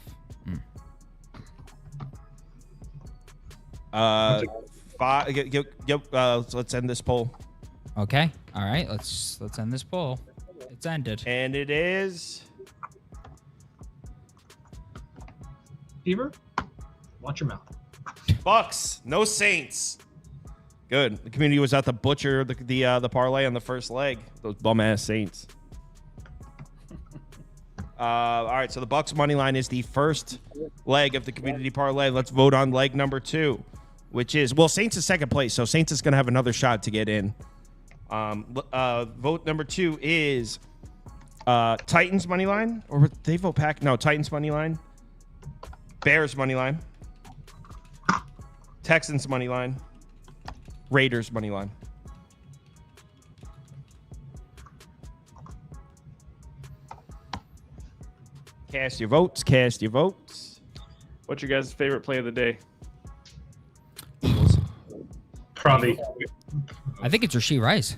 Let's end this poll. Okay. All right. Let's end this poll. It's ended. And it is Beaver, watch your mouth. Bucks, no Saints. Good. The community was out to butcher the parlay on the first leg. Those bum ass Saints. All right, so the Bucks money line is the first leg of the community parlay. Let's vote on leg number 2, which is Saints is second place, so Saints is going to have another shot to get in. Vote number 2 is Titans money line, or did they vote Pack? No, Titans money line, Bears money line, Texans money line, Raiders money line. Cast your votes. What's your guys' favorite play of the day? Probably. I think it's Rashee Rice.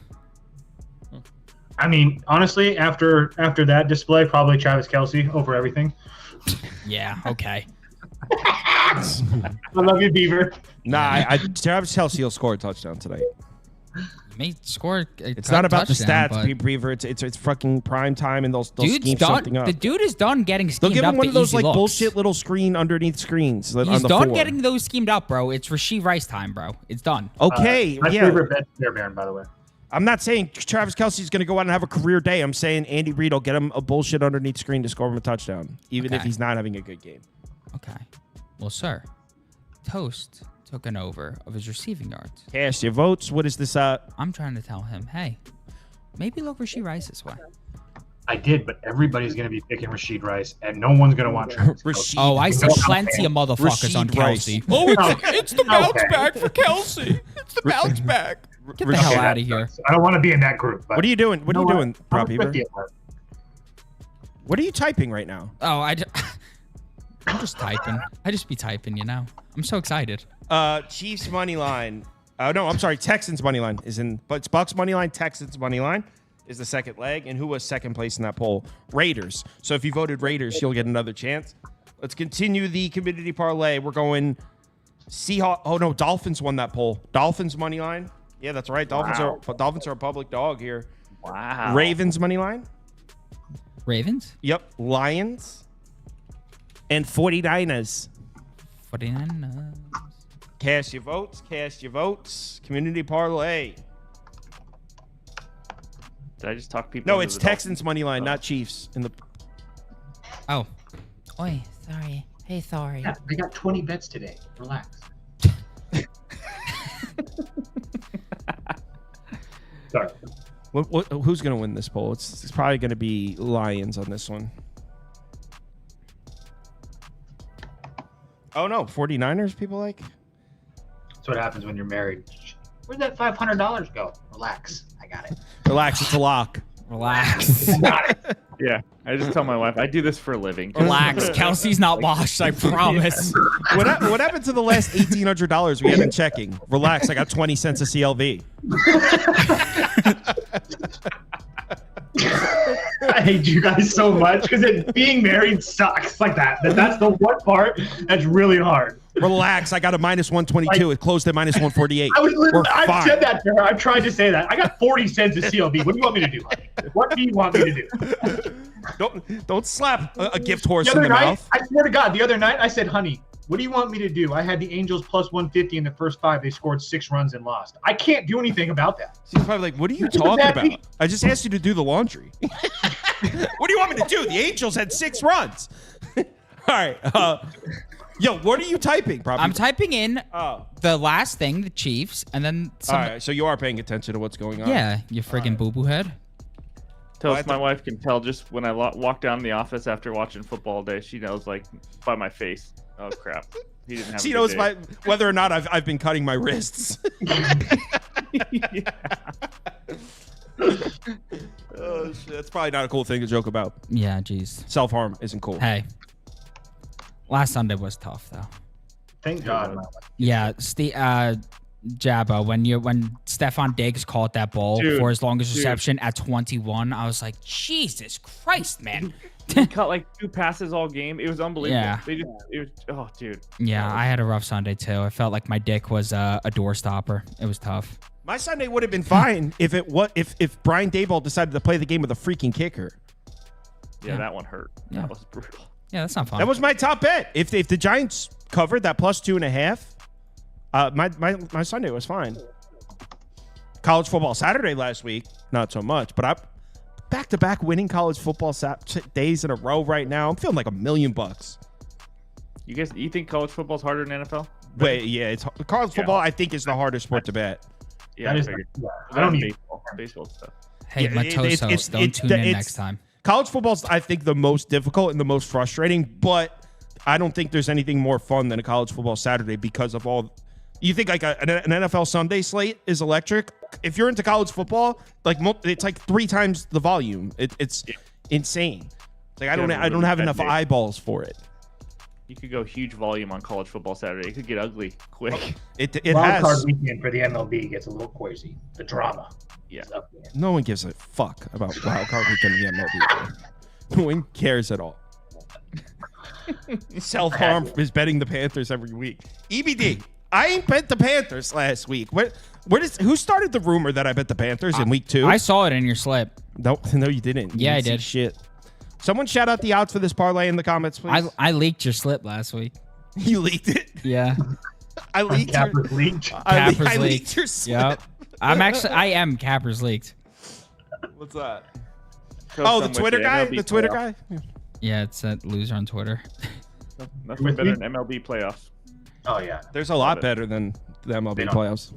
I mean, honestly, after that display, probably Travis Kelce over everything. Yeah. Okay. I love you, Beaver. Nah, Travis Kelce will score a touchdown tonight. May score. It's not about the touchdown, stats, Beaver. It's fucking prime time, and they'll scheme dude's done. something up. The dude is done getting They'll schemed give up. him one of those easy like looks. bullshit little screen underneath screens. He's on the done floor. getting those schemed up, bro. It's Rasheed Rice time, bro. It's done. Okay, My yeah. favorite bet there, Baron, by the way. I'm not saying Travis Kelce's going to go out and have a career day. I'm saying Andy Reid will get him a bullshit underneath screen to score him a touchdown, even if Okay. he's not having a good game. Okay. Well, sir, Toast took an over of his receiving yards. Cast your votes. What is this? I'm trying to tell him, hey, maybe look Rasheed Rice this way. I did, but everybody's going to be picking Rasheed Rice, and no one's going to want Travis Kelce. Rasheed. Oh, I see No, plenty of motherfuckers on Rasheed Rice. Kelsey. Oh, it's the bounce back for Kelsey. It's the bounce back. Get the hell Okay, out of here. I don't want to be in that group. But What are you doing? What are you doing, Prop I'm Beaver? 50 at heart. What are you typing right now? Oh, I'm just typing. I just be typing, you know. I'm so excited. Chiefs money line. Oh no, I'm sorry. Texans money line is in, but it's Bucks money line. Texans money line is the second leg, and who was second place in that poll? Raiders. So if you voted Raiders, you'll get another chance. Let's continue the community parlay. We're going Seahawks. Oh no, Dolphins won that poll. Dolphins money line. Yeah, that's right. Dolphins are a public dog here. Wow. Ravens money line. Ravens? Yep. Lions and 49ers. 49. Cast your votes. Cast your votes. Community parlay. Did I just talk people? No, into it's the Texans money line, not Chiefs. In the Oh. Oi, sorry. Hey, sorry. Yeah, I got 20 bets today. Relax. Sorry. who's going to win this poll? It's probably going to be Lions on this one. Oh, no. 49ers, people like? That's what happens when you're married. Where'd that $500 go? Relax. I got it. Relax. It's a lock. Relax. Got it. Yeah, I just tell my wife I do this for a living. Relax. Kelsey's not washed, I promise. What happened to the last $1,800 we had in checking? Relax. I got 20 cents of CLV. I hate you guys so much because being married sucks like that. That's the one part that's really hard. Relax. I got a minus 122. It closed at minus 148. I said that to her. I've tried to say that. I got 40 cents of CLV. What do you want me to do, honey? What do you want me to do? Don't slap a gift horse The in other the night, mouth. I swear to God, the other night I said, honey, what do you want me to do? I had the Angels plus 150 in the first 5. They scored 6 runs and lost. I can't do anything about that. She's probably like, what are you talking about? I just asked you to do the laundry. What do you want me to do? The Angels had 6 runs. All right. Yo, what are you typing? Probably. I'm typing in the last thing, the Chiefs, and then some. All right, so you are paying attention to what's going on. Yeah, you friggin' boo-boo head. My wife can tell just when I walk down the office after watching football all day. She knows, like, by my face. Oh crap! He didn't have. She a good knows day. whether or not I've been cutting my wrists. Oh shit! That's probably not a cool thing to joke about. Yeah, jeez. Self-harm isn't cool. Hey. Last Sunday was tough, though. Thank God. Yeah, Jabba, when Stephon Diggs caught that ball for his longest reception at 21, I was like, Jesus Christ, man. He caught like 2 passes all game. It was unbelievable. Yeah. Oh, dude. Yeah, I had a rough Sunday too. I felt like my dick was a door stopper. It was tough. My Sunday would have been fine if Brian Daboll decided to play the game with a freaking kicker. Yeah, that one hurt. Yeah. That was brutal. Yeah, that's not fun. That was my top bet. If the Giants covered that plus 2.5, my Sunday was fine. College football Saturday last week, not so much, but I'm back-to-back winning college football days in a row right now. I'm feeling like $1 million. You think college football's harder than NFL? Wait, yeah, it's college football. I think is the hardest sport to bet. Yeah, That is, I don't need baseball stuff. Hey, Yeah, Matosos, don't tune in next time. College football's, I think, the most difficult and the most frustrating, but I don't think there's anything more fun than a college football Saturday because of all. You think like an NFL Sunday slate is electric? If you're into college football, like it's like 3 times the volume. It's insane. It's like I don't have enough eyeballs for it. You could go huge volume on college football Saturday. It could get ugly quick. It Wild has. card weekend for the MLB gets a little crazy. The drama. Yeah. is up there. No one gives a fuck about wild card weekend in the MLB. No one cares at all. Self-harm is betting the Panthers every week. EBD, I ain't bet the Panthers last week. Who started the rumor that I bet the Panthers in week 2? I saw it in your slip. No, you didn't. Yeah, I didn't see did. Shit. Someone shout out the odds for this parlay in the comments, please. I leaked your slip last week. You leaked it? Yeah. I leaked Capper's leaked. Capper's I leaked your slip. Yep. I am Capper's leaked. What's that? Coach, The I'm Twitter with you. guy? MLB The Twitter playoff. guy? Yeah, it's that loser on Twitter. Nothing With better me? than MLB playoffs. Oh yeah. There's a lot better than the MLB They don't- playoffs.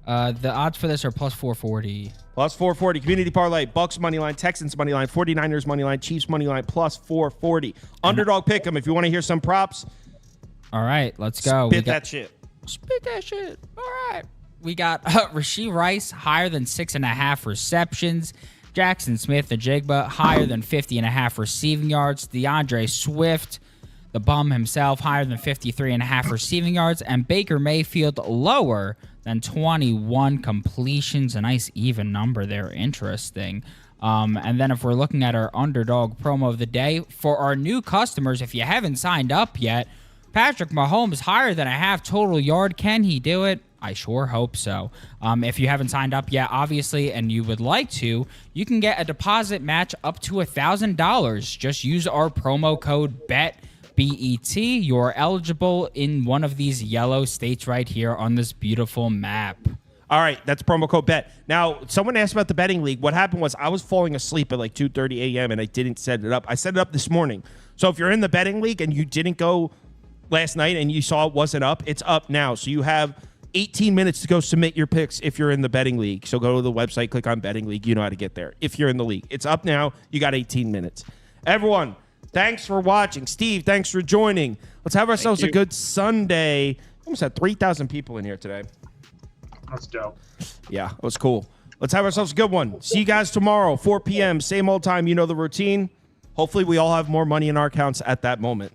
The odds for this are plus 440. Plus 440. Community parlay. Bucks money line. Texans money line. 49ers money line. Chiefs money line. Plus 440. Underdog pick 'em. If you want to hear some props, All right, let's go. spit that shit. Spit that shit. All right. We got Rashee Rice higher than 6.5 receptions. Jackson Smith-Njigba higher than 50.5 receiving yards. DeAndre Swift, the bum himself, higher than 53.5 receiving yards. And Baker Mayfield lower than 21 completions. A nice even number there. Interesting. And then if we're looking at our underdog promo of the day, for our new customers, if you haven't signed up yet, Patrick Mahomes higher than a half total yard. Can he do it? I sure hope so. If you haven't signed up yet, obviously, and you would like to, you can get a deposit match up to $1,000. Just use our promo code BET. You're eligible in one of these yellow states right here on this beautiful map. All right, that's promo code BET. Now, someone asked about the betting league. What happened was I was falling asleep at like 2:30 a.m. and I didn't set it up. I set it up this morning. So if you're in the betting league and you didn't go last night and you saw it wasn't up, it's up now. So you have 18 minutes to go submit your picks if you're in the betting league. So go to the website, click on betting league. You know how to get there. If you're in the league, it's up now. You got 18 minutes. Everyone, thanks for watching. Steve, thanks for joining. Let's have ourselves a good Sunday. Almost had 3,000 people in here today. That's dope. Yeah, it was cool. Let's have ourselves a good one. See you guys tomorrow, 4 p.m., same old time. You know the routine. Hopefully we all have more money in our accounts at that moment.